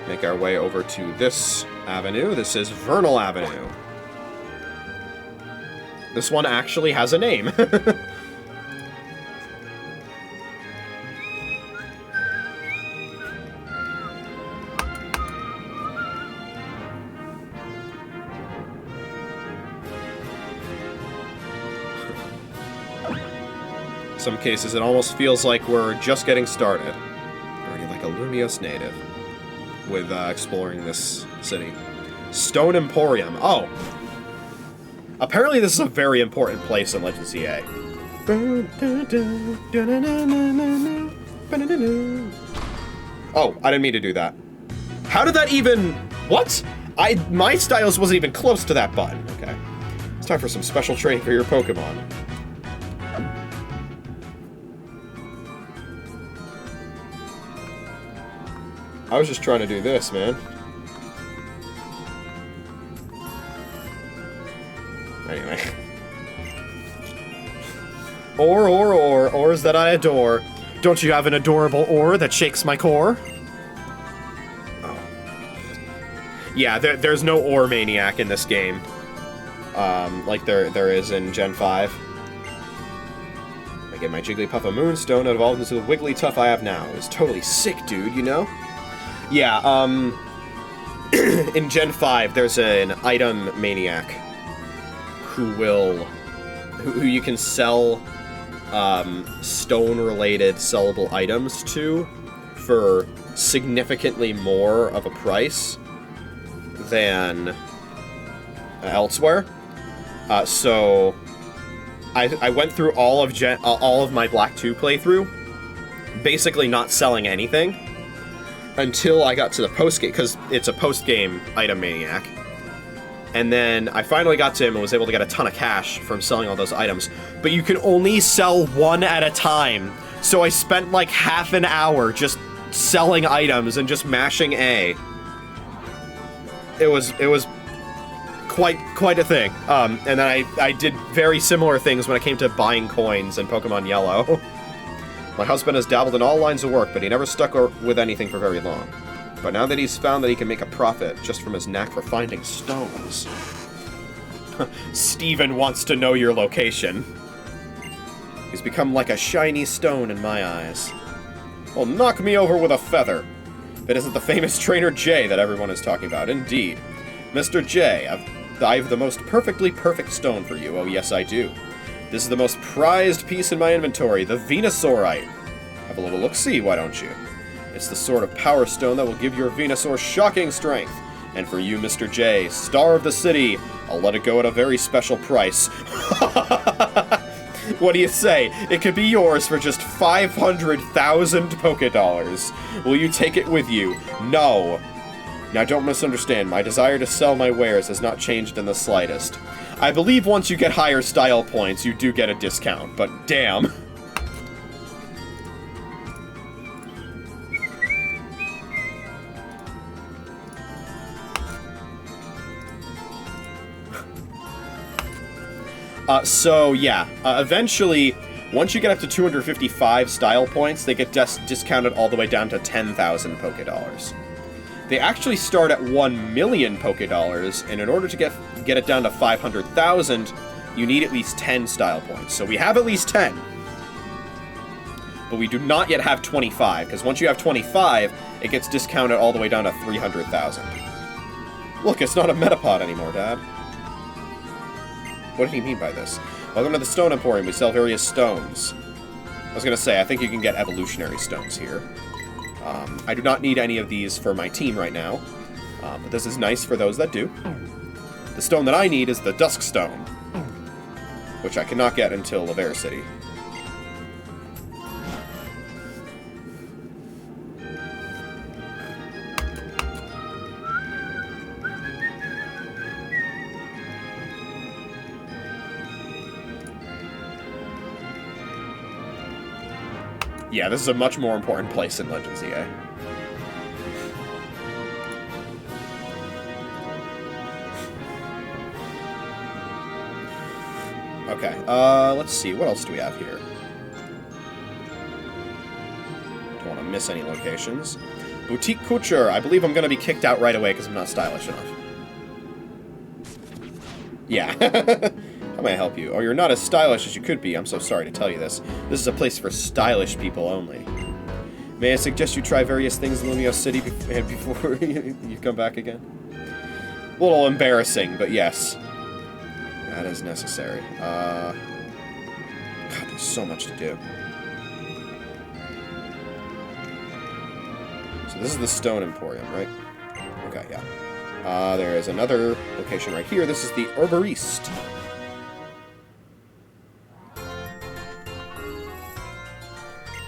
Make our way over to this avenue. This is Vernal Avenue. This one actually has a name. Some cases, it almost feels like we're just getting started. Already like a Lumios native with exploring this city. Stone Emporium. Oh! Apparently this is a very important place in Legends EA. Oh, I didn't mean to do that. How did that even... What? My stylus wasn't even close to that button. Okay. It's time for some special training for your Pokemon. I was just trying to do this, man. Anyway. Ores that I adore. Don't you have an adorable ore that shakes my core? Oh. Yeah, there's no ore maniac in this game. Like there is in Gen 5. I get my Jigglypuff a Moonstone, it evolved into the Wigglytuff I have now. It was totally sick, dude, you know? Yeah, in Gen 5, there's an item maniac who you can sell stone-related sellable items to for significantly more of a price than elsewhere. So I went through all of my Black 2 playthrough, basically not selling anything until I got to the post-game, because it's a post-game item maniac. And then I finally got to him and was able to get a ton of cash from selling all those items. But you can only sell one at a time. So I spent like half an hour just selling items and just mashing A. It was quite a thing. And then I did very similar things when it came to buying coins in Pokemon Yellow. My husband has dabbled in all lines of work, but he never stuck with anything for very long. But now that he's found that he can make a profit just from his knack for finding stones. Steven wants to know your location. He's become like a shiny stone in my eyes. Well, knock me over with a feather. If it isn't the famous Trainer J that everyone is talking about, indeed. Mr. J, I've the most perfectly perfect stone for you. Oh, yes, I do. This is the most prized piece in my inventory, the Venusaurite. Have a little look-see, why don't you? It's the sort of power stone that will give your Venusaur shocking strength. And for you, Mr. J, star of the city, I'll let it go at a very special price. What do you say? It could be yours for just 500,000 Pokédollars. Will you take it with you? No. Now don't misunderstand, my desire to sell my wares has not changed in the slightest. I believe once you get higher style points, you do get a discount, but damn. Eventually, once you get up to 255 style points, they get discounted all the way down to 10,000 Pokédollars. They actually start at 1 million Pokédollars, and in order to get it down to 500,000, you need at least 10 style points. So we have at least 10. But we do not yet have 25, because once you have 25, it gets discounted all the way down to 300,000. Look, it's not a Metapod anymore, Dad. What did he mean by this? Welcome to the Stone Emporium. We sell various stones. I was going to say, I think you can get evolutionary stones here. I do not need any of these for my team right now, but this is nice for those that do. The stone that I need is the Dusk Stone, which I cannot get until Laver City. Yeah, this is a much more important place in Legends EA. Okay, let's see. What else do we have here? Don't want to miss any locations. Boutique Couture. I believe I'm going to be kicked out right away because I'm not stylish enough. Yeah. How may I help you? Oh, you're not as stylish as you could be. I'm so sorry to tell you this. This is a place for stylish people only. May I suggest you try various things in Lumio City before you come back again? A little embarrassing, but yes. That is necessary. God, there's so much to do. So this is the Stone Emporium, right? Okay, yeah. There is another location right here. This is the Herboriste.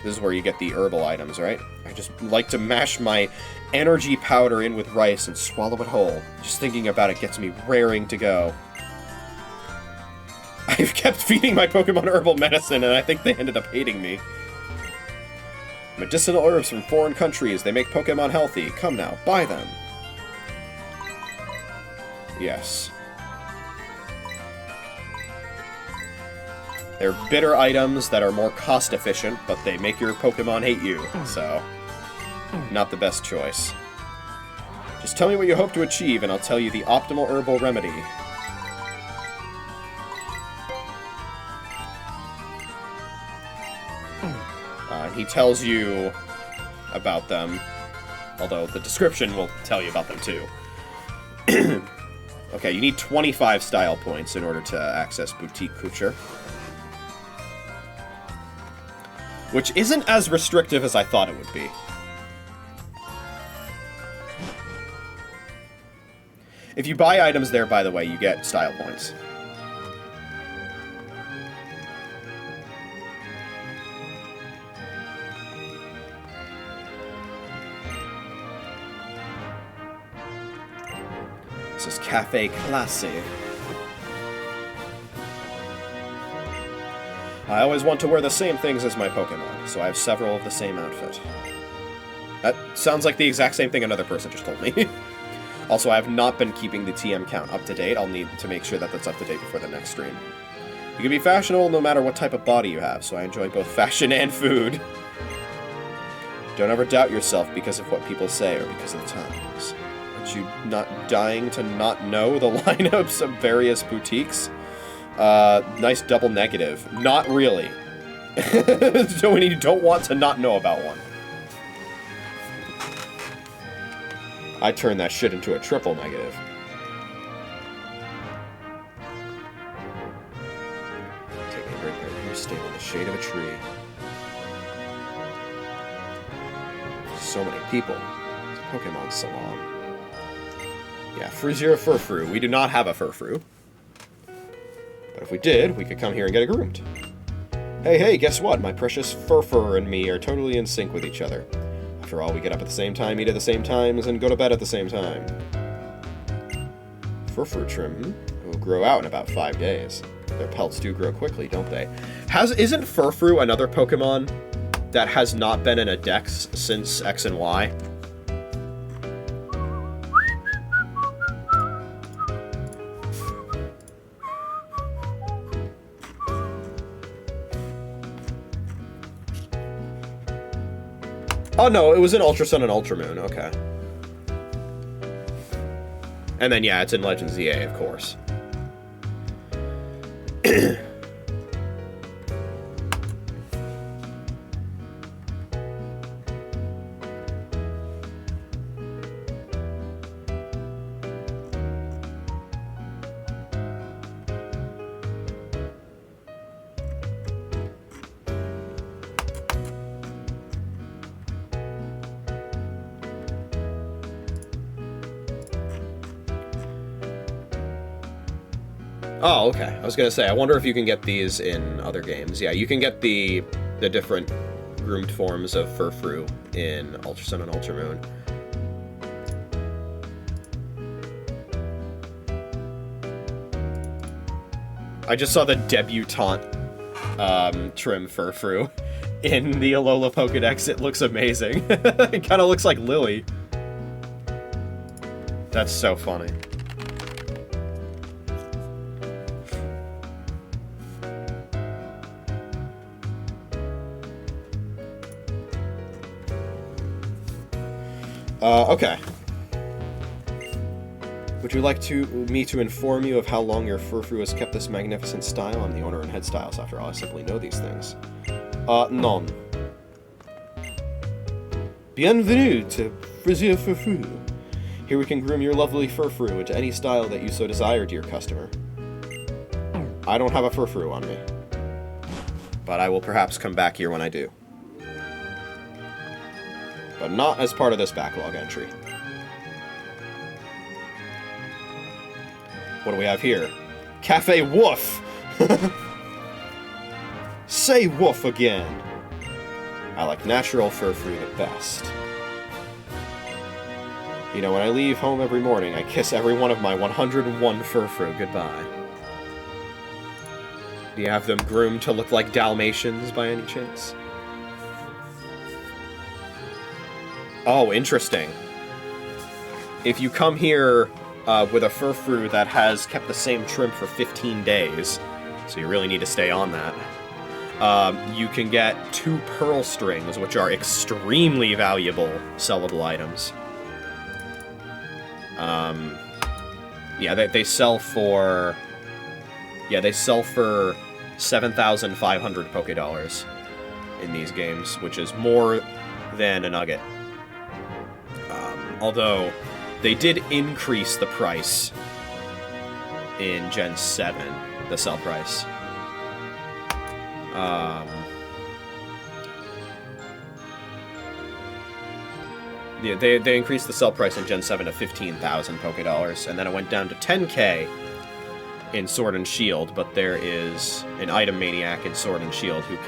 This is where you get the herbal items, right? I just like to mash my energy powder in with rice and swallow it whole. Just thinking about it gets me raring to go. I've kept feeding my Pokemon herbal medicine, and I think they ended up hating me. Medicinal herbs from foreign countries. They make Pokemon healthy. Come now, buy them. Yes. They're bitter items that are more cost-efficient, but they make your Pokemon hate you, so... not the best choice. Just tell me what you hope to achieve, and I'll tell you the optimal herbal remedy. He tells you about them, although the description will tell you about them too. Okay, you need 25 style points in order to access Boutique Couture. Which isn't as restrictive as I thought it would be. If you buy items there, by the way, you get style points. This is Cafe Classy. I always want to wear the same things as my Pokémon, so I have several of the same outfit. That sounds like the exact same thing another person just told me. Also, I have not been keeping the TM count up to date. I'll need to make sure that that's up to date before the next stream. You can be fashionable no matter what type of body you have, so I enjoy both fashion and food. Don't ever doubt yourself because of what people say or because of the times. Aren't you not dying to not know the lineups of various boutiques? Nice double negative. Not really. So when you don't want to not know about one. I turn that shit into a triple negative. Taking a break right here, staying in the shade of a tree. So many people. It's a Pokemon salon. Yeah, Frizier Furfru. We do not have a Furfru. But if we did, we could come here and get it groomed. Hey, guess what? My precious Furfur and me are totally in sync with each other. After all, we get up at the same time, eat at the same times, and go to bed at the same time. Furfur trim will grow out in about 5 days. Their pelts do grow quickly, don't they? Isn't Furfru another Pokemon that has not been in a Dex since X and Y? Oh no, it was in Ultra Sun and Ultra Moon, okay. And then yeah, it's in Legends ZA, of course. Oh, okay. I was gonna say, I wonder if you can get these in other games. Yeah, you can get the different groomed forms of Furfru in Ultra Sun and Ultra Moon. I just saw the debutante trim Furfru in the Alola Pokedex. It looks amazing. It kind of looks like Lily. That's so funny. Okay. Would you like me to inform you of how long your Furfru has kept this magnificent style? I'm the owner and head styles, after all. I simply know these things. Non. Bienvenue to Frizier Furfru. Here we can groom your lovely Furfru into any style that you so desire, dear customer. I don't have a Furfru on me. But I will perhaps come back here when I do. But not as part of this backlog entry. What do we have here? Cafe Woof! Say woof again! I like natural Furfru the best. You know, when I leave home every morning, I kiss every one of my 101 Furfru goodbye. Do you have them groomed to look like Dalmatians by any chance? Oh, interesting. If you come here with a Furfru that has kept the same trim for 15 days, so you really need to stay on that, you can get 2 pearl strings, which are extremely valuable sellable items. Yeah, they sell for... Yeah, they sell for 7,500 Pokédollars in these games, which is more than a nugget. Although, They did increase the price in Gen 7, the sell price. Yeah, they increased the sell price in Gen 7 to 15,000 Poké-Dollars, and then it went down to 10K in Sword and Shield, but there is an item maniac in Sword and Shield who you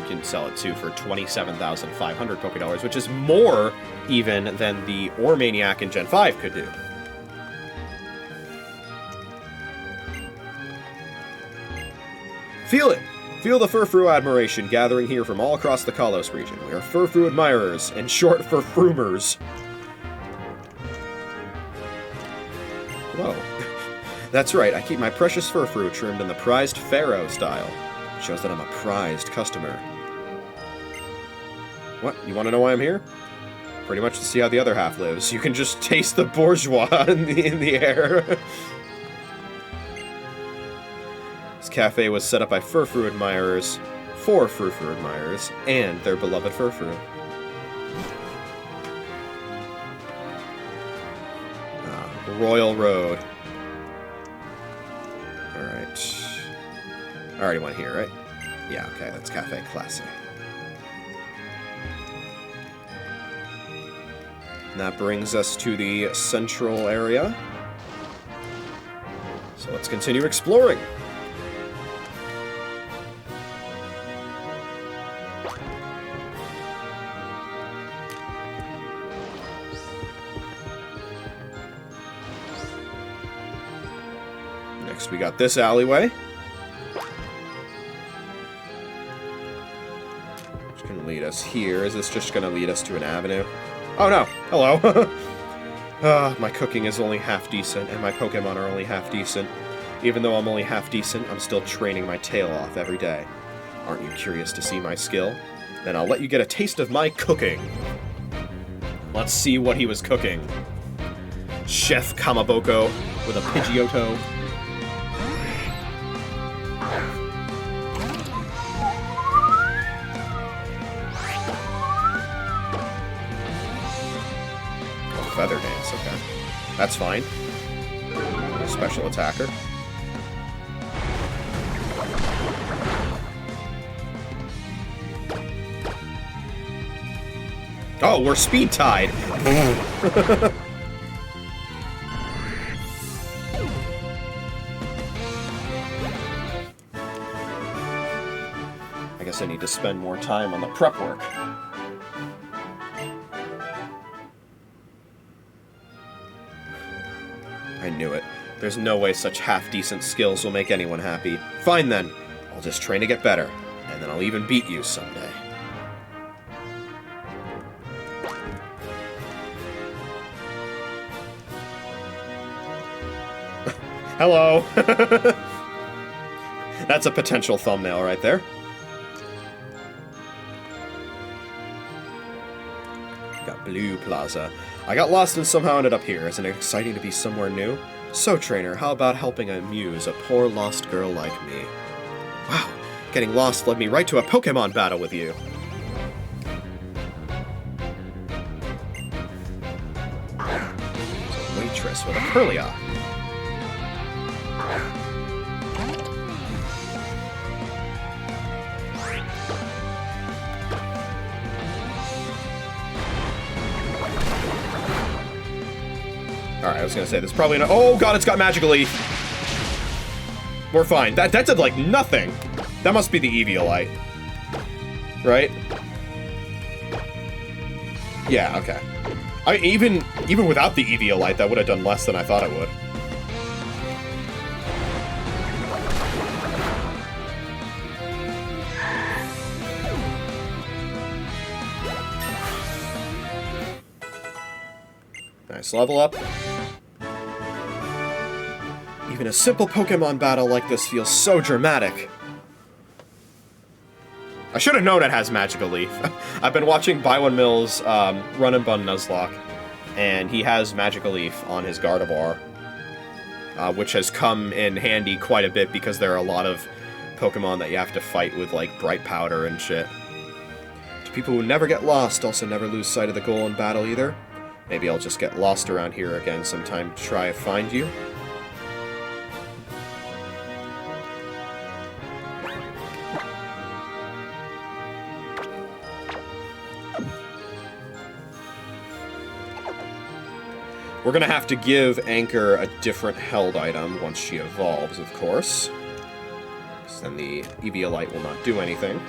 can sell it to for 27,500 Poké-Dollars, which is more even than the Ore Maniac in Gen 5 could do. Feel it! Feel the Furfrou admiration gathering here from all across the Kalos region. We are Furfrou admirers, in short for Froomers. Whoa. That's right, I keep my precious Furfrou trimmed in the prized Pharaoh style. Shows that I'm a prized customer. What? You want to know why I'm here? Pretty much to see how the other half lives. You can just taste the bourgeois in the air. This cafe was set up by Furfrou admirers, for Furfrou admirers, and their beloved Furfrou. Royal Road. Alright. I already went here, right? Yeah, okay, that's Cafe Classy. And that brings us to the central area. So let's continue exploring. Next, we got this alleyway. Which can lead us here. Is this just going to lead us to an avenue? Oh no! Hello! My cooking is only half decent, and my Pokemon are only half decent. Even though I'm only half decent, I'm still training my tail off every day. Aren't you curious to see my skill? Then I'll let you get a taste of my cooking. Let's see what he was cooking. Chef Kamaboko with a Pidgeotto. Feather Dance, okay. That's fine. Special attacker. Oh, we're speed tied. I guess I need to spend more time on the prep work. I knew it. There's no way such half-decent skills will make anyone happy. Fine then. I'll just train to get better, and then I'll even beat you someday. Hello! That's a potential thumbnail right there. Got Blue Plaza. I got lost and somehow ended up here. Isn't it exciting to be somewhere new? So, trainer, how about helping amuse a poor lost girl like me? Wow, getting lost led me right to a Pokemon battle with you. It's a waitress with a Curlia. Alright, I was gonna say, there's probably no— oh god, it's got Magical Leaf! We're fine. That did, like, nothing! That must be the Eviolite. Right? Yeah, okay. Even without the Eviolite, that would have done less than I thought it would. Nice level up. Even a simple Pokemon battle like this feels so dramatic. I should have known it has Magical Leaf. I've been watching Bywin Mills Run and Bun Nuzlocke, and he has Magical Leaf on his Gardevoir, which has come in handy quite a bit because there are a lot of Pokemon that you have to fight with, like, Bright Powder and shit. People who never get lost also never lose sight of the goal in battle either. Maybe I'll just get lost around here again sometime to try to find you. We're gonna have to give Anchor a different held item once she evolves, of course. Because then the Eviolite will not do anything.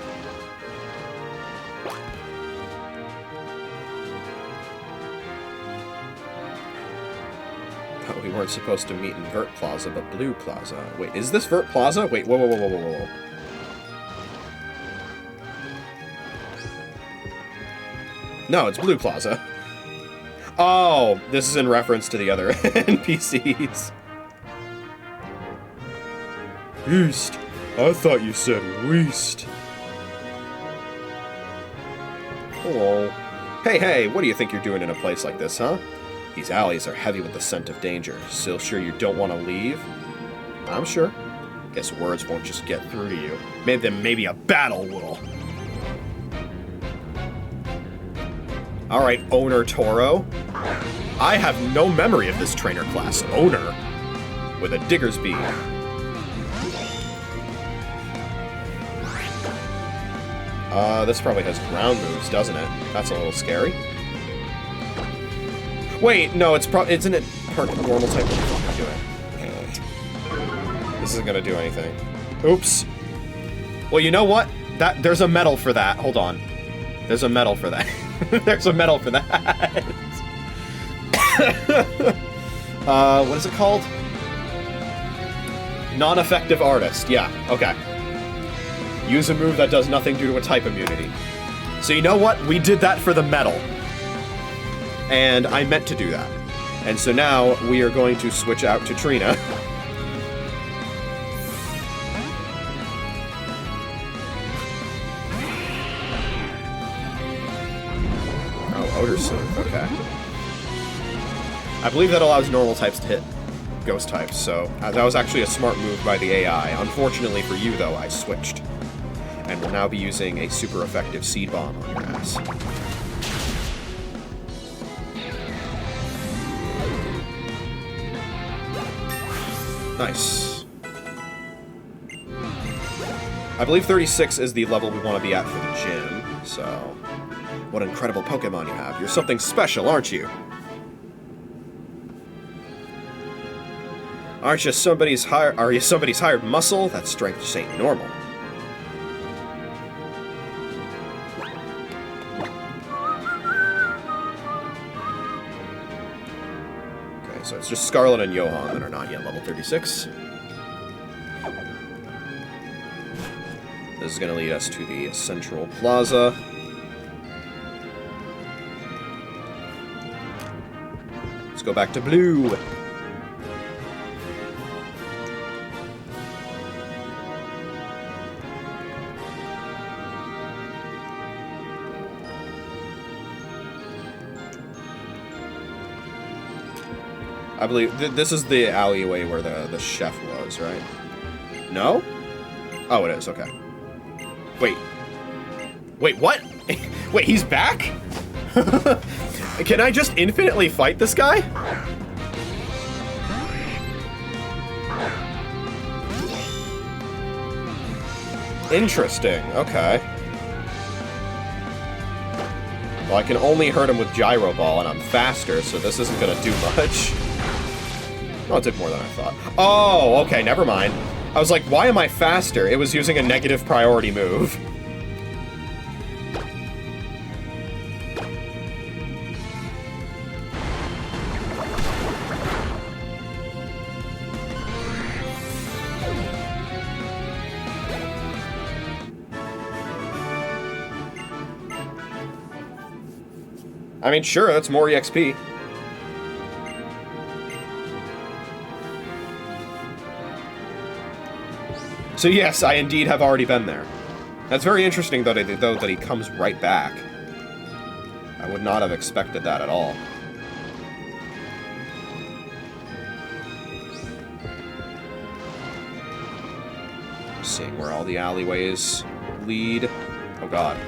Oh, we weren't supposed to meet in Vert Plaza, but Blue Plaza. Wait, is this Vert Plaza? Wait, whoa, whoa, whoa, whoa, whoa, whoa. No, it's Blue Plaza. Oh, this is in reference to the other NPCs. East. I thought you said west. Hello. Hey, hey, what do you think you're doing in a place like this, huh? These alleys are heavy with the scent of danger. Still sure you don't want to leave? I'm sure. Guess words won't just get through to you. Maybe a battle will. Alright, Owner Toro. I have no memory of this trainer class. Owner. With a digger's beak. This probably has ground moves, doesn't it? That's a little scary. Wait, no, isn't it part normal type? What am I doing? This isn't gonna do anything. Oops. Well, you know what? There's a medal for that. Hold on. There's a medal for that. There's a medal for that. What is it called? Non-effective artist. Yeah, okay. Use a move that does nothing due to a type immunity. So you know what? We did that for the medal. And I meant to do that. And so now we are going to switch out to Trina. Okay. I believe that allows normal types to hit ghost types, so that was actually a smart move by the AI. Unfortunately for you, though, I switched. And will now be using a super effective seed bomb on your ass. Nice. I believe 36 is the level we want to be at for the gym, so... What incredible Pokémon you have. You're something special, aren't you? Are you somebody's hired muscle? That strength just ain't normal. Okay, so it's just Scarlet and Johan that are not yet level 36. This is going to lead us to the Central Plaza. Let's go back to Blue. I believe this is the alleyway where the chef was, right? No? Oh, it is. Okay. Wait, what? Wait, he's back? Can I just infinitely fight this guy? Interesting, okay. Well, I can only hurt him with Gyro Ball, and I'm faster, so this isn't gonna do much. Oh, it took more than I thought. Oh, okay, never mind. I was like, why am I faster? It was using a negative priority move. I mean, sure, that's more EXP. So yes, I indeed have already been there. That's very interesting, though, that he comes right back. I would not have expected that at all. Seeing where all the alleyways lead. Oh god.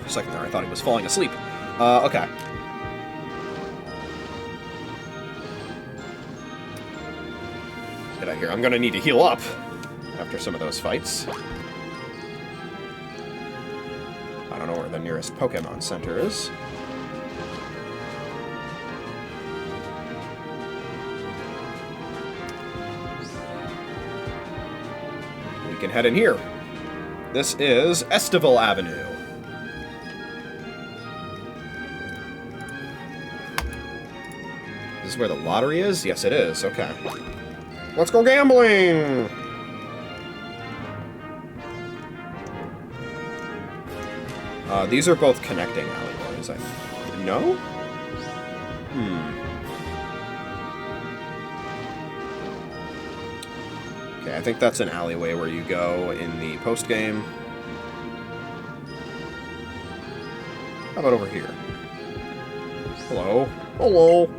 For a second there, I thought he was falling asleep. Okay. Get out here. I'm gonna need to heal up after some of those fights. I don't know where the nearest Pokémon Center is. We can head in here. This is Estival Avenue. This is where the lottery is? Yes, it is. Okay. Let's go gambling! These are both connecting alleyways, No? Okay, I think that's an alleyway where you go in the post-game. How about over here? Hello? Hello?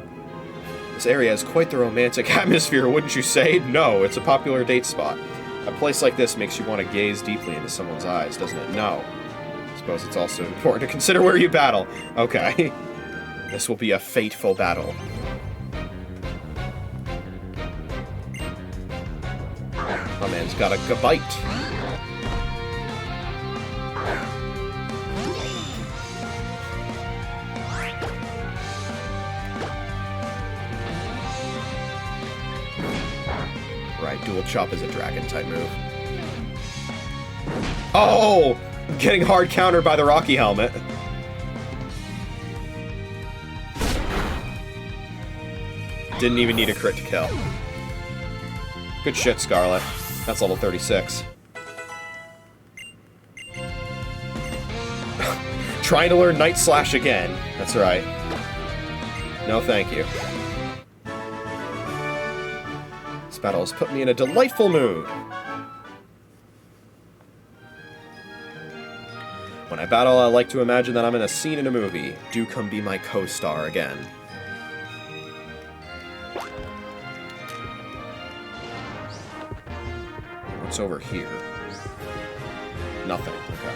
This area has quite the romantic atmosphere, wouldn't you say? No, it's a popular date spot. A place like this makes you want to gaze deeply into someone's eyes, doesn't it? No. I suppose it's also important to consider where you battle. Okay. This will be a fateful battle. My man's got a bite. Right, dual chop is a dragon-type move. Oh! Getting hard countered by the Rocky Helmet. Didn't even need a crit to kill. Good shit, Scarlet. That's level 36. Trying to learn Night Slash again. That's right. No thank you. This battle has put me in a delightful mood. When I battle, I like to imagine that I'm in a scene in a movie. Do come be my co-star again. What's over here? Nothing. Okay.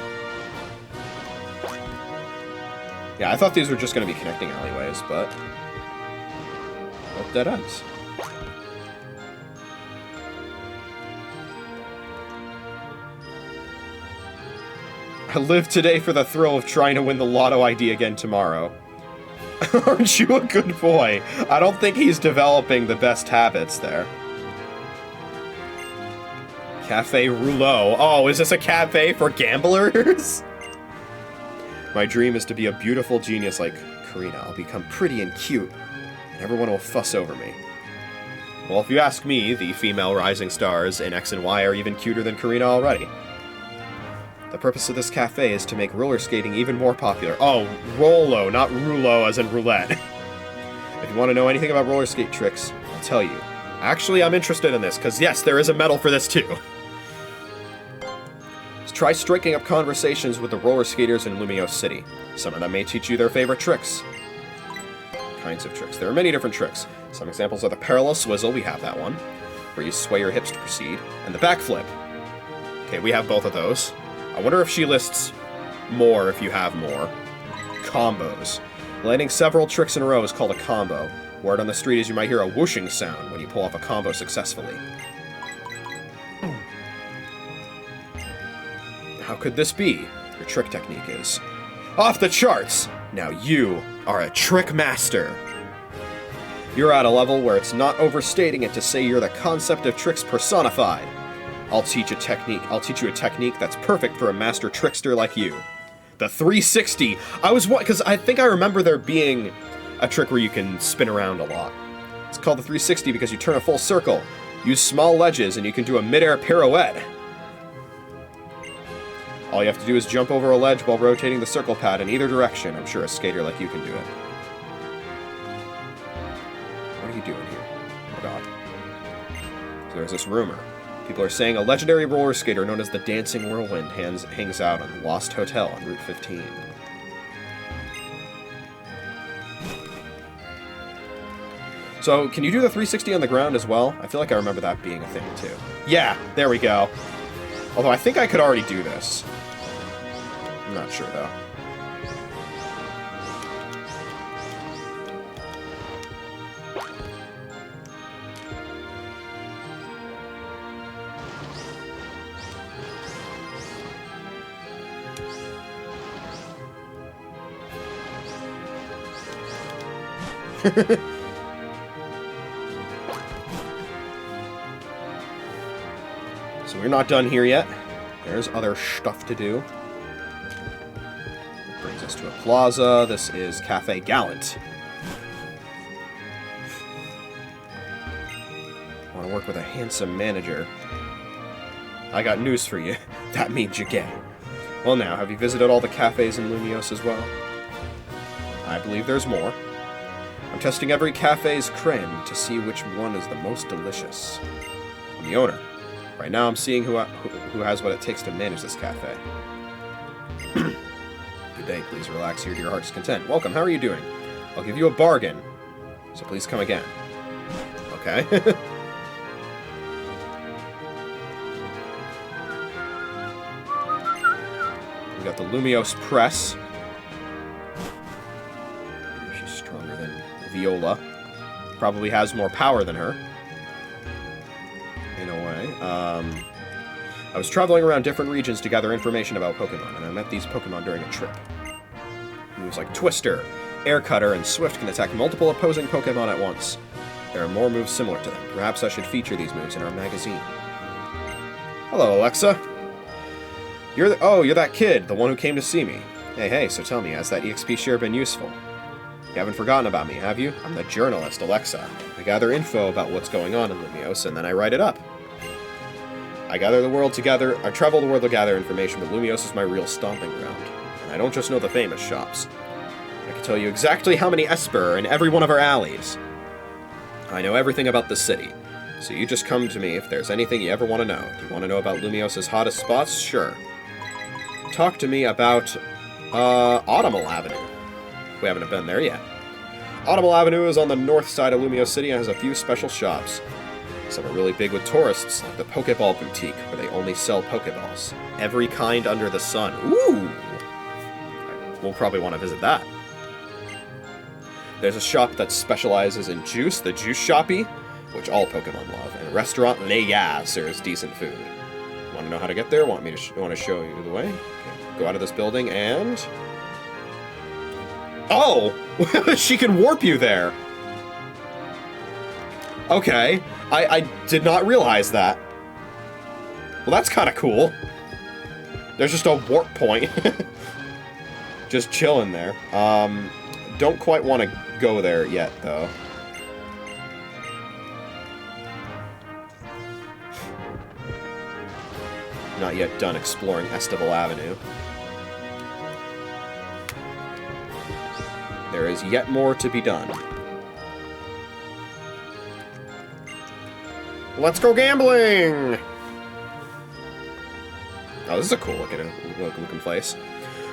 Yeah, I thought these were just going to be connecting alleyways, but... both dead ends. I live today for the thrill of trying to win the lotto ID again tomorrow. Aren't you a good boy? I don't think he's developing the best habits there. Cafe Rouleau. Oh, is this a cafe for gamblers? My dream is to be a beautiful genius like Karina. I'll become pretty and cute, and everyone will fuss over me. Well, if you ask me, the female rising stars in X and Y are even cuter than Karina already. The purpose of this cafe is to make roller skating even more popular. Oh, Rolo, not Rouleau as in roulette. If you want to know anything about roller skate tricks, I'll tell you. Actually, I'm interested in this, because yes, there is a medal for this too. Try striking up conversations with the roller skaters in Lumiose City. Some of them may teach you their favorite tricks. Kinds of tricks. There are many different tricks. Some examples are the parallel swizzle, we have that one, where you sway your hips to proceed, and the backflip. Okay, we have both of those. I wonder if she lists more if you have more. Combos. Landing several tricks in a row is called a combo. Word on the street is you might hear a whooshing sound when you pull off a combo successfully. How could this be? Your trick technique is off the charts! Now you are a trick master. You're at a level where it's not overstating it to say you're the concept of tricks personified. I'll teach you a technique that's perfect for a master trickster like you. The 360. Because I think I remember there being a trick where you can spin around a lot. It's called the 360 because you turn a full circle, use small ledges, and you can do a mid-air pirouette. All you have to do is jump over a ledge while rotating the circle pad in either direction. I'm sure a skater like you can do it. What are you doing here? Oh god. So there's this rumor. People are saying a legendary roller skater known as the Dancing Whirlwind hangs out on the Lost Hotel on Route 15. So, can you do the 360 on the ground as well? I feel like I remember that being a thing, too. Yeah, there we go. Although I think I could already do this. I'm not sure, though. So we're not done here yet. There's other stuff to do. Brings us to a plaza. This is Cafe Gallant. Want to work with a handsome manager. I got news for you. That means you're gay. Well now, have you visited all the cafes in Lumiose as well? I believe there's more. I'm testing every cafe's creme to see which one is the most delicious. I'm the owner. Right now I'm seeing who has what it takes to manage this cafe. Good day, please relax here to your heart's content. Welcome, how are you doing? I'll give you a bargain, so please come again. Okay. We got the Lumiose Press. She's stronger than Viola. Probably has more power than her. In a way. I was traveling around different regions to gather information about Pokemon, and I met these Pokemon during a trip. Moves like Twister, Air Cutter, and Swift can attack multiple opposing Pokemon at once. There are more moves similar to them. Perhaps I should feature these moves in our magazine. Hello, Alexa. You're that kid, the one who came to see me. Hey, so tell me, has that EXP share been useful? You haven't forgotten about me, have you? I'm the journalist, Alexa. I gather info about what's going on in Lumiose, and then I write it up. I travel the world to gather information, but Lumiose is my real stomping ground. And I don't just know the famous shops. I can tell you exactly how many Esper are in every one of our alleys. I know everything about the city, so you just come to me if there's anything you ever want to know. Do you want to know about Lumiose's hottest spots? Sure. Talk to me about, Autumnal Avenue. We haven't been there yet. Autumnal Avenue is on the north side of Lumiose City and has a few special shops. Some are really big with tourists, like the Pokeball Boutique, where they only sell Pokeballs. Every kind under the sun. Ooh! We'll probably want to visit that. There's a shop that specializes in juice, the Juice Shoppy, which all Pokemon love, and a restaurant, Les Yas, serves decent food. Want to know how to get there? Want to show you the way? Okay. Go out of this building and... Oh! She can warp you there! Okay. I did not realize that. Well, that's kind of cool. There's just a warp point. Just chilling there. Don't quite want to go there yet, though. Not yet done exploring Estival Avenue. There is yet more to be done. Let's go gambling! Oh, this is a cool looking place.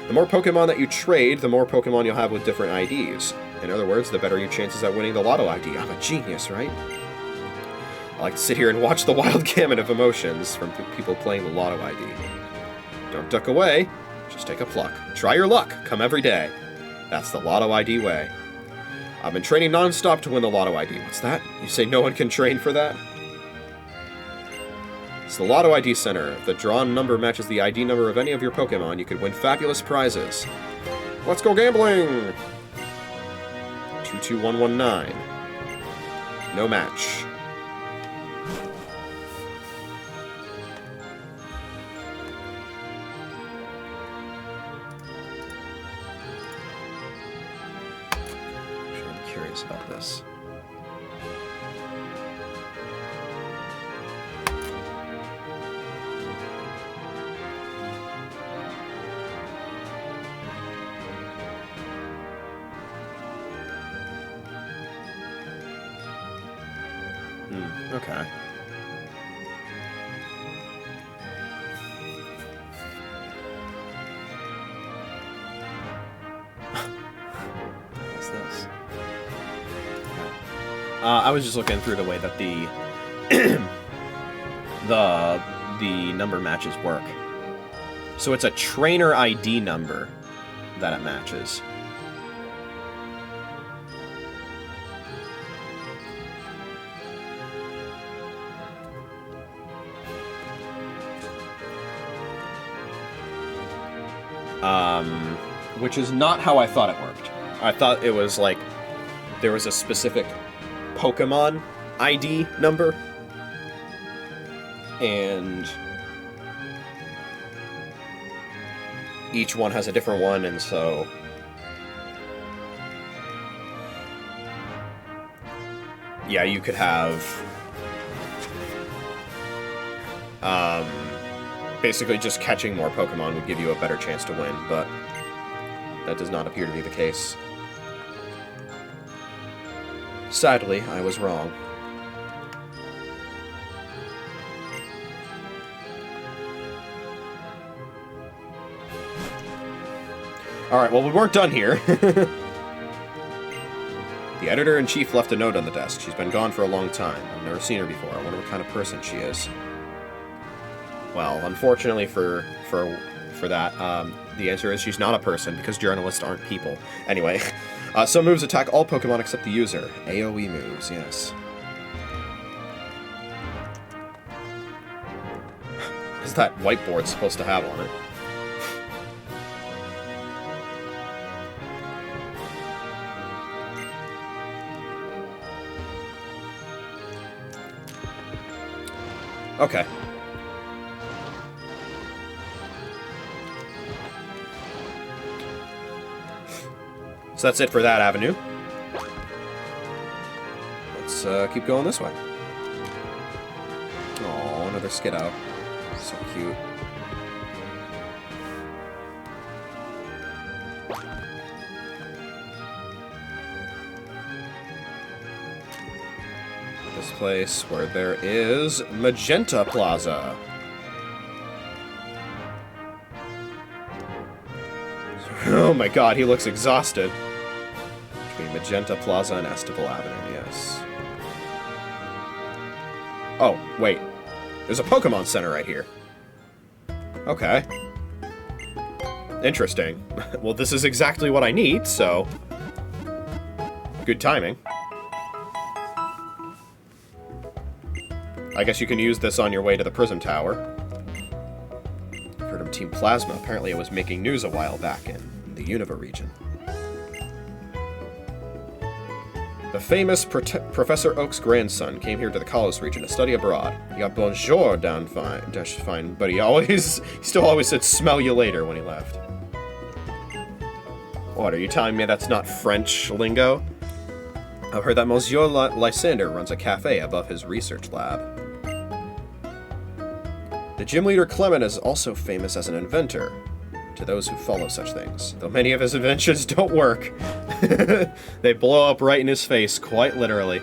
The more Pokemon that you trade, the more Pokemon you'll have with different IDs. In other words, the better your chances at winning the Lotto ID. I'm a genius, right? I like to sit here and watch the wild gamut of emotions from people playing the Lotto ID. Don't duck away, just take a pluck. Try your luck, come every day. That's the Lotto ID way. I've been training non-stop to win the Lotto ID. What's that? You say no one can train for that? It's the Lotto ID Center. If the drawn number matches the ID number of any of your Pokemon, you could win fabulous prizes. Let's go gambling! 22119. No match. I'm curious about this. Okay. What's this? Okay. I was just looking through the way that the the number matches work. So it's a trainer ID number that it matches. Which is not how I thought it worked. I thought it was like there was a specific Pokemon ID number. And each one has a different one, and so yeah, you could have basically just catching more Pokemon would give you a better chance to win, but that does not appear to be the case. Sadly, I was wrong. Alright, well, we weren't done here. The editor-in-chief left a note on the desk. She's been gone for a long time. I've never seen her before. I wonder what kind of person she is. Well, unfortunately for that, the answer is she's not a person, because journalists aren't people. Anyway, some moves attack all Pokemon except the user. AoE moves, yes. What is that whiteboard supposed to have on it? Okay. So that's it for that avenue. Let's keep going this way. Oh, another Skiddo. So cute. This place where there is Magenta Plaza. Oh my god, he looks exhausted. Between Magenta Plaza and Estipal Avenue, yes. Oh, wait. There's a Pokemon Center right here. Okay. Interesting. Well, this is exactly what I need, so... good timing. I guess you can use this on your way to the Prism Tower. Heard of Team Plasma. Apparently it was making news a while back in the Unova region. The famous Professor Oak's grandson came here to the Kalos region to study abroad. He got bonjour down fine, but he still always said smell you later when he left. What, are you telling me that's not French lingo? I've heard that Monsieur Lysander runs a cafe above his research lab. The gym leader Clement is also famous as an inventor to those who follow such things, though many of his inventions don't work. They blow up right in his face, quite literally.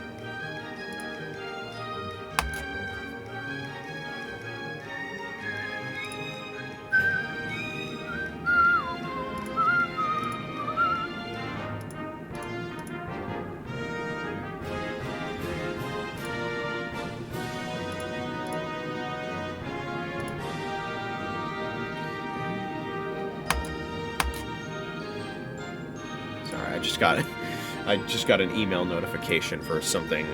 I just got an email notification for something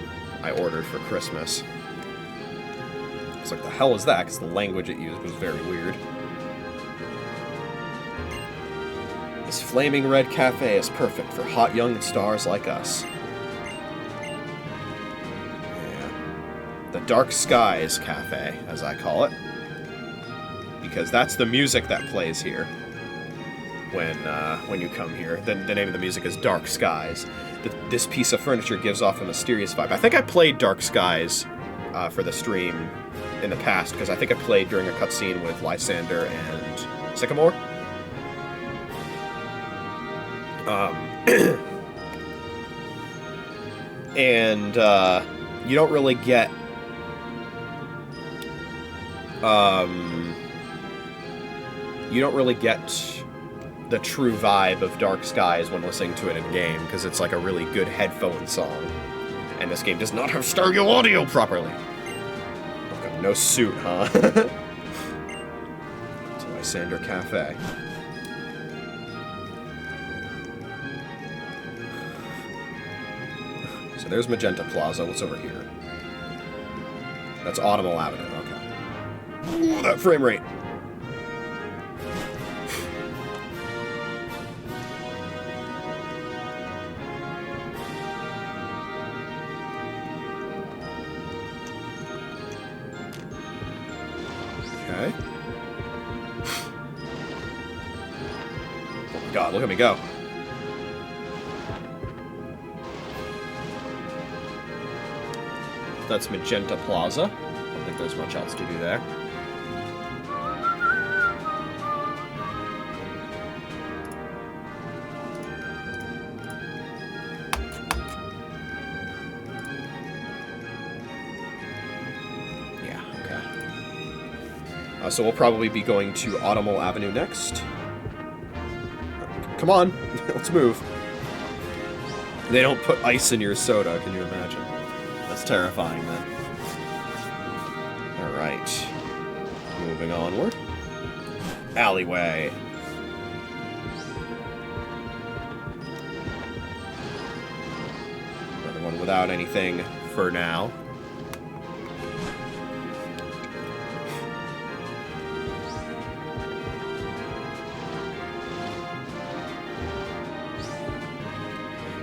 I ordered for Christmas. I was like, the hell is that? Because the language it used was very weird. This flaming red cafe is perfect for hot young stars like us. Yeah. The Dark Skies Cafe, as I call it. Because that's the music that plays here. When you come here. The name of the music is Dark Skies. This piece of furniture gives off a mysterious vibe. I think I played Dark Skies for the stream in the past, because I think I played during a cutscene with Lysander and Sycamore. And you don't really get the true vibe of Dark Skies when listening to it in-game, because it's like a really good headphone song. And this game does not have stereo audio properly. Okay, no suit, huh? To Lysander Cafe. So there's Magenta Plaza. What's over here? That's Autumnal Avenue, okay. Ooh, that frame rate. Okay. Oh my god, look at me go. That's Magenta Plaza. I don't think there's much else to do there. Yeah, okay. So we'll probably be going to Autumnal Avenue next. Come on, let's move. They don't put ice in your soda, can you imagine? That's terrifying, then. Alright. Moving onward. Alleyway. Another one without anything for now.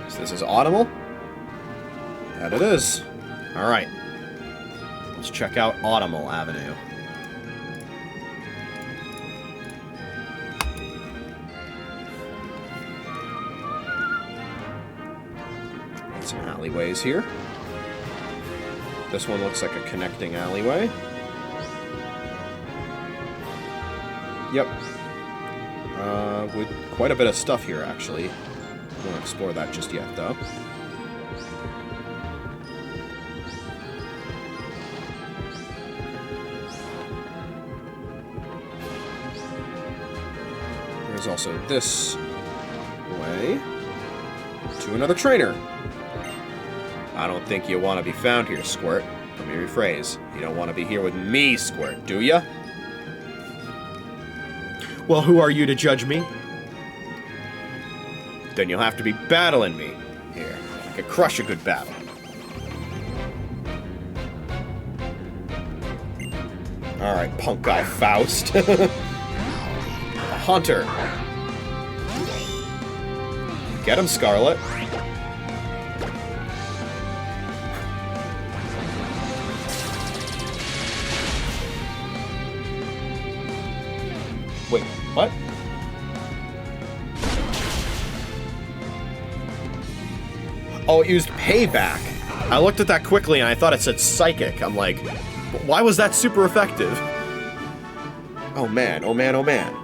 So this is Autumnal? That it is. Alright. Let's check out Autumnal Avenue. Got some alleyways here. This one looks like a connecting alleyway. Yep. With quite a bit of stuff here, actually. I won't explore that just yet, though. There's also this way to another trainer. I don't think you want to be found here, Squirt. Let me rephrase. You don't want to be here with me, Squirt, do ya? Well, who are you to judge me? Then you'll have to be battling me. Here, I could crush a good battle. Alright, punk guy Faust. A hunter. Get him, Scarlet. Wait, what? Oh, it used payback. I looked at that quickly and I thought it said psychic. I'm like, why was that super effective? Oh man, oh man, oh man.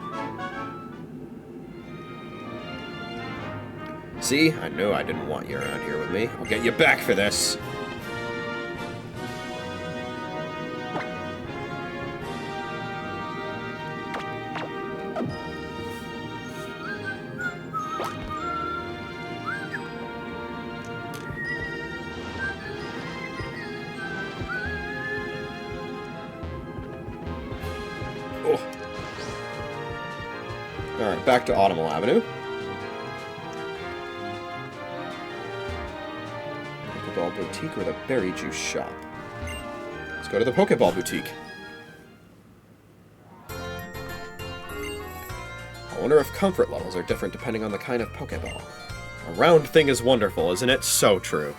See? I knew I didn't want you around here with me. I'll get you back for this. Oh. Alright, back to Autumnal Avenue. Pokeball Boutique or the Berry Juice Shop? Let's go to the Pokeball Boutique. I wonder if comfort levels are different depending on the kind of Pokeball. A round thing is wonderful, isn't it? So true.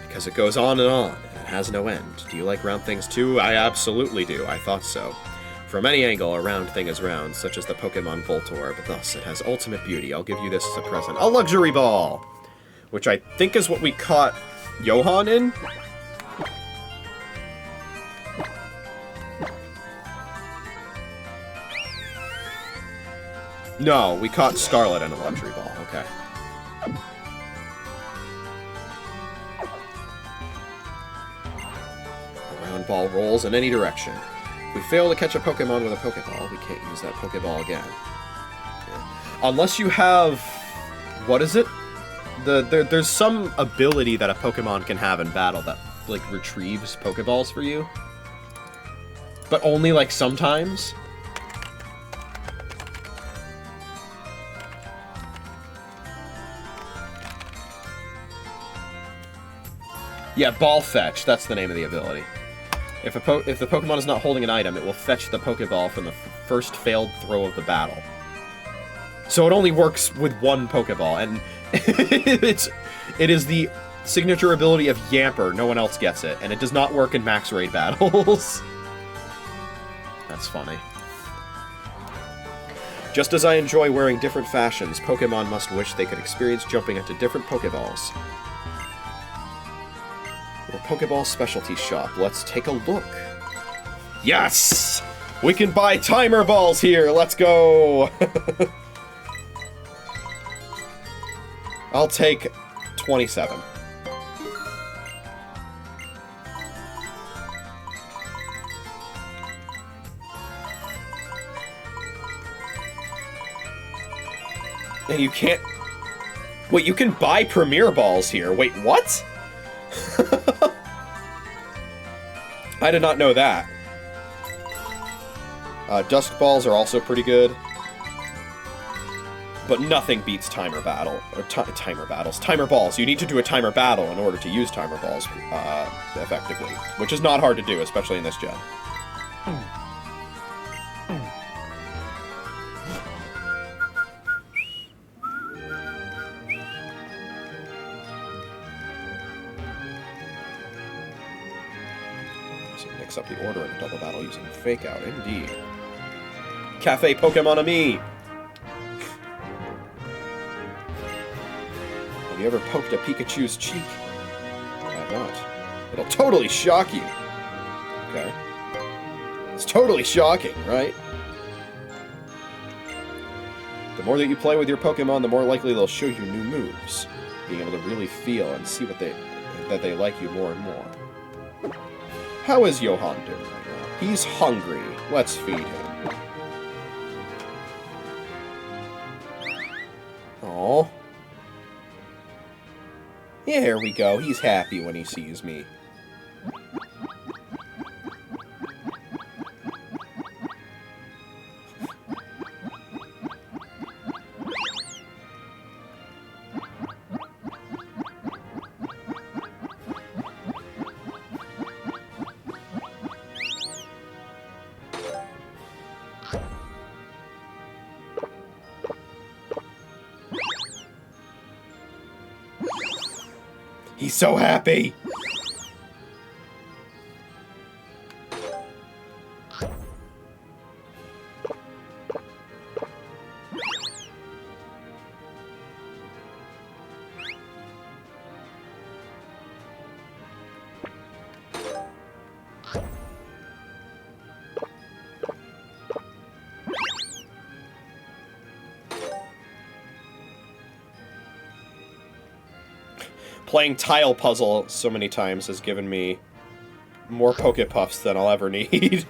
Because it goes on and it has no end. Do you like round things too? I absolutely do. I thought so. From any angle, a round thing is round, such as the Pokemon Voltorb, but thus it has ultimate beauty. I'll give you this as a present. A luxury ball! Which I think is what we caught Johan in? No, we caught Scarlet in a luxury ball. Okay. The round ball rolls in any direction. If we fail to catch a Pokemon with a Pokeball, we can't use that Pokeball again. Yeah. Unless you have... What is it? There's some ability that a Pokemon can have in battle that, like, retrieves Pokeballs for you. But only, like, sometimes. Yeah, Ball Fetch. That's the name of the ability. If the Pokemon is not holding an item, it will fetch the Pokeball from the first failed throw of the battle. So it only works with one Pokeball, and it is the signature ability of Yamper. No one else gets it, and it does not work in max raid battles. That's funny. Just as I enjoy wearing different fashions, Pokemon must wish they could experience jumping into different Pokeballs. Or Pokeball specialty shop. Let's take a look. Yes! We can buy timer balls here! Let's go! I'll take 27. And you can't... Wait, you can buy Premier Balls here. Wait, what? I did not know that. Dusk Balls are also pretty good. But nothing beats Timer Battle. Or Timer Battles. Timer Balls. You need to do a Timer Battle in order to use Timer Balls effectively. Which is not hard to do, especially in this gen. Mix up the order in a double battle using Fake Out, indeed. Cafe Pokemon Me! Have you ever poked a Pikachu's cheek? I have not. It'll totally shock you! Okay. It's totally shocking, right? The more that you play with your Pokemon, the more likely they'll show you new moves. Being able to really feel and see that they like you more and more. How is Johan doing right now? He's hungry. Let's feed him. Aww. Yeah, here we go. He's happy when he sees me. He's so happy! Playing Tile Puzzle so many times has given me more Pokepuffs than I'll ever need.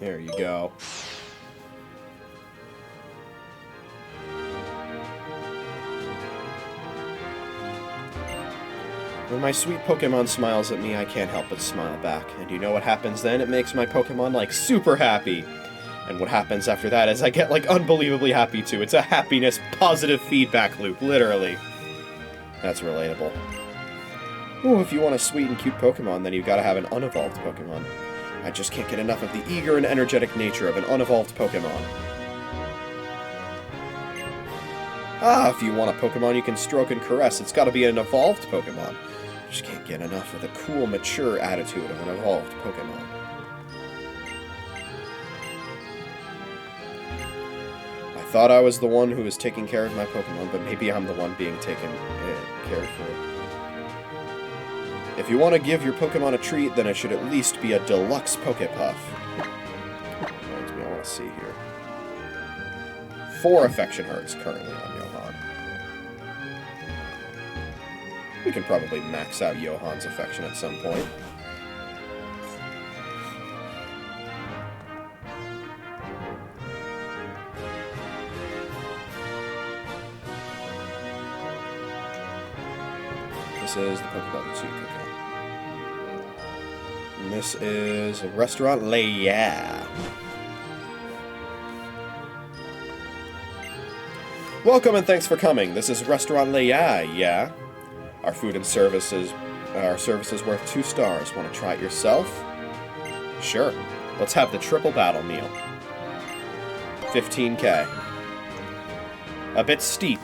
There you go. When my sweet Pokemon smiles at me, I can't help but smile back. And you know what happens then? It makes my Pokemon, like, super happy. And what happens after that is I get, like, unbelievably happy, too. It's a happiness, positive feedback loop, literally. That's relatable. Ooh, if you want a sweet and cute Pokemon, then you've got to have an unevolved Pokemon. I just can't get enough of the eager and energetic nature of an unevolved Pokemon. Ah, if you want a Pokemon you can stroke and caress, it's got to be an evolved Pokemon. Just can't get enough of the cool, mature attitude of an evolved Pokemon. I thought I was the one who was taking care of my Pokemon, but maybe I'm the one being taken cared for. If you want to give your Pokemon a treat, then it should at least be a deluxe Pokepuff. Reminds me, I want to see here. 4 affection hearts currently on Johan. We can probably max out Johan's affection at some point. This is the Pokeball Boutique, okay. And this is Restaurant Leia. Welcome and thanks for coming. This is Restaurant Leia, yeah? Our food and service is Our service is worth 2 stars. Want to try it yourself? Sure. Let's have the triple battle meal. 15k. A bit steep.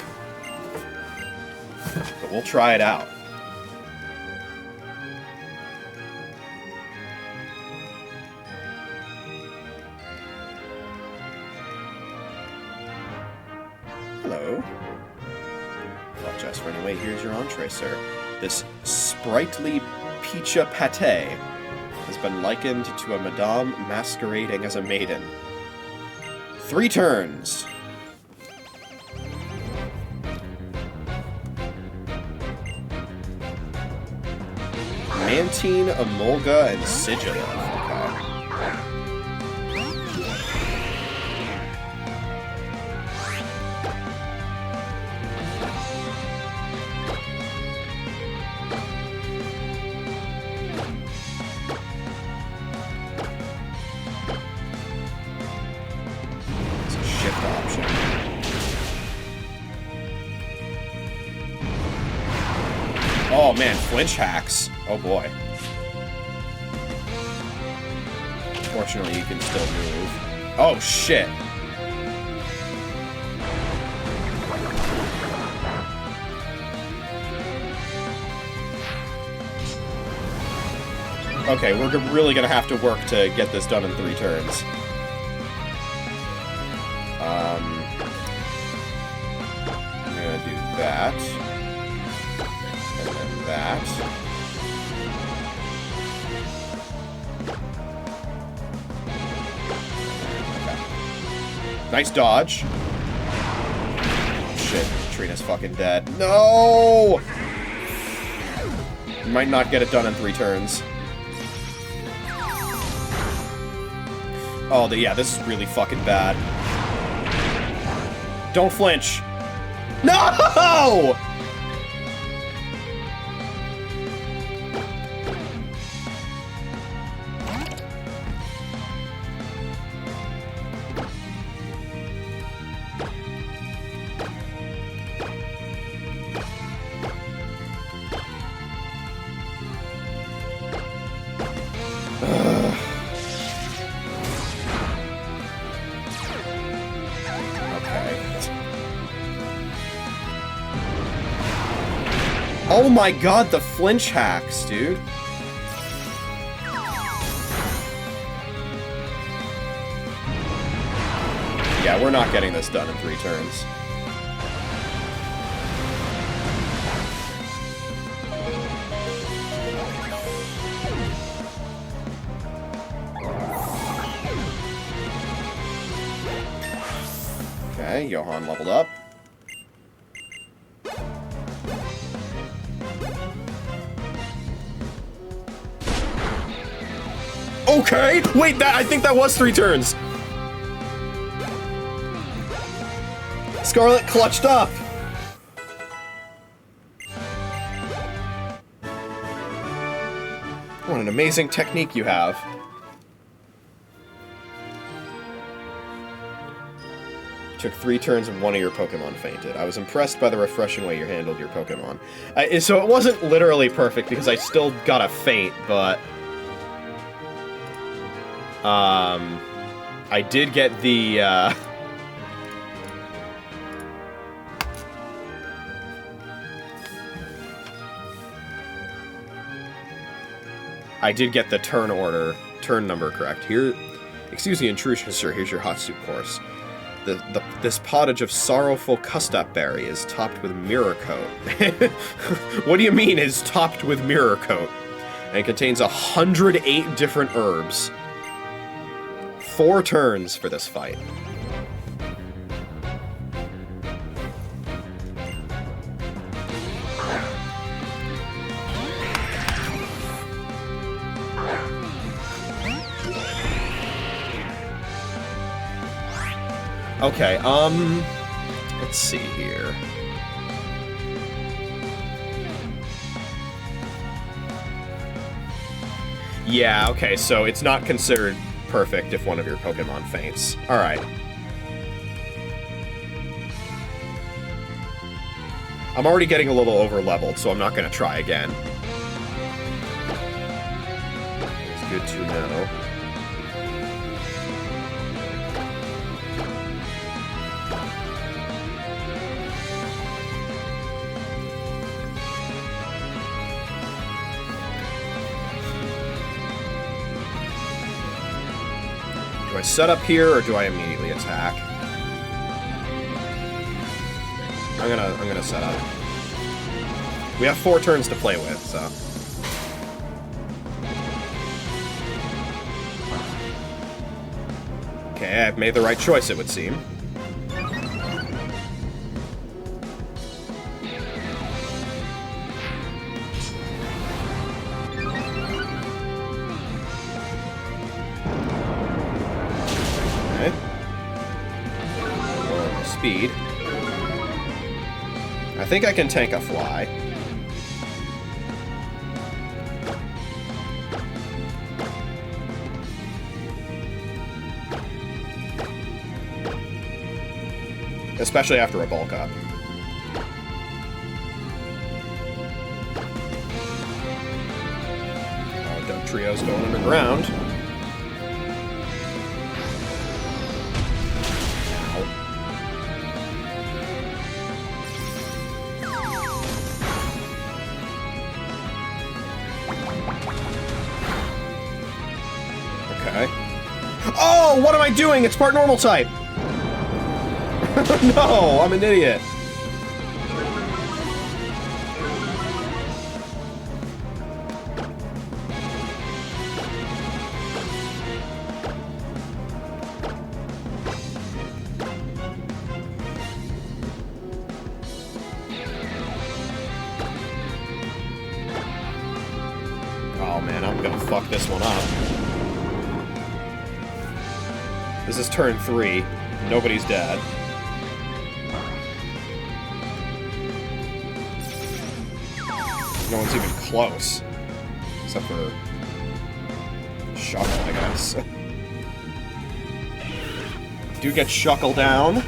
But we'll try it out. Hello. Well, just for anyway, here's your entree, sir. This sprightly pizza pate has been likened to a madame masquerading as a maiden. 3 turns. Mantine, Emolga, and Sigilin. Oh man, flinch hacks. Oh boy. Fortunately, you can still move. Oh shit. Okay, we're really gonna have to work to get this done in 3 turns. I'm gonna do that. That. Okay. Nice dodge. Shit, Trina's fucking dead. No! Might not get it done in 3 turns. Oh, yeah, this is really fucking bad. Don't flinch. No! Oh my god, the flinch hacks, dude. Yeah, we're not getting this done in 3 turns. Okay, Johann leveled up. Okay! Wait, I think that was 3 turns! Scarlet clutched up! What an amazing technique you have. Took 3 turns and 1 of your Pokemon fainted. I was impressed by the refreshing way you handled your Pokemon. So it wasn't literally perfect because I still got a faint, but... I did get the, I did get the turn number correct. Here, excuse the intrusion, sir, here's your hot soup course. This pottage of sorrowful custap berry is topped with mirror coat. What do you mean is topped with mirror coat? And it contains 108 different herbs. 4 turns for this fight. Okay, let's see here. Yeah, okay, so it's not considered perfect if one of your Pokemon faints. Alright. I'm already getting a little over-leveled, so I'm not gonna try again. Good to know. Do I set up here or do I immediately attack? I'm gonna set up. We have 4 turns to play with, so. Okay, I've made the right choice, it would seem. Okay. Speed. I think I can tank a fly. Especially after a bulk up. Oh, Doug Trio's going underground. Okay. Oh, what am I doing? It's part normal type. No, I'm an idiot. Oh man, I'm gonna fuck this one up. This is turn 3. Nobody's dead. No one's even close. Except for... Shuckle, I guess. Do get Shuckle down.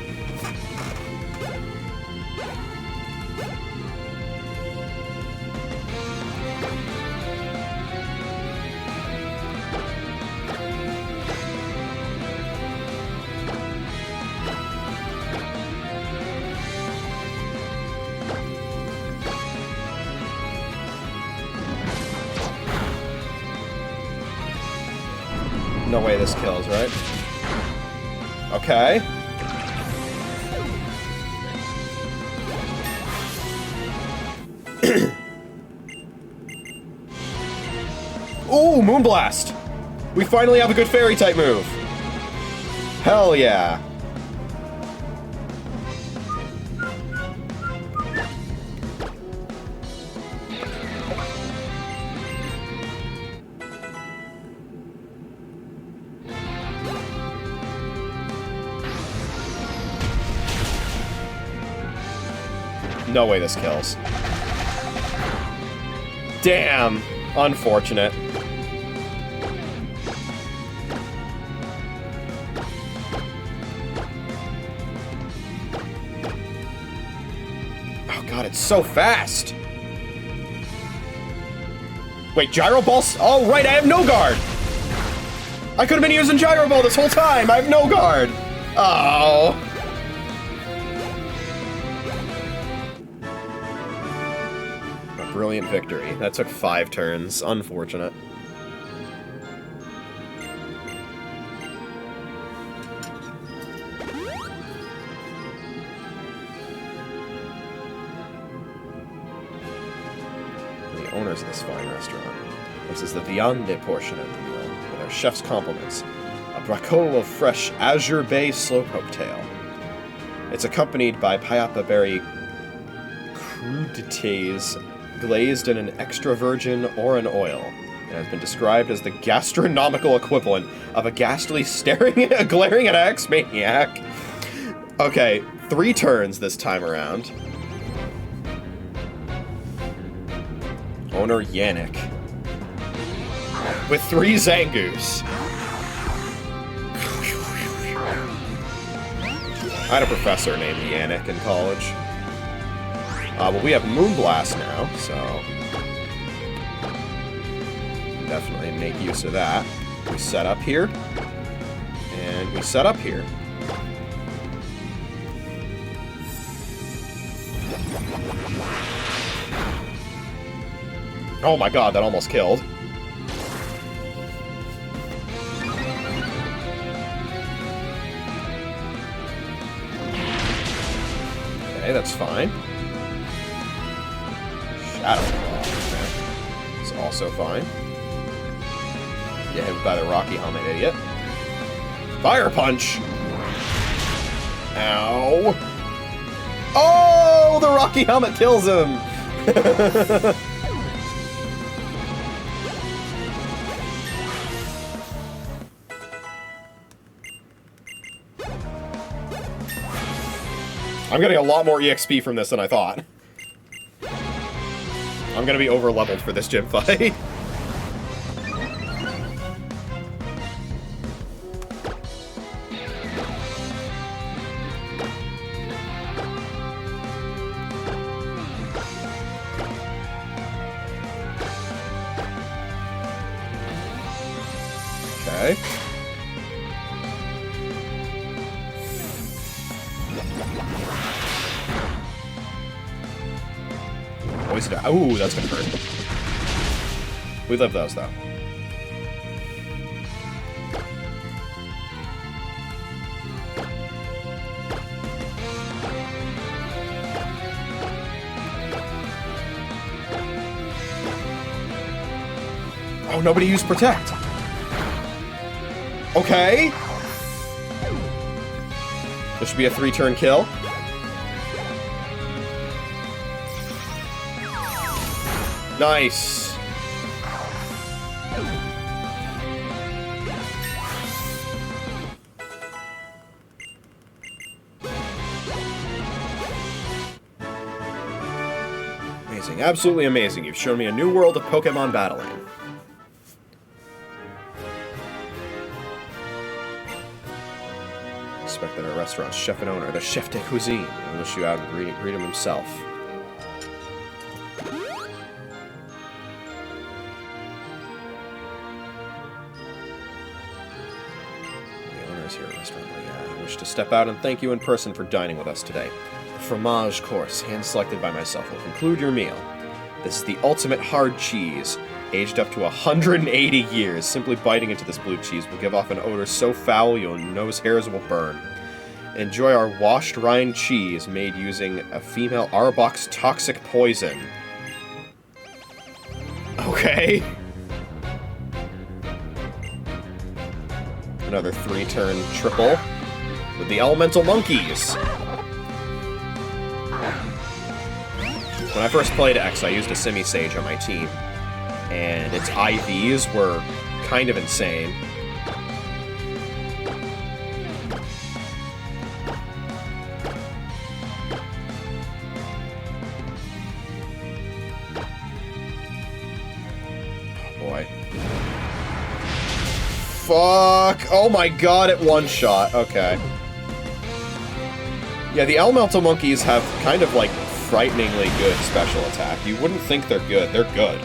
No way this kills, right? Okay. Ooh, Moonblast! We finally have a good fairy-type move. Hell yeah. No way this kills. Damn! Unfortunate. Oh god, it's so fast! Wait, Gyro Ball's... Oh, right, I have no guard! I could have been using Gyro Ball this whole time! I have no guard! Oh... Brilliant victory. That took 5 turns. Unfortunate. The owners of this fine restaurant. This is the viande portion of the meal, with our chef's compliments. A bracot of fresh Azure Bay slowpoke tail. It's accompanied by Payapa berry crudités glazed in an extra virgin Oran oil. It has been described as the gastronomical equivalent of a ghastly glaring at an ex-maniac. Okay, 3 turns this time around. Owner Yannick. With 3 Zangoose. I had a professor named Yannick in college. Well, we have Moonblast now, so... definitely make use of that. We set up here. And we set up here. Oh my god, that almost killed. Okay, that's fine. Shadow Ball. Okay. It's also fine. Get hit by the Rocky Helmet, idiot. Fire Punch! Ow! Oh! The Rocky Helmet kills him! I'm getting a lot more EXP from this than I thought. I'm gonna be over-leveled for this gym fight. Okay. Ooh, that's gonna hurt. We live those, though. Oh, nobody used Protect. Okay. This should be a 3-turn kill. Nice. Amazing. Absolutely amazing. You've shown me a new world of Pokémon battling. Expect that our restaurant's chef and owner, the chef de cuisine, will wish you out and greet him himself. Here at restaurant. I wish to step out and thank you in person for dining with us today. The fromage course, hand-selected by myself, will conclude your meal. This is the ultimate hard cheese, aged up to 180 years. Simply biting into this blue cheese will give off an odor so foul your nose hairs will burn. Enjoy our washed rind cheese made using a female Arbok's toxic poison. Okay. Another 3-turn triple with the Elemental Monkeys. When I first played X, I used a Semi-Sage on my team, and its IVs were kind of insane. Oh boy. Fuck! Oh my god, it one-shot. Okay. Yeah, the Elemental Monkeys have kind of, like, frighteningly good special attack. You wouldn't think they're good. They're good.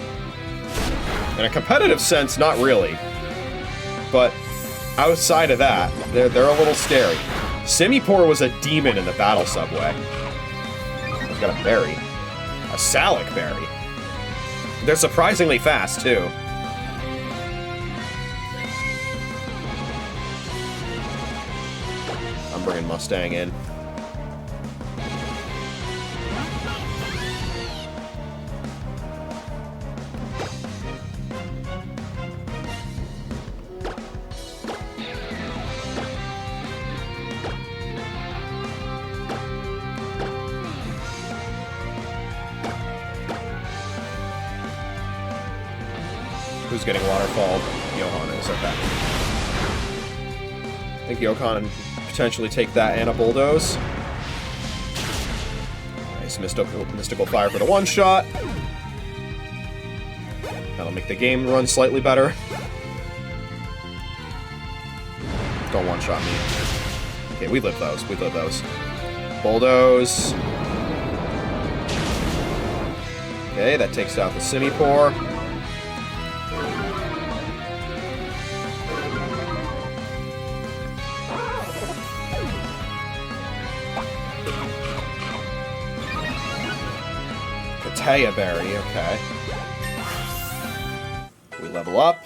In a competitive sense, not really. But outside of that, they're a little scary. Simipour was a demon in the battle subway. I've got a berry. A Salic berry. They're surprisingly fast, too. Bringing Mustang in. Who's getting waterfalled? Johan is, okay. I think Johan potentially take that and a Bulldoze. Nice mystical fire for the one-shot. That'll make the game run slightly better. Don't one-shot me. Okay, we live those. We live those. Bulldoze. Okay, that takes out the Simipour. Taya Berry, okay. We level up.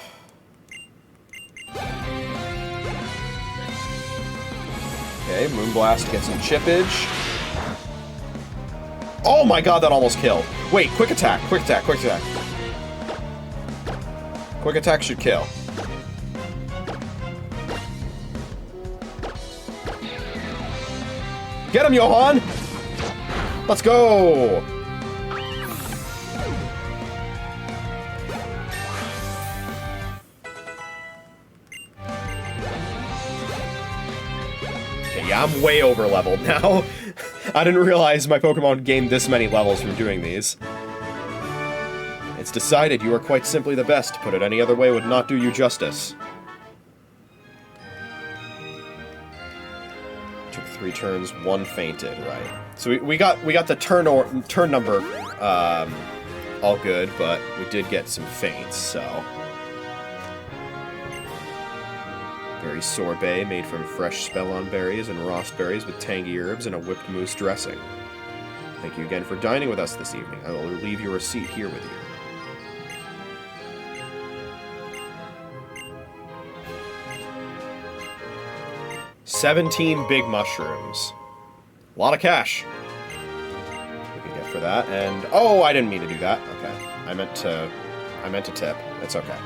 Okay, Moonblast gets some chippage. Oh my god, that almost killed. Wait, quick attack, quick attack, quick attack. Quick attack should kill. Get him, Johan! Let's go! Okay, yeah, I'm way over leveled now. I didn't realize my Pokemon gained this many levels from doing these. It's decided you are quite simply the best. To put it any other way would not do you justice. Took 3 turns, 1 fainted, right. So we got the turn number all good, but we did get some faints, so. Berry sorbet made from fresh spellon berries and raspberries with tangy herbs and a whipped moose dressing. Thank you again for dining with us this evening. I will leave your receipt here with you. $17 big mushrooms. A lot of cash. We can get for that, and oh, I didn't mean to do that. Okay, I meant to tip. It's okay.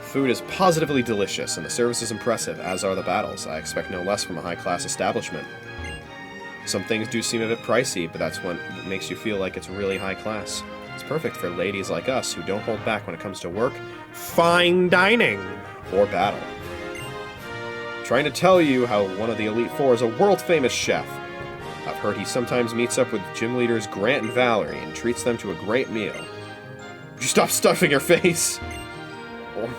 Food is positively delicious, and the service is impressive, as are the battles. I expect no less from a high-class establishment. Some things do seem a bit pricey, but that's what makes you feel like it's really high class. It's perfect for ladies like us who don't hold back when it comes to work, fine dining, or battle. I'm trying to tell you how one of the Elite Four is a world-famous chef. I've heard he sometimes meets up with gym leaders Grant and Valerie and treats them to a great meal. Would you stop stuffing your face? My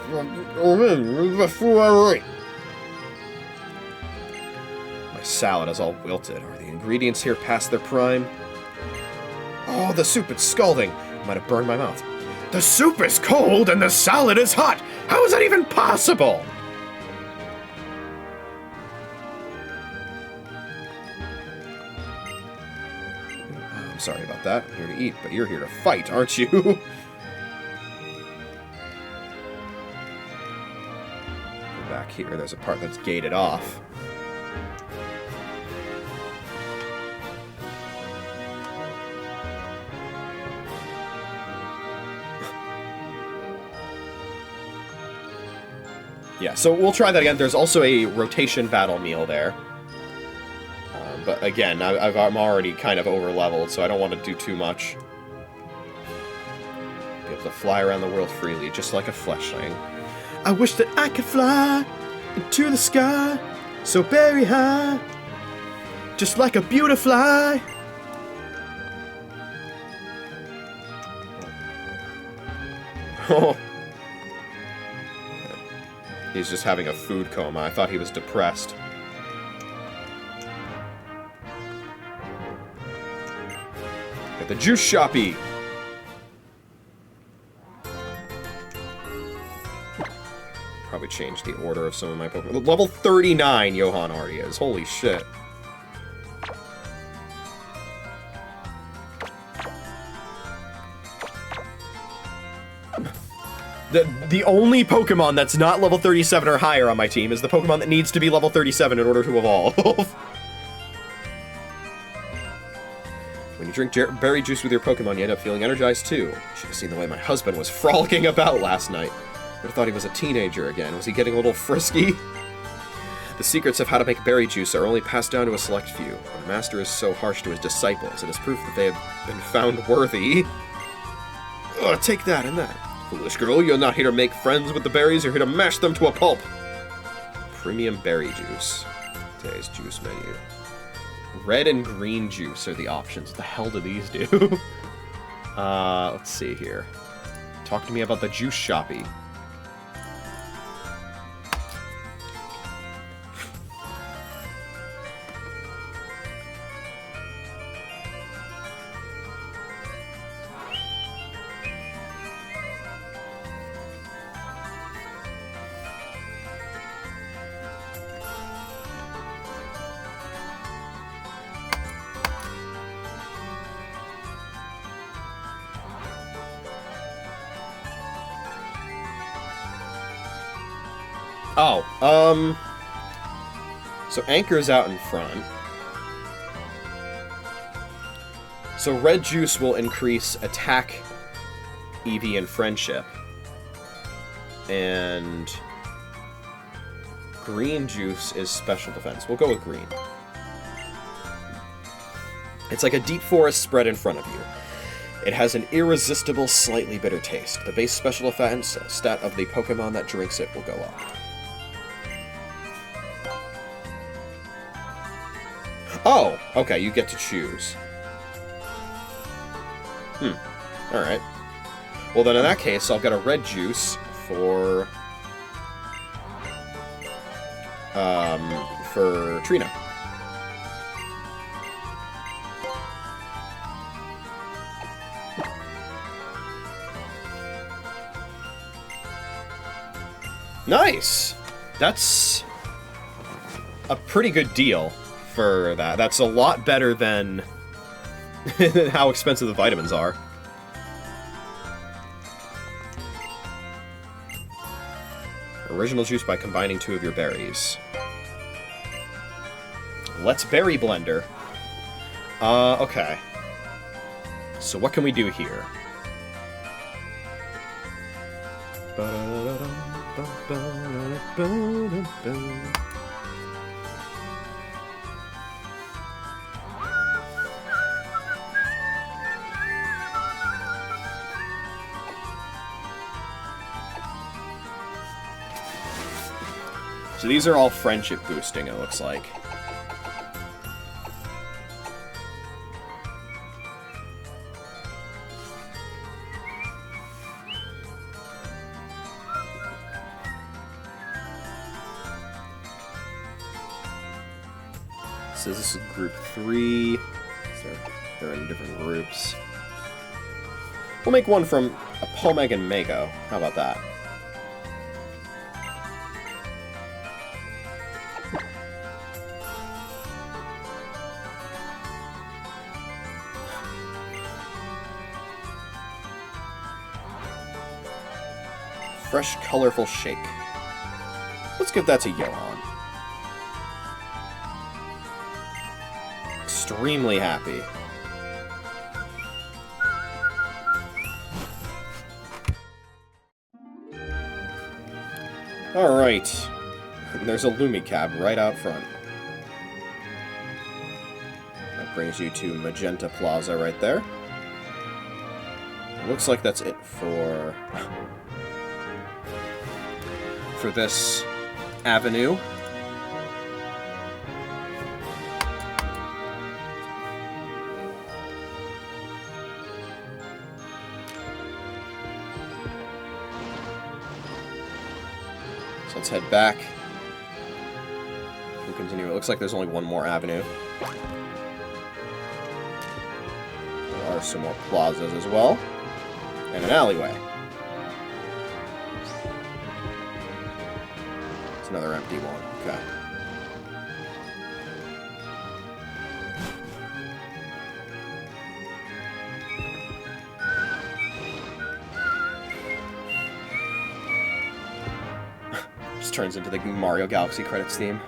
salad is all wilted. Are the ingredients here past their prime? Oh, the soup, it's scalding. I might have burned my mouth. The soup is cold and the salad is hot! How is that even possible? I'm sorry about that. I'm here to eat, but you're here to fight, aren't you? Back here, there's a part that's gated off. Yeah, so we'll try that again. There's also a rotation battle meal there. But again, I'm already kind of over-leveled, so I don't want to do too much. Be able to fly around the world freely, just like a fleshling. I wish that I could fly into the sky, so very high, just like a beautifly. Oh. He's just having a food coma. I thought he was depressed. At the juice shoppy. Probably change the order of some of my Pokemon. Level 39 Johan already is. Holy shit. The only Pokemon that's not level 37 or higher on my team is the Pokemon that needs to be level 37 in order to evolve. When you drink berry juice with your Pokemon, you end up feeling energized too. You should have seen the way my husband was frolicking about last night. Would have thought he was a teenager again. Was he getting a little frisky? The secrets of how to make berry juice are only passed down to a select few. When the master is so harsh to his disciples, it is proof that they have been found worthy. Ugh, take that and that. Foolish girl, you're not here to make friends with the berries, you're here to mash them to a pulp. Premium berry juice. Today's juice menu. Red and green juice are the options. What the hell do these do? Let's see here. Talk to me about the juice shoppy. Oh, so Anchor's out in front. So red juice will increase attack, EV, and friendship. And green juice is special defense. We'll go with green. It's like a deep forest spread in front of you. It has an irresistible, slightly bitter taste. The base special defense stat of the Pokémon that drinks it will go up. Oh, okay, you get to choose. Alright. Well then in that case, I'll get a red juice for Trina. Nice! That's a pretty good deal for that. That's a lot better than how expensive the vitamins are. Original juice by combining 2 of your berries. Let's berry blender. Okay. So what can we do here? So these are all friendship boosting, it looks like. So this is group 3. So they're in different groups. We'll make one from a Pomeg and Mako. How about that? Fresh, colorful shake. Let's give that to Johan. Extremely happy. Alright. There's a Lumicab right out front. That brings you to Magenta Plaza right there. Looks like that's it for this avenue. So let's head back. We'll continue. It looks like there's only one more avenue. There are some more plazas as well. And an alleyway. It's another empty one. Okay. Just turns into the Mario Galaxy credits theme.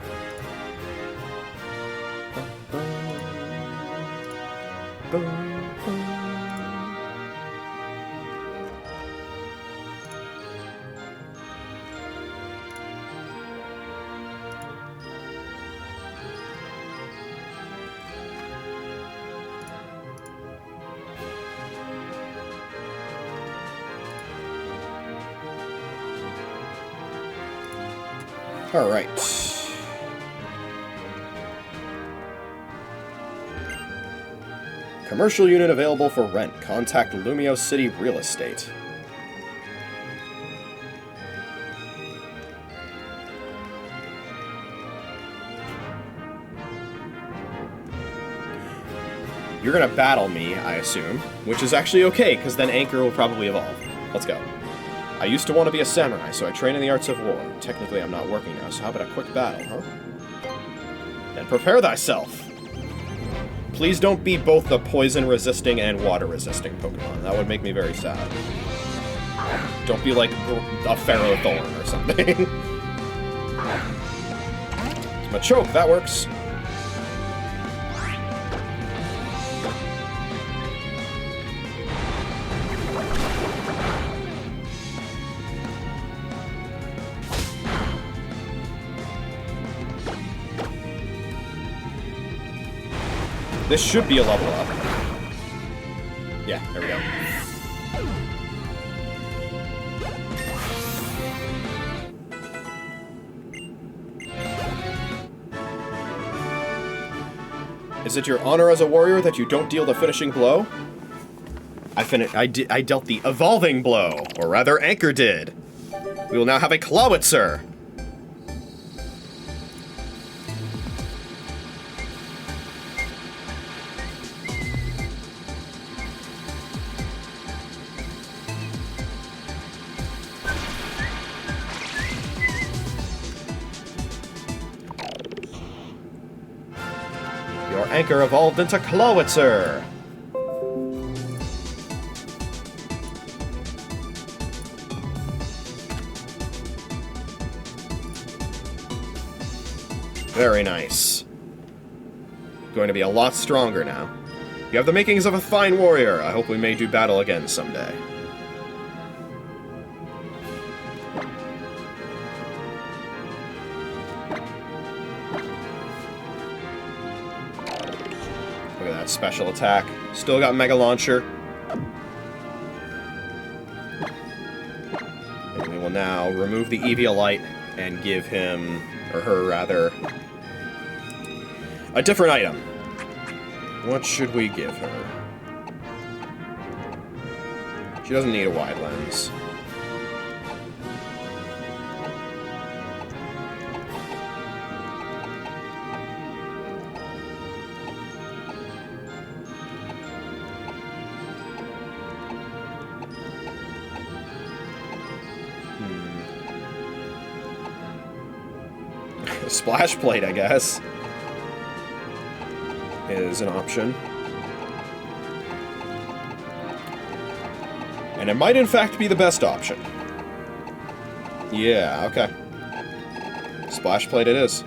All right. Commercial unit available for rent. Contact Lumio City Real Estate. You're gonna battle me, I assume, which is actually okay, because then Anchor will probably evolve. Let's go. I used to want to be a samurai, so I train in the arts of war. Technically, I'm not working now, so how about a quick battle, huh? Then prepare thyself! Please don't be both the poison-resisting and water-resisting Pokemon. That would make me very sad. Don't be like a Ferrothorn or something. Machoke, that works. This should be a level up. Yeah, there we go. Is it your honor as a warrior that you don't deal the finishing blow? I dealt the evolving blow, or rather Anchor did. We will now have a Clawitzer. Your Anchor evolved into Clawitzer. Very nice. Going to be a lot stronger now. You have the makings of a fine warrior. I hope we may do battle again someday. Look at that special attack. Still got Mega Launcher. And we will now remove the Eviolite and give him, or her rather, a different item. What should we give her? She doesn't need a wide lens. A splash plate, I guess, is an option. And it might in fact be the best option. Yeah, okay. Splash plate it is.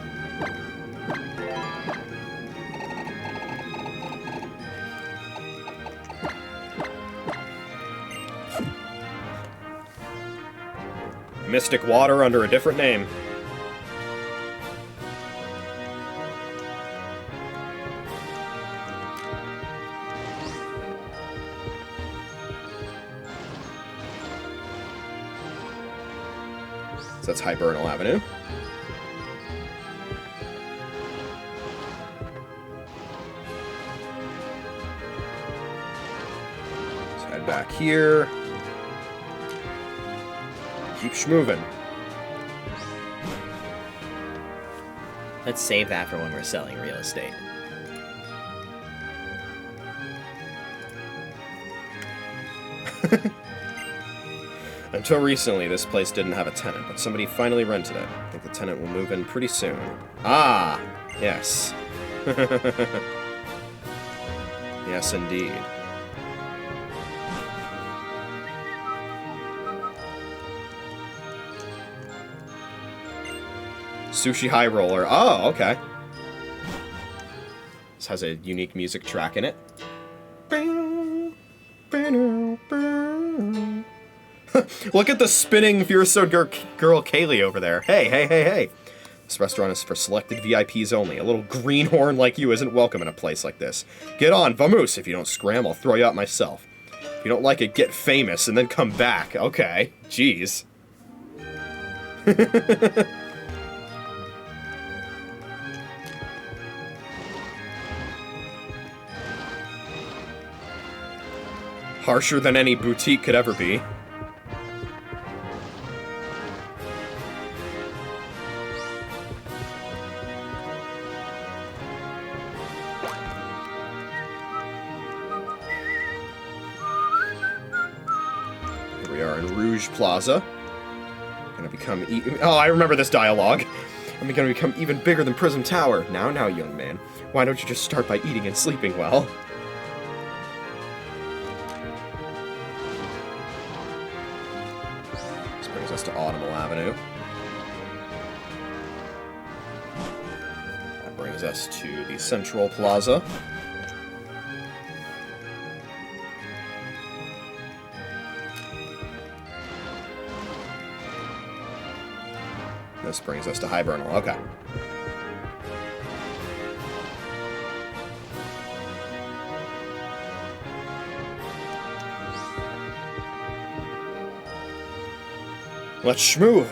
Mystic water under a different name. That's Hibernal Avenue. Let's head back here. Keep schmoving. Let's save that for when we're selling real estate. Until recently, this place didn't have a tenant, but somebody finally rented it. I think the tenant will move in pretty soon. Ah! Yes. Yes, indeed. Sushi High Roller. Oh, okay. This has a unique music track in it. Look at the spinning Fierce Sword Girl Kaylee over there. Hey, hey, hey, hey. This restaurant is for selected VIPs only. A little greenhorn like you isn't welcome in a place like this. Get on, vamoose. If you don't scram, I'll throw you out myself. If you don't like it, get famous and then come back. Okay. Jeez. Harsher than any boutique could ever be. Plaza. Gonna become oh, I remember this dialogue. I'm gonna become even bigger than Prism Tower. Now, young man. Why don't you just start by eating and sleeping well? This brings us to Autumnal Avenue. brings us to the Central Plaza. This brings us to Hibernal. Okay. Let's schmove.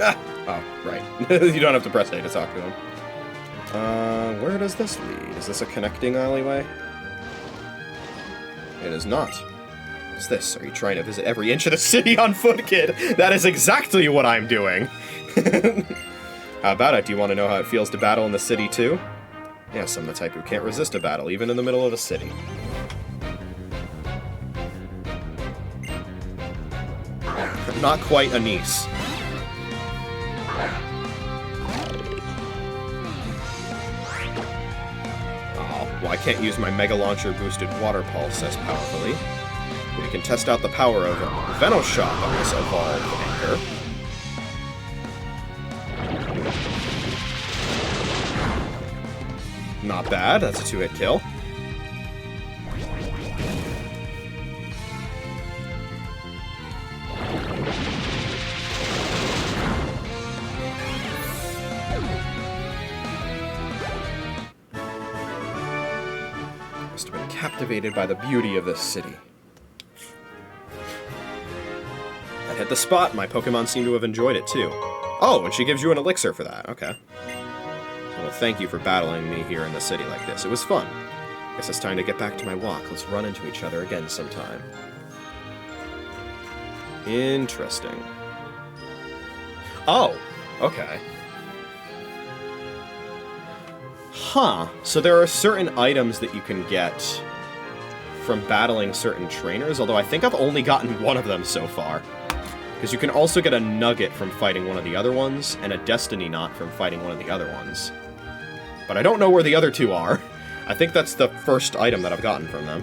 Ah! Oh, right. You don't have to press A to talk to him. Where does this lead? Is this a connecting alleyway? It is not. What's this? Are you trying to visit every inch of the city on foot, kid? That is exactly what I'm doing. How about it? Do you want to know how it feels to battle in the city, too? Yes, I'm the type who can't resist a battle, even in the middle of a city. Not quite a niece. Oh, well, I can't use my Mega Launcher boosted Water Pulse as powerfully. We can test out the power of Venoshock on this evolved anchor. Not bad, that's a 2-hit kill. Must have been captivated by the beauty of this city. That hit the spot. My Pokemon seem to have enjoyed it too. Oh, and she gives you an elixir for that. Okay. Well, thank you for battling me here in the city like this. It was fun. Guess it's time to get back to my walk. Let's run into each other again sometime. Interesting. Oh, okay. Huh. So there are certain items that you can get from battling certain trainers, although I think I've only gotten one of them so far. Because you can also get a nugget from fighting one of the other ones, and a destiny knot from fighting one of the other ones. But I don't know where the other two are. I think that's the first item that I've gotten from them.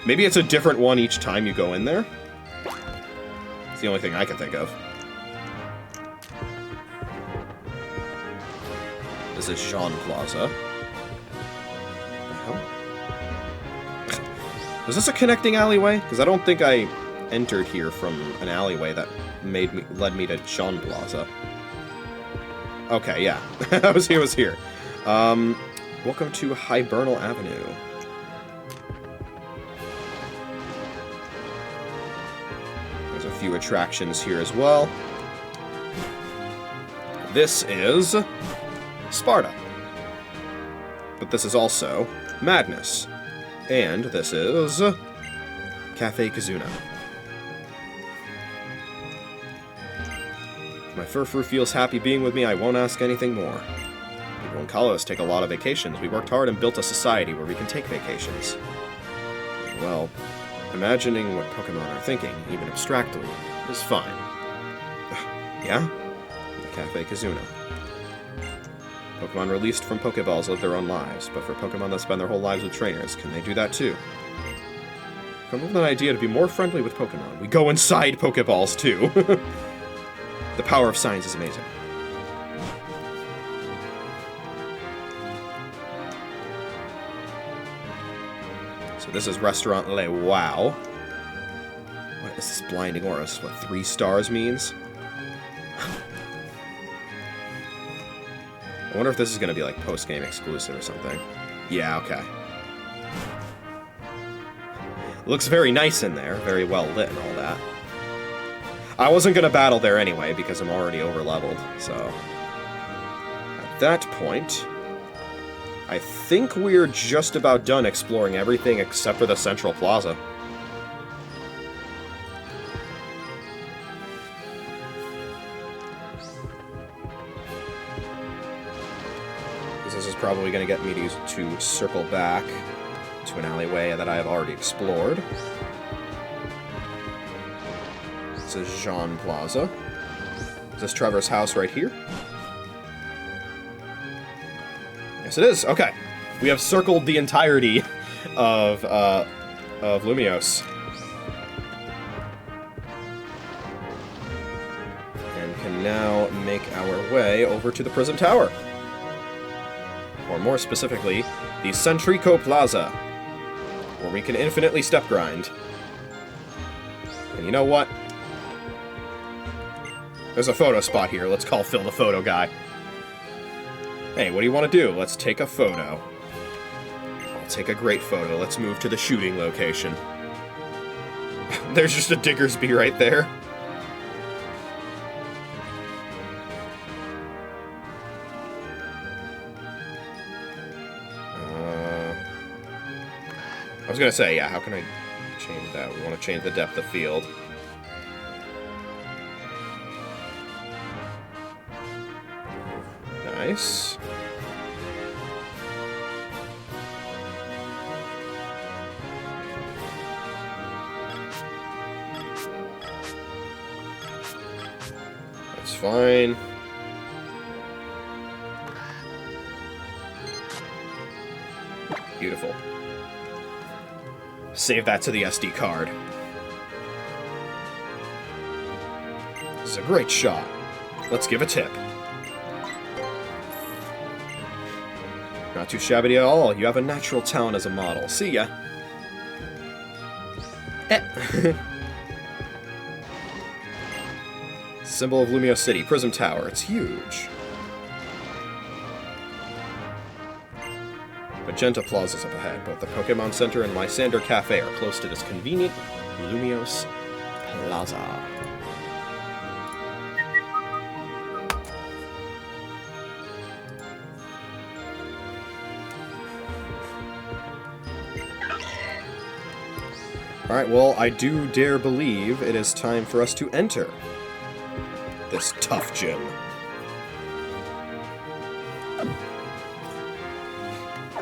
Maybe it's a different one each time you go in there? It's the only thing I can think of. This is Jean Plaza. What the hell? Was this a connecting alleyway? Because I don't think I entered here from an alleyway that led me to Jean Plaza. Okay, yeah. I was here. Welcome to Hibernal Avenue. There's a few attractions here as well. This is Sparta. But this is also Madness. And this is Cafe Kazuna. If my Furfru feels happy being with me, I won't ask anything more. People in Kalos take a lot of vacations. We worked hard and built a society where we can take vacations. Well, imagining what Pokemon are thinking, even abstractly, is fine. Yeah? The Cafe Kazuna. Pokemon released from Pokeballs live their own lives, but for Pokemon that spend their whole lives with trainers, can they do that too? Come up with an idea to be more friendly with Pokemon. We go inside Pokeballs too! The power of science is amazing. So this is Restaurant Le Wow. What is this blinding aura? What 3 stars means? I wonder if this is going to be like post-game exclusive or something. Yeah, okay. Looks very nice in there, very well lit and all that. I wasn't going to battle there anyway because I'm already over-leveled, so... At that point, I think we're just about done exploring everything except for the Central Plaza. This is probably going to get me to circle back to an alleyway that I have already explored. This is Jean Plaza. Is this Trevor's house right here? Yes, it is. Okay. We have circled the entirety of Lumiose. And can now make our way over to the Prism Tower. Or more specifically, the Centrico Plaza, where we can infinitely step grind. And you know what? There's a photo spot here. Let's call Phil the photo guy. Hey, what do you want to do? Let's take a photo. I'll take a great photo. Let's move to the shooting location. There's just a Diggersby right there. I was gonna say, yeah, how can I change that? We want to change the depth of field. Nice. That's fine. Beautiful. Save that to the SD card. This is a great shot. Let's give a tip. Not too shabby at all. You have a natural talent as a model. See ya. Symbol of Lumiose City, Prism Tower. It's huge. Magenta Plaza's up ahead. Both the Pokémon Center and Lysander Cafe are close to this convenient Lumiose Plaza. Alright, well, I do dare believe it is time for us to enter this tough gym.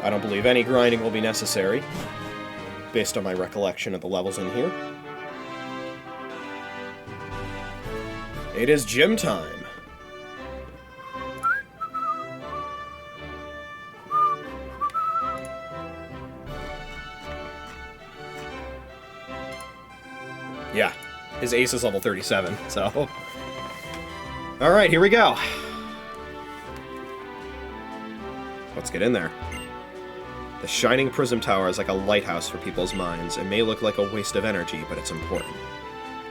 I don't believe any grinding will be necessary, based on my recollection of the levels in here. It is gym time. Yeah, his ace is level 37, so... Alright, here we go. Let's get in there. The shining Prism Tower is like a lighthouse for people's minds. It may look like a waste of energy, but it's important.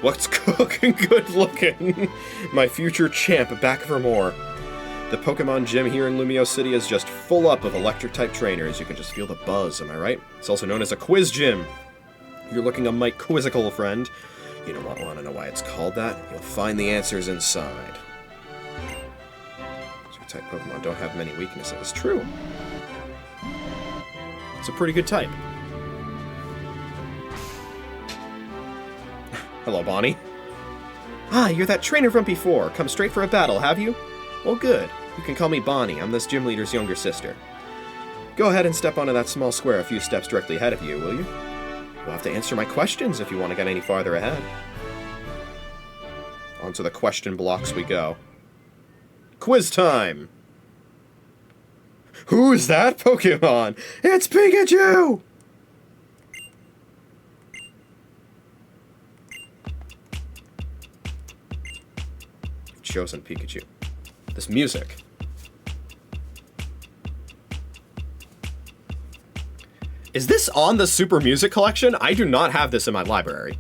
What's cooking good looking? My future champ back for more. The Pokemon gym here in Lumiose City is just full up of electric-type trainers. You can just feel the buzz, am I right? It's also known as a quiz gym. You're looking a mite quizzical, friend. You don't want to know why it's called that? You'll find the answers inside. Type Pokemon don't have many weaknesses. True. It's a pretty good type. Hello, Bonnie. Ah, you're that trainer from before. Come straight for a battle, have you? Well, good. You can call me Bonnie. I'm this gym leader's younger sister. Go ahead and step onto that small square a few steps directly ahead of you, will you? You'll have to answer my questions if you want to get any farther ahead. Onto the question blocks we go. Quiz time! Who's that Pokemon? It's Pikachu! You've chosen Pikachu. This music. Is this on the Super Music Collection? I do not have this in my library.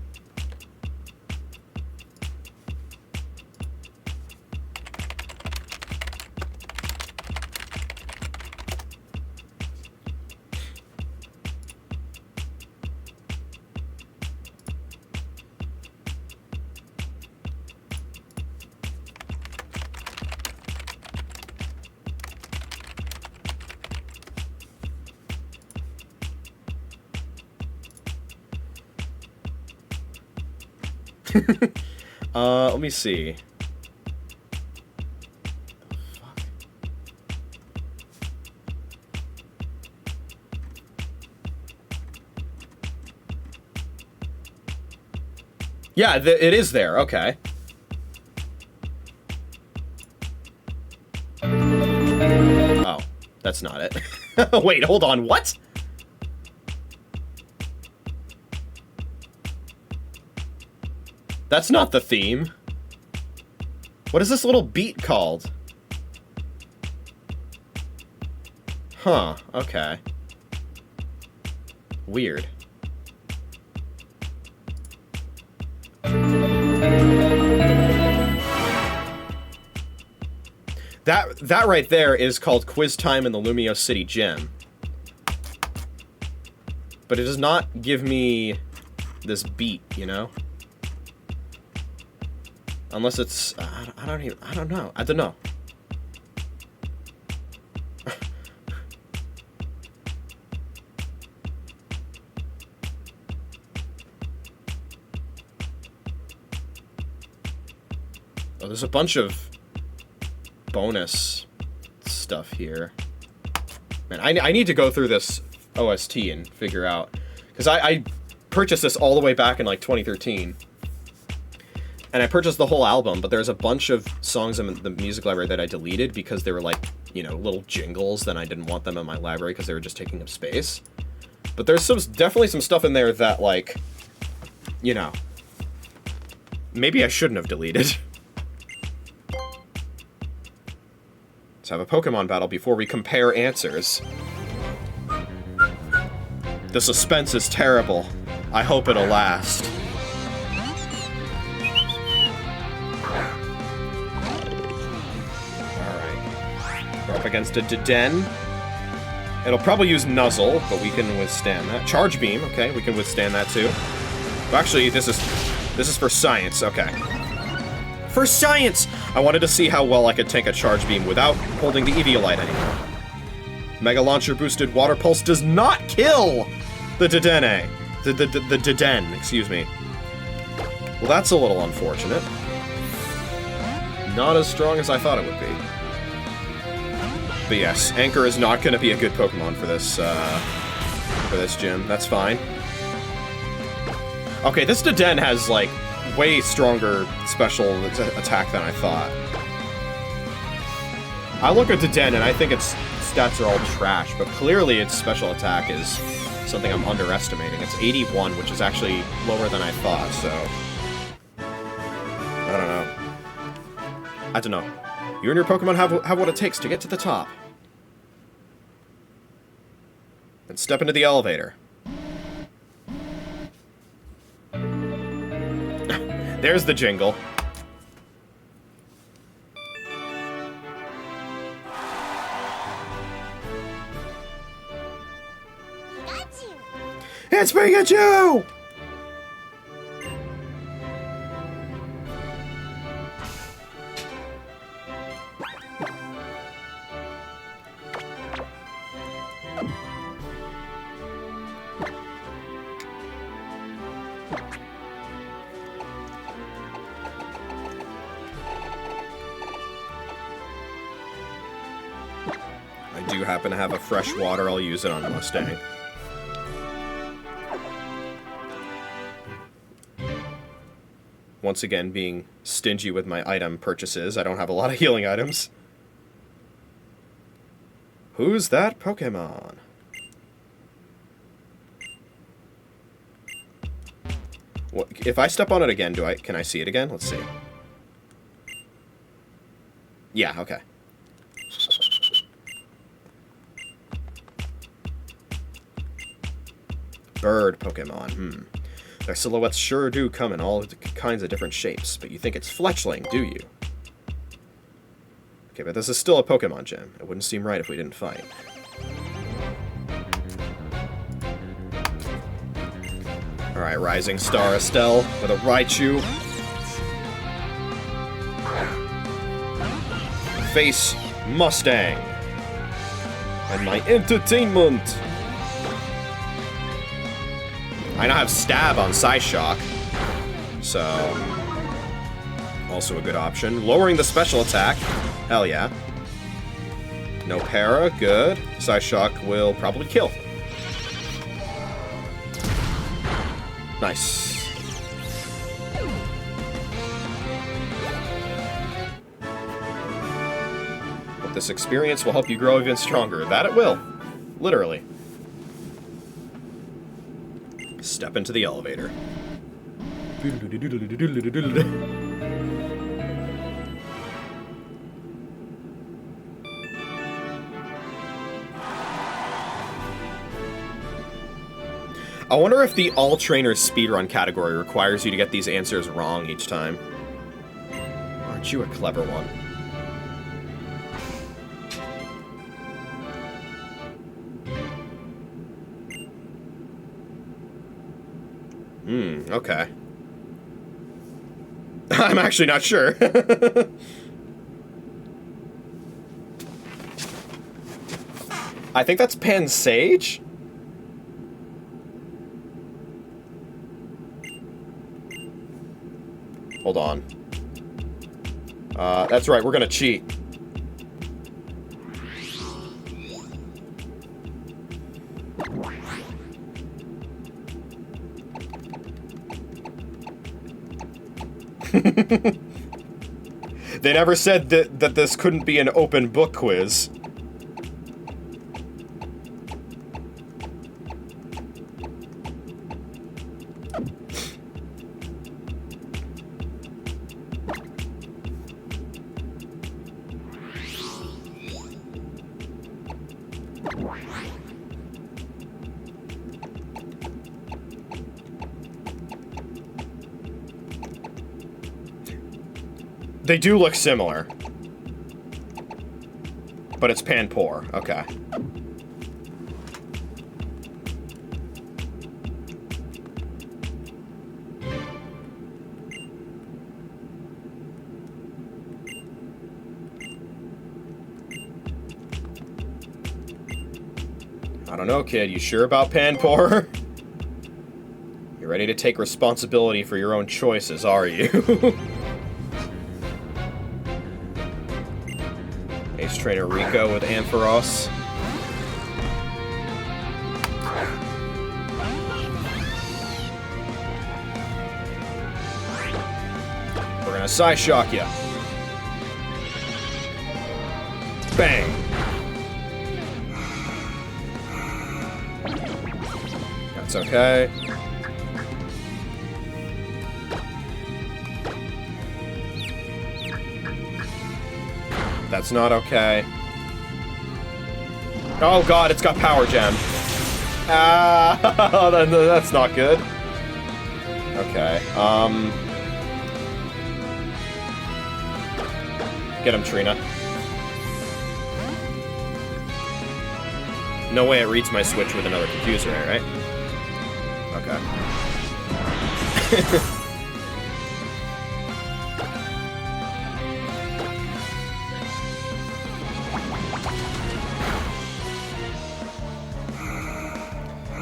Let me see. Fuck. Yeah, it is there. Okay. Oh. That's not it. Wait, hold on, what? That's not the theme. What is this little beat called? Huh, okay. Weird. That right there is called Quiz Time in the Lumio City Gym. But it does not give me this beat, you know? Unless it's... I don't know. I don't know. Oh, there's a bunch of bonus stuff here. Man, I need to go through this OST and figure out... Because I purchased this all the way back in, like, 2013. And I purchased the whole album, but there's a bunch of songs in the music library that I deleted because they were, like, you know, little jingles, then I didn't want them in my library because they were just taking up space. But there's definitely some stuff in there that, like, you know, maybe I shouldn't have deleted. Let's have a Pokemon battle before we compare answers. The suspense is terrible. I hope it'll last. Alright. We're up against a JoeDan. It'll probably use Nuzzle, but we can withstand that. Charge Beam, okay, we can withstand that too. Actually, this is for science, okay. For science! I wanted to see how well I could tank a Charge Beam without holding the Eviolite anymore. Mega Launcher boosted Water Pulse does not kill the JoeDan. The JoeDan, excuse me. Well, that's a little unfortunate. Not as strong as I thought it would be. But yes, Anchor is not going to be a good Pokemon for this gym. That's fine. Okay, this JoeDan has, like, way stronger special attack than I thought. I look at JoeDan and I think its stats are all trash, but clearly its special attack is something I'm underestimating. It's 81, which is actually lower than I thought, so... I don't know. You and your Pokemon have what it takes to get to the top. Then step into the elevator. There's the jingle. It's Pikachu! I do happen to have a fresh water, I'll use it on Mustang. Once again, being stingy with my item purchases, I don't have a lot of healing items. Who's that Pokemon? What, if I step on it again, can I see it again? Let's see. Yeah, okay. Bird Pokemon, Their silhouettes sure do come in all kinds of different shapes, but you think it's Fletchling, do you? Okay, but this is still a Pokemon gym. It wouldn't seem right if we didn't fight. Alright, Rising Star Estelle with a Raichu. Face Mustang. And my entertainment! I now have Stab on Psyshock, so also a good option. Lowering the special attack, hell yeah. No para, good. Psyshock will probably kill. Nice. But this experience will help you grow even stronger. That it will. Literally. Step into the elevator. I wonder if the all trainers speedrun category requires you to get these answers wrong each time. Aren't you a clever one? Okay. I'm actually not sure. I think that's Pansage? Hold on. That's right, we're gonna cheat. They never said that this couldn't be an open book quiz. They do look similar. But it's Panpour. Okay. I don't know, kid. You sure about Panpour? You ready to take responsibility for your own choices, are you? Ace Trainer Rico with Ampharos. We're gonna Psyshock ya. Bang! That's okay. That's not okay. Oh god, it's got Power Gem. Ah, that's not good. Okay, get him, Trina. No way it reads my Switch with another Confuser, right? Okay.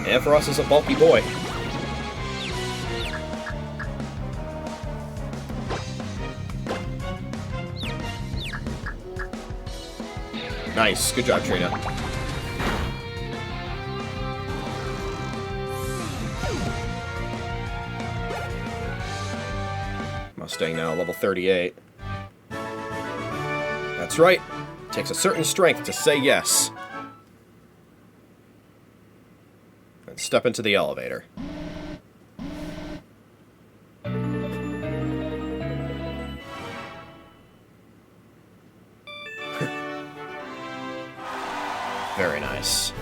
Ampharos is a bulky boy. Nice. Good job, Trina. Mustang now, level 38. That's right. Takes a certain strength to say yes. And step into the elevator. Very nice.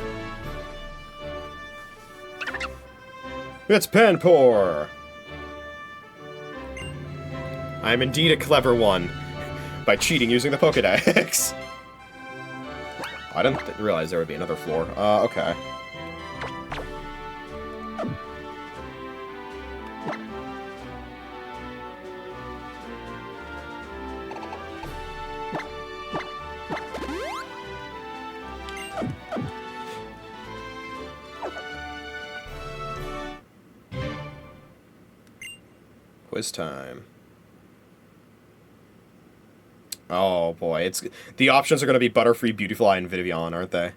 It's Panpour! I am indeed a clever one. By cheating using the Pokédex. I didn't realize there would be another floor. Okay. Quiz time. Oh boy, it's the options are going to be Butterfree, Beautifly, and Vivillon, aren't they?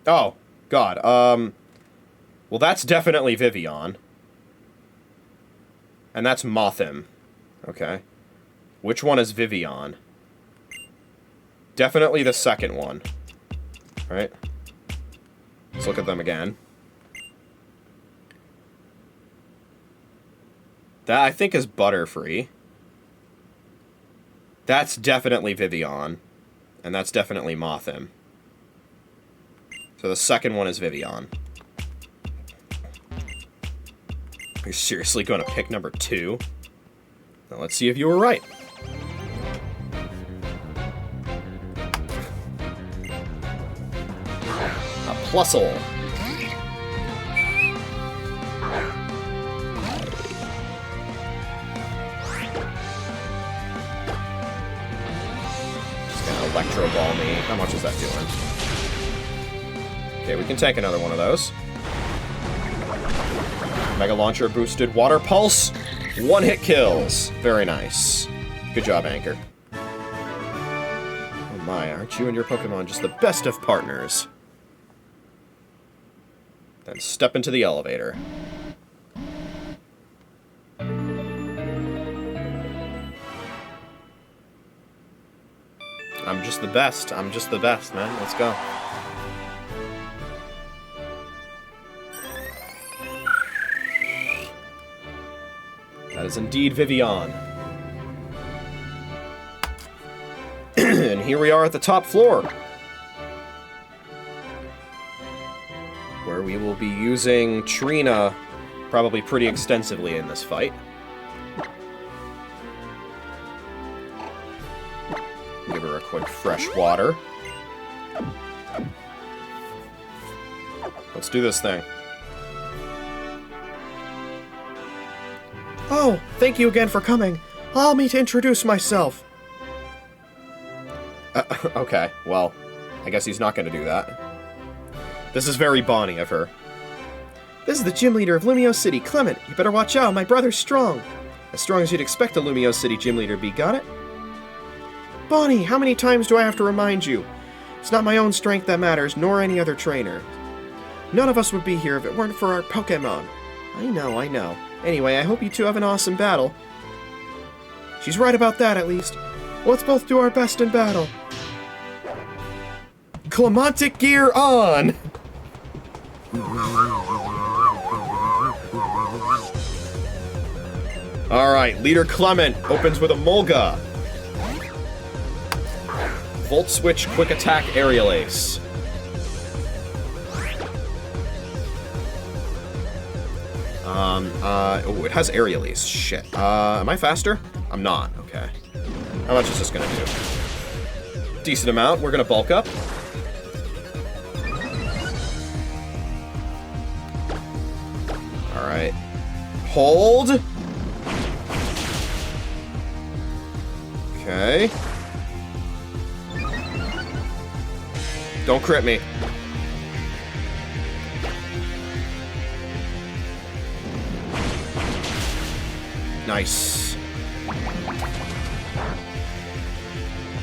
Oh god. Well, that's definitely Vivillon, and that's Mothim. Okay, which one is Vivillon? Definitely the second one. Right? Let's look at them again. That, I think, is Butterfree. That's definitely Vivian. And that's definitely Mothim. So the second one is Vivian. You're seriously going to pick number 2? Now let's see if you were right. A Plusle. Just gonna Electro Ball me. How much is that doing? Okay, we can take another one of those. Mega Launcher boosted Water Pulse. 1-hit kills. Very nice. Good job, Anchor. Oh my, aren't you and your Pokemon just the best of partners? Then step into the elevator. I'm just the best. I'm just the best, man. Let's go. That is indeed Vivian. And here we are at the top floor, where we will be using Trina probably pretty extensively in this fight. Give her a quick fresh water. Let's do this thing. Oh, thank you again for coming. Allow me to introduce myself. Okay, well, I guess he's not going to do that. This is very Bonnie of her. This is the gym leader of Lumio City, Clement. You better watch out, my brother's strong. As strong as you'd expect a Lumio City gym leader to be, got it? Bonnie, how many times do I have to remind you? It's not my own strength that matters, nor any other trainer. None of us would be here if it weren't for our Pokémon. I know, I know. Anyway, I hope you two have an awesome battle. She's right about that, at least. Let's both do our best in battle. Clemantic gear on! Alright, Leader Clement opens with a Molga. Volt Switch, Quick Attack, Aerial Ace. Oh, it has Aerial Ace. Shit. Am I faster? I'm not. Okay. How much is this gonna do? Decent amount. We're gonna bulk up. Alright. Hold. Okay. Don't crit me. Nice.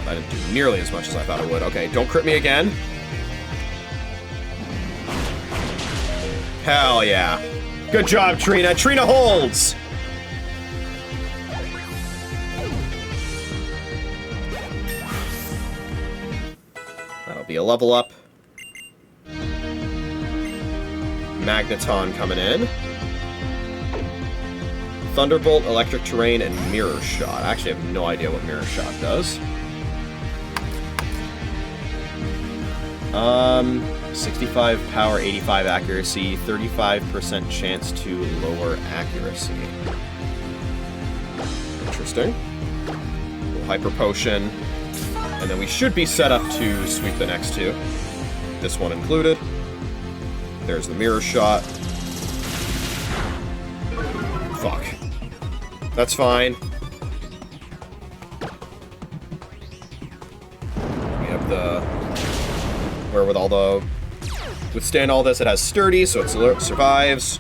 I didn't do nearly as much as I thought it would. Okay, don't crit me again. Hell yeah. Good job, Trina. Trina holds! That'll be a level up. Magneton coming in. Thunderbolt, Electric Terrain, and Mirror Shot. I actually have no idea what Mirror Shot does. 65 power, 85 accuracy, 35% chance to lower accuracy. Interesting. Hyper Potion. And then we should be set up to sweep the next two. This one included. There's the Mirror Shot. Fuck. That's fine. We have the wherewithal to withstand all this. It has Sturdy, so it survives.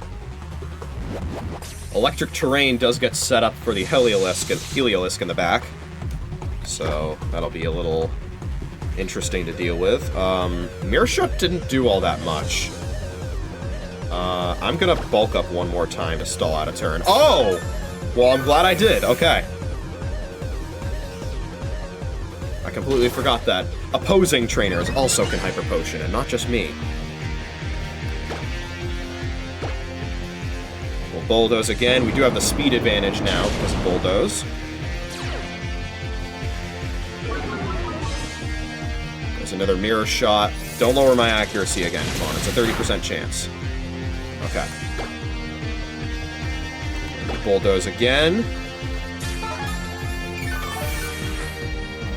Electric Terrain does get set up for the Heliolisk in the back. So that'll be a little interesting to deal with. Mirror Shot didn't do all that much. I'm gonna bulk up one more time to stall out a turn. Oh! Well, I'm glad I did. Okay. I completely forgot that. opposing trainers also can Hyper Potion, and not just me. We'll Bulldoze again. We do have the speed advantage now because of Bulldoze. There's another Mirror Shot. Don't lower my accuracy again. Come on, it's a 30% chance. Okay. Bulldoze again.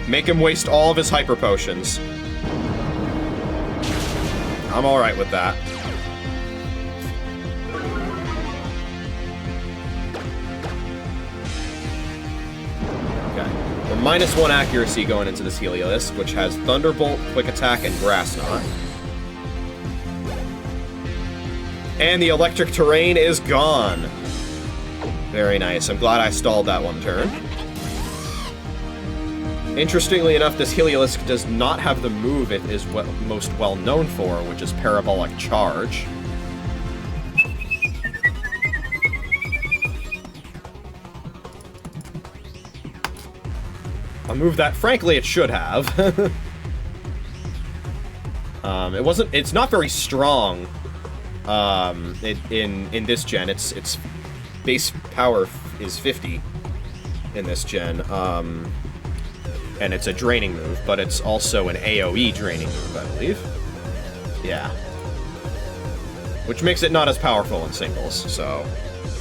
Make him waste all of his Hyper Potions. I'm alright with that. Okay. We're -1 accuracy going into this Heliolisk, which has Thunderbolt, Quick Attack, and Grass Knot. And the electric terrain is gone. Very nice. I'm glad I stalled that one turn. Interestingly enough, this Heliolisk does not have the move it is most well known for, which is Parabolic Charge. A move that, frankly, it should have. It's not very strong. In this gen, its base power is 50 in this gen. And it's a draining move, but it's also an AoE draining move, I believe. Yeah. Which makes it not as powerful in singles, so...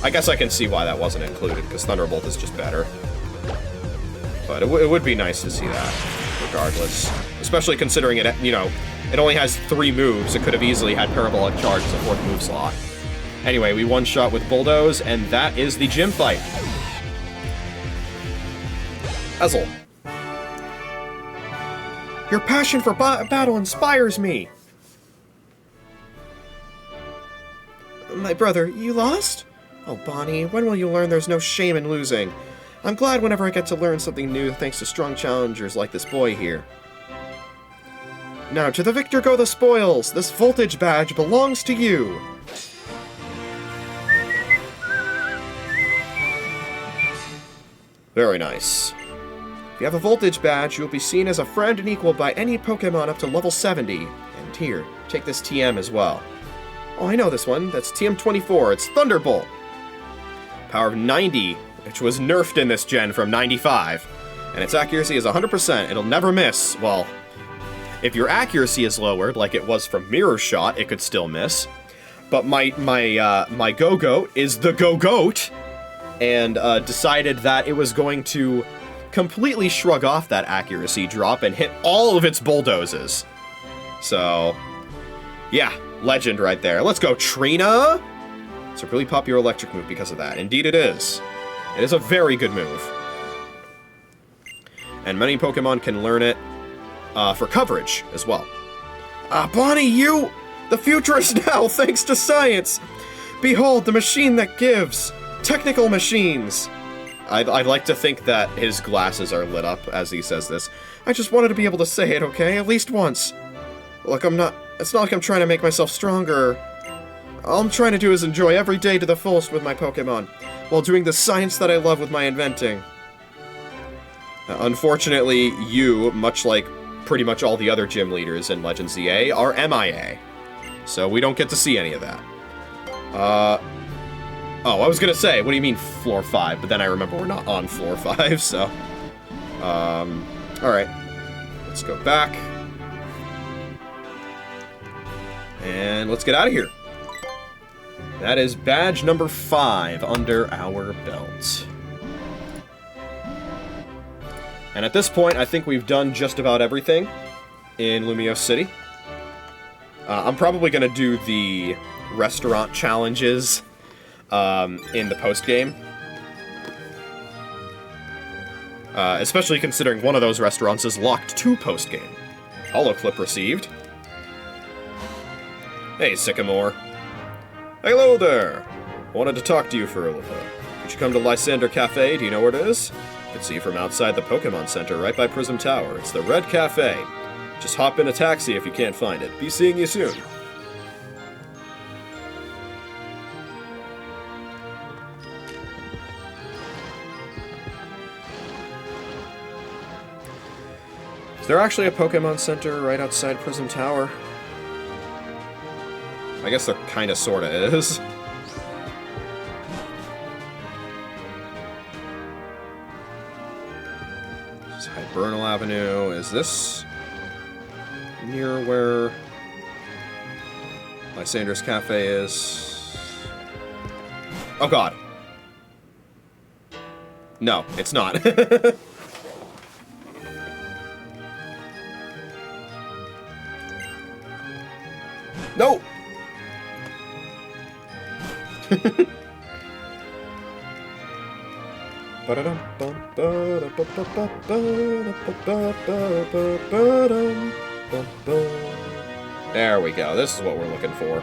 I guess I can see why that wasn't included, because Thunderbolt is just better. But it would be nice to see that, regardless. Especially considering it, you know, it only has 3 moves. It could have easily had Parabolic Charge as a 4th move slot. Anyway, we one-shot with Bulldoze, and that is the gym fight. Ezel. Your passion for battle inspires me! My brother, you lost? Oh, Bonnie, when will you learn there's no shame in losing? I'm glad whenever I get to learn something new thanks to strong challengers like this boy here. Now, to the victor go the spoils! This voltage badge belongs to you! Very nice. If you have a voltage badge, you'll be seen as a friend and equal by any Pokémon up to level 70. And here, take this TM as well. Oh, I know this one. That's TM24. It's Thunderbolt. Power of 90, which was nerfed in this gen from 95. And its accuracy is 100%. It'll never miss. Well, if your accuracy is lowered, like it was from Mirror Shot, it could still miss. But my Go-Goat is the Go-Goat, and decided that it was going to completely shrug off that accuracy drop and hit all of its bulldozes. So, yeah, legend right there. Let's go, Trina! It's a really popular electric move because of that. Indeed it is. It is a very good move. And many Pokemon can learn it for coverage as well. Bonnie, you! The future is now, thanks to science! Behold, the machine that gives! Technical machines! I'd like to think that his glasses are lit up as he says this. I just wanted to be able to say it, okay? At least once. Look, it's not like I'm trying to make myself stronger. All I'm trying to do is enjoy every day to the fullest with my Pokémon, while doing the science that I love with my inventing. Unfortunately, you, much like pretty much all the other gym leaders in Legends ZA, are MIA. So we don't get to see any of that. Oh, I was gonna say, what do you mean floor 5? But then I remember we're not on floor 5, so... alright. Let's go back. And let's get out of here. That is badge number 5 under our belt. And at this point, I think we've done just about everything in Lumiose City. I'm probably gonna do the restaurant challenges in the post-game. Especially considering one of those restaurants is locked to post-game. Hollow clip received. Hey, Sycamore. Hello there! I wanted to talk to you for a little bit. Could you come to Lysander Cafe? Do you know where it is? You can see from outside the Pokémon Center right by Prism Tower. It's the Red Cafe. Just hop in a taxi if you can't find it. Be seeing you soon. Is there actually a Pokemon Center right outside Prism Tower? I guess there kinda sorta is. This is Hibernal Avenue. Is this near where Lysander's Cafe is? Oh god. No, it's not. No! There we go. This is what we're looking for.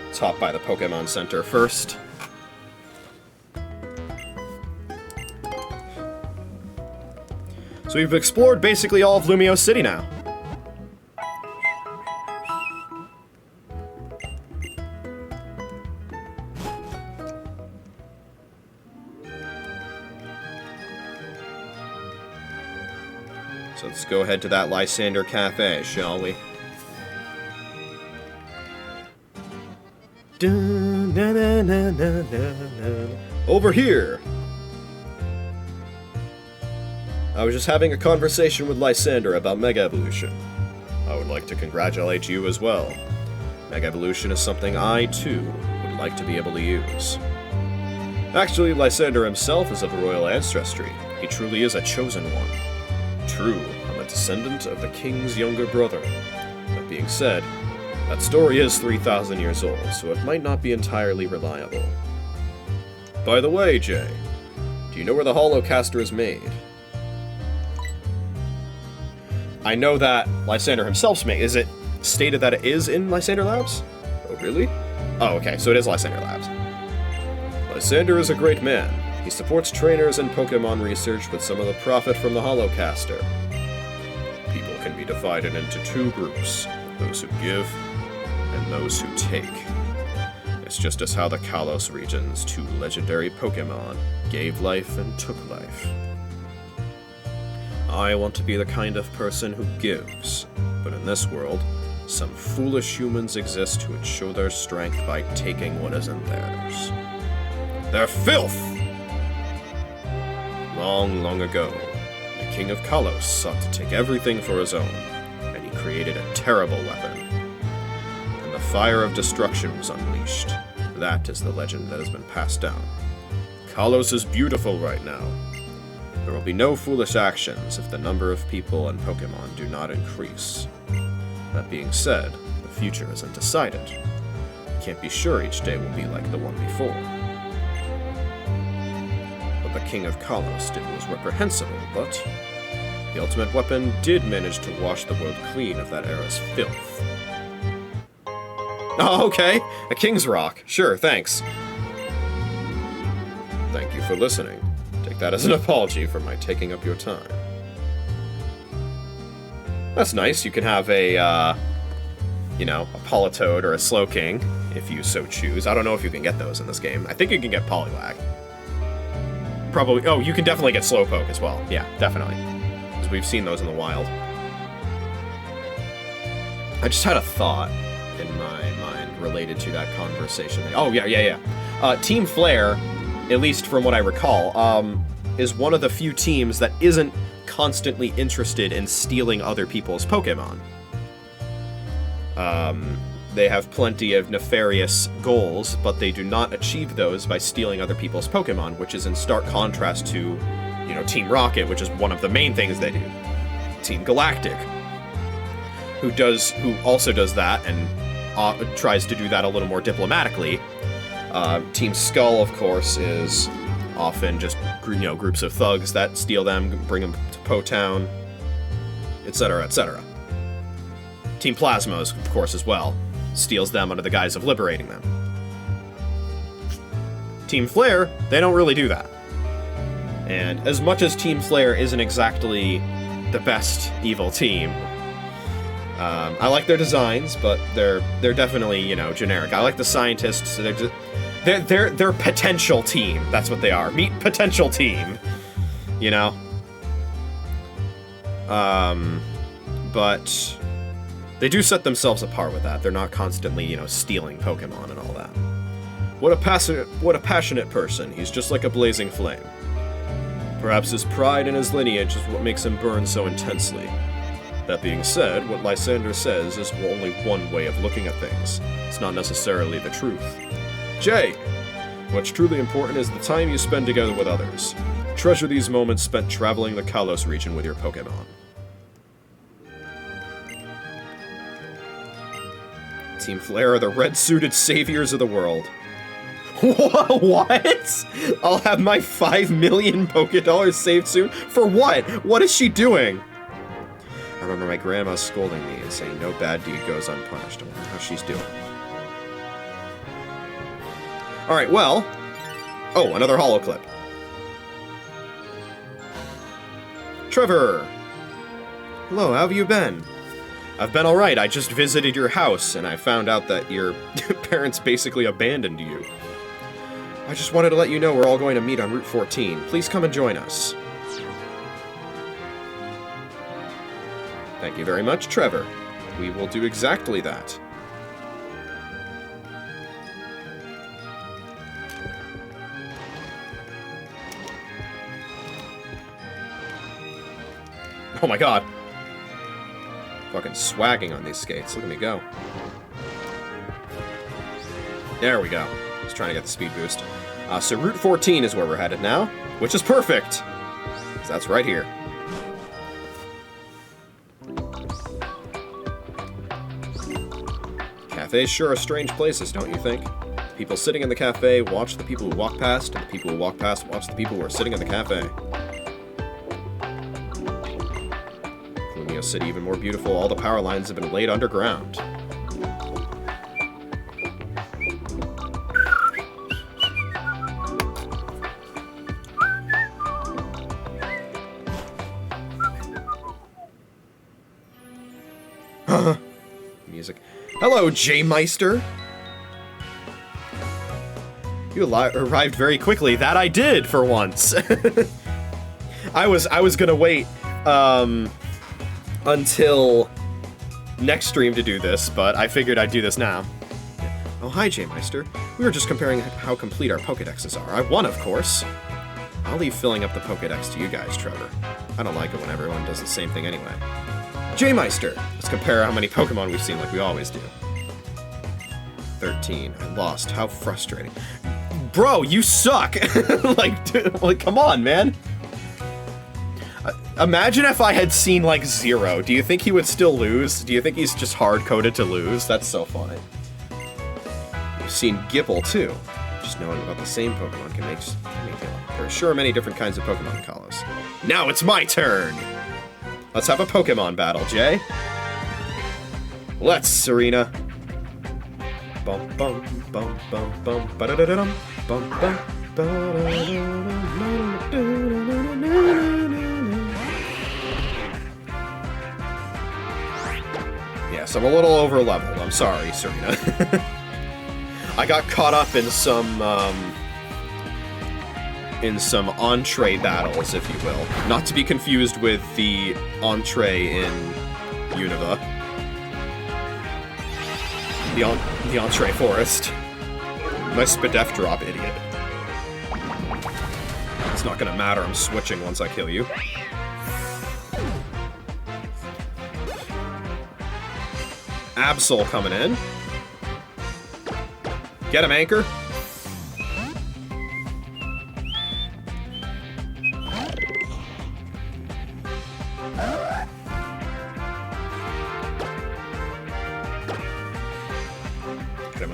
Let's hop by the Pokemon Center first. So we've explored basically all of Lumio City now. So let's go ahead to that Lysander Cafe, shall we? Over here! I was just having a conversation with Lysander about Mega Evolution. I would like to congratulate you as well. Mega Evolution is something I, too, would like to be able to use. Actually, Lysander himself is of the royal ancestry. He truly is a chosen one. True, I'm a descendant of the king's younger brother. That being said, that story is 3,000 years old, so it might not be entirely reliable. By the way, Jay, do you know where the Holocaster is made? I know that Lysander himself's made. Is it stated that it is in Lysander Labs? Oh, really? Oh, okay, so it is Lysander Labs. Lysander is a great man. He supports trainers and Pokemon research with some of the profit from the Holocaster. People can be divided into two groups, those who give and those who take. It's just as how the Kalos region's two legendary Pokemon gave life and took life. I want to be the kind of person who gives, but in this world, some foolish humans exist who would show their strength by taking what isn't theirs. They're filth! Long, long ago, the King of Kalos sought to take everything for his own, and he created a terrible weapon. And the fire of destruction was unleashed. That is the legend that has been passed down. Kalos is beautiful right now. There will be no foolish actions if the number of people and Pokemon do not increase. That being said, the future isn't decided. You can't be sure each day will be like the one before. What the King of Kalos did was reprehensible, but the ultimate weapon did manage to wash the world clean of that era's filth. Oh, okay. A King's Rock. Sure, thanks. Thank you for listening. Take that as an apology for my taking up your time. That's nice. You can have a, a Politoed or a Slowking, if you so choose. I don't know if you can get those in this game. I think you can get Poliwag. Probably. Oh, you can definitely get Slowpoke as well. Yeah, definitely. Because we've seen those in the wild. I just had a thought in my mind related to that conversation. Oh, yeah. Team Flare, at least from what I recall, is one of the few teams that isn't constantly interested in stealing other people's Pokemon. They have plenty of nefarious goals, but they do not achieve those by stealing other people's Pokemon, which is in stark contrast to, Team Rocket, which is one of the main things they do. Team Galactic, who also does that and tries to do that a little more diplomatically. Team Skull, of course, is often just groups of thugs that steal them, bring them to Po Town, etc., etc. Team Plasmos, of course, as well, steals them under the guise of liberating them. Team Flare, they don't really do that. And as much as Team Flare isn't exactly the best evil team, I like their designs, but they're definitely, generic. I like the scientists, so they're potential team. That's what they are. Meet potential team. But they do set themselves apart with that. They're not constantly, you know, stealing Pokemon and all that. What a passionate person. He's just like a blazing flame. Perhaps his pride in his lineage is what makes him burn so intensely. That being said, what Lysander says is only one way of looking at things. It's not necessarily the truth. Jay! What's truly important is the time you spend together with others. Treasure these moments spent traveling the Kalos region with your Pokémon. Team Flare are the red-suited saviors of the world. What? I'll have my 5 million Pokédollars saved soon? For what? What is she doing? I remember my grandma scolding me and saying no bad deed goes unpunished. I wonder how she's doing. Alright, well... Oh, another holoclip. Trevor! Hello, how have you been? I've been alright. I just visited your house, and I found out that your parents basically abandoned you. I just wanted to let you know we're all going to meet on Route 14. Please come and join us. Thank you very much, Trevor. We will do exactly that. Oh my god. Fucking swagging on these skates. Look at me go. There we go. Just trying to get the speed boost. So Route 14 is where we're headed now, which is perfect. 'Cause that's right here. Cafes sure are strange places, don't you think? People sitting in the cafe watch the people who walk past, and the people who walk past watch the people who are sitting in the cafe. Lumio City even more beautiful, all the power lines have been laid underground. Music. Hello, J-Meister! You arrived very quickly. That I did, for once. I was gonna wait, until next stream to do this, but I figured I'd do this now. Oh, hi, J-Meister. We were just comparing how complete our Pokédexes are. I won, of course. I'll leave filling up the Pokédex to you guys, Trevor. I don't like it when everyone does the same thing anyway. J-Meister! Let's compare how many Pokemon we've seen like we always do. 13. I lost. How frustrating. Bro, you suck! like, come on, man. Imagine if I had seen, like, 0. Do you think he would still lose? Do you think he's just hard-coded to lose? That's so funny. We've seen Gipple, too. Just knowing about the same Pokemon can make me feel. There are sure many different kinds of Pokemon in Kalos. Now it's my turn! Let's have a Pokemon battle, Jay. Let's, Serena. Bum bum bum bum bum ba da da da dum bum bum ba da Yes, I'm a little over leveled. I'm sorry, Serena. I got caught up in some entree battles, if you will. Not to be confused with the entree in Unova. The entree forest. Nice Spadef drop, idiot. It's not gonna matter, I'm switching once I kill you. Absol coming in. Get him, Anchor.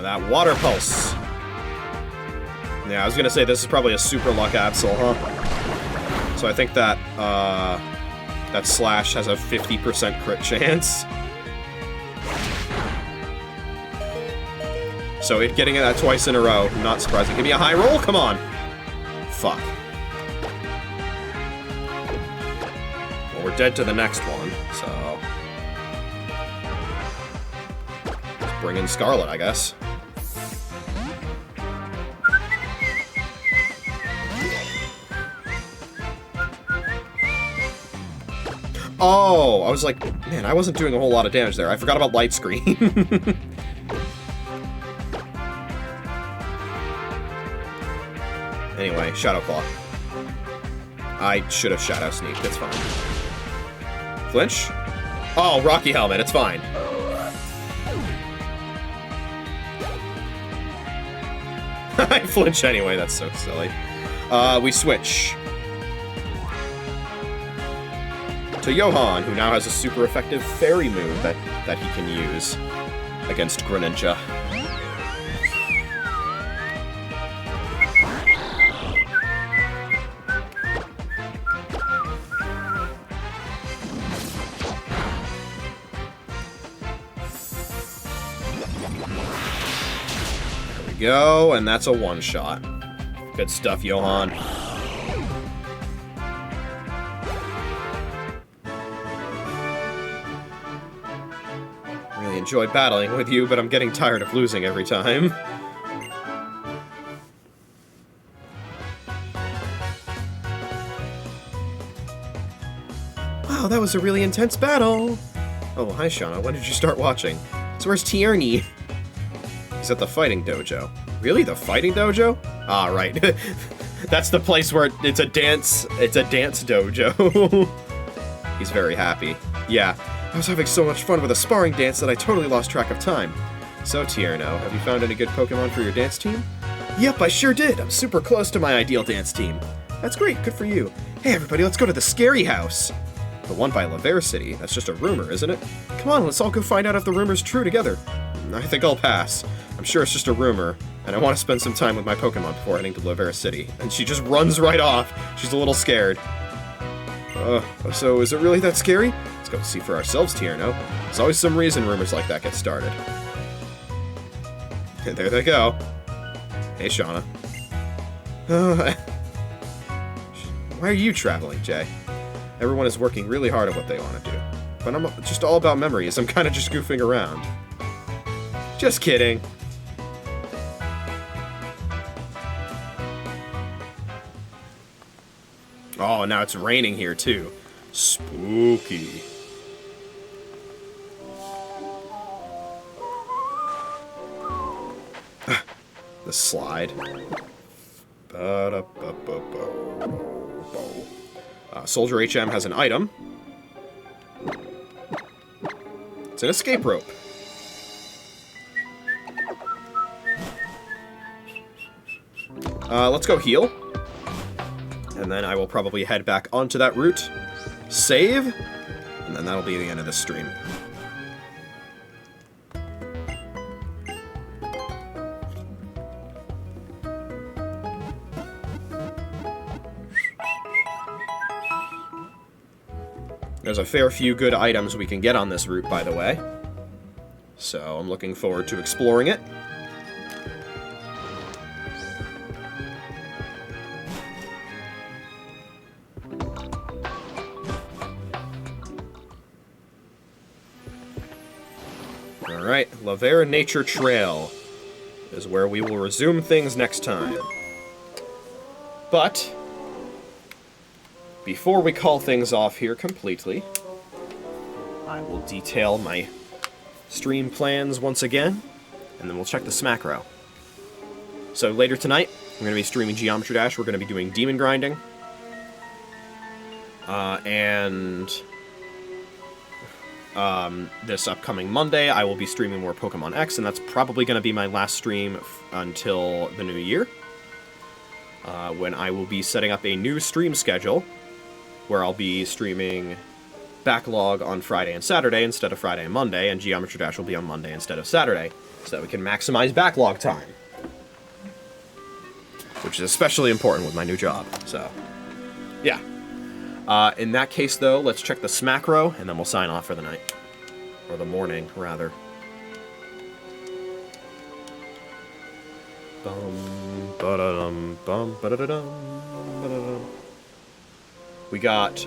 That Water Pulse. Yeah, I was gonna say this is probably a Super Luck Absol, huh? So I think that that Slash has a 50% crit chance. So it getting that twice in a row, not surprising. Give me a high roll, come on. Fuck. Well, we're dead to the next one, so let's bring in Scarlet, I guess. Oh, I was like, man, I wasn't doing a whole lot of damage there. I forgot about light screen. Anyway, Shadow Claw. I should have Shadow Sneaked. It's fine. Flinch? Oh, Rocky Helmet. It's fine. I flinch anyway. That's so silly. We switch to Johan, who now has a super effective fairy move that he can use against Greninja. Go, and that's a one-shot. Good stuff, Johan. Really enjoy battling with you, but I'm getting tired of losing every time. Wow, that was a really intense battle! Oh, hi, Shauna. When did you start watching? So where's Tierney? He's at the fighting dojo. Really? The fighting dojo? Ah, right. That's the place where it's a dance dojo. He's very happy. Yeah, I was having so much fun with a sparring dance that I totally lost track of time. So, Tierno, have you found any good Pokemon for your dance team? Yep, I sure did. I'm super close to my ideal dance team. That's great. Good for you. Hey, everybody, let's go to the Scary House. The one by Laver City. That's just a rumor, isn't it? Come on, let's all go find out if the rumor's true together. I think I'll pass. I'm sure it's just a rumor, and I want to spend some time with my Pokemon before heading to Laver City. And she just runs right off. She's a little scared. So is it really that scary? Let's go see for ourselves, Tierno. There's always some reason rumors like that get started. And there they go. Hey, Shauna. Why are you traveling, Jay? Everyone is working really hard at what they want to do. But I'm just all about memories. I'm kind of just goofing around. Just kidding. Oh, now it's raining here, too. Spooky. The slide. Soldier HM has an item. It's an escape rope. Let's go heal. And then I will probably head back onto that route. Save. And then that'll be the end of this stream. There's a fair few good items we can get on this route, by the way. So I'm looking forward to exploring it. Alright, Laver Nature Trail is where we will resume things next time. But before we call things off here completely, I will detail my stream plans once again, and then we'll check the Smackrow. So later tonight, I'm going to be streaming Geometry Dash. We're going to be doing Demon Grinding. This upcoming Monday, I will be streaming more Pokemon X, and that's probably going to be my last stream until the new year, when I will be setting up a new stream schedule, where I'll be streaming Backlog on Friday and Saturday instead of Friday and Monday, and Geometry Dash will be on Monday instead of Saturday, so that we can maximize Backlog time. Which is especially important with my new job, so, yeah. In that case, though, let's check the Smackrow, and then we'll sign off for the night. Or the morning, rather. We got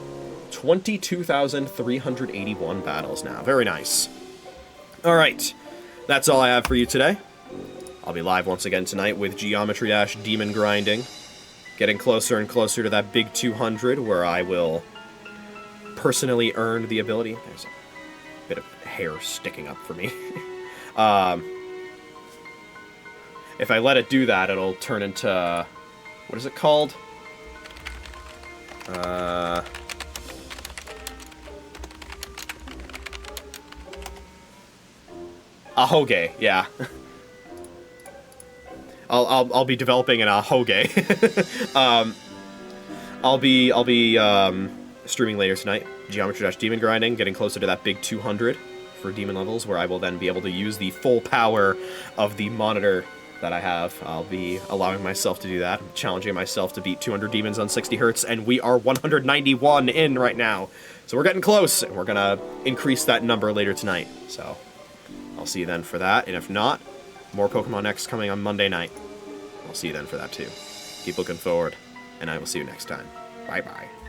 22,381 battles now. Very nice. Alright, that's all I have for you today. I'll be live once again tonight with Geometry Dash Demon Grinding. Getting closer and closer to that big 200, where I will personally earned the ability. There's a bit of hair sticking up for me. If I let it do that, it'll turn into... What is it called? A Hoge, yeah. I'll be developing an Hoge. I'll be streaming later tonight. Geometry Dash Demon grinding, getting closer to that big 200 for demon levels, where I will then be able to use the full power of the monitor that I have. I'll be allowing myself to do that. I'm challenging myself to beat 200 demons on 60 hertz, and we are 191 in right now. So we're getting close, and we're gonna increase that number later tonight. So I'll see you then for that, and if not, more Pokemon X coming on Monday night. I'll see you then for that too. Keep looking forward, and I will see you next time. Bye-bye.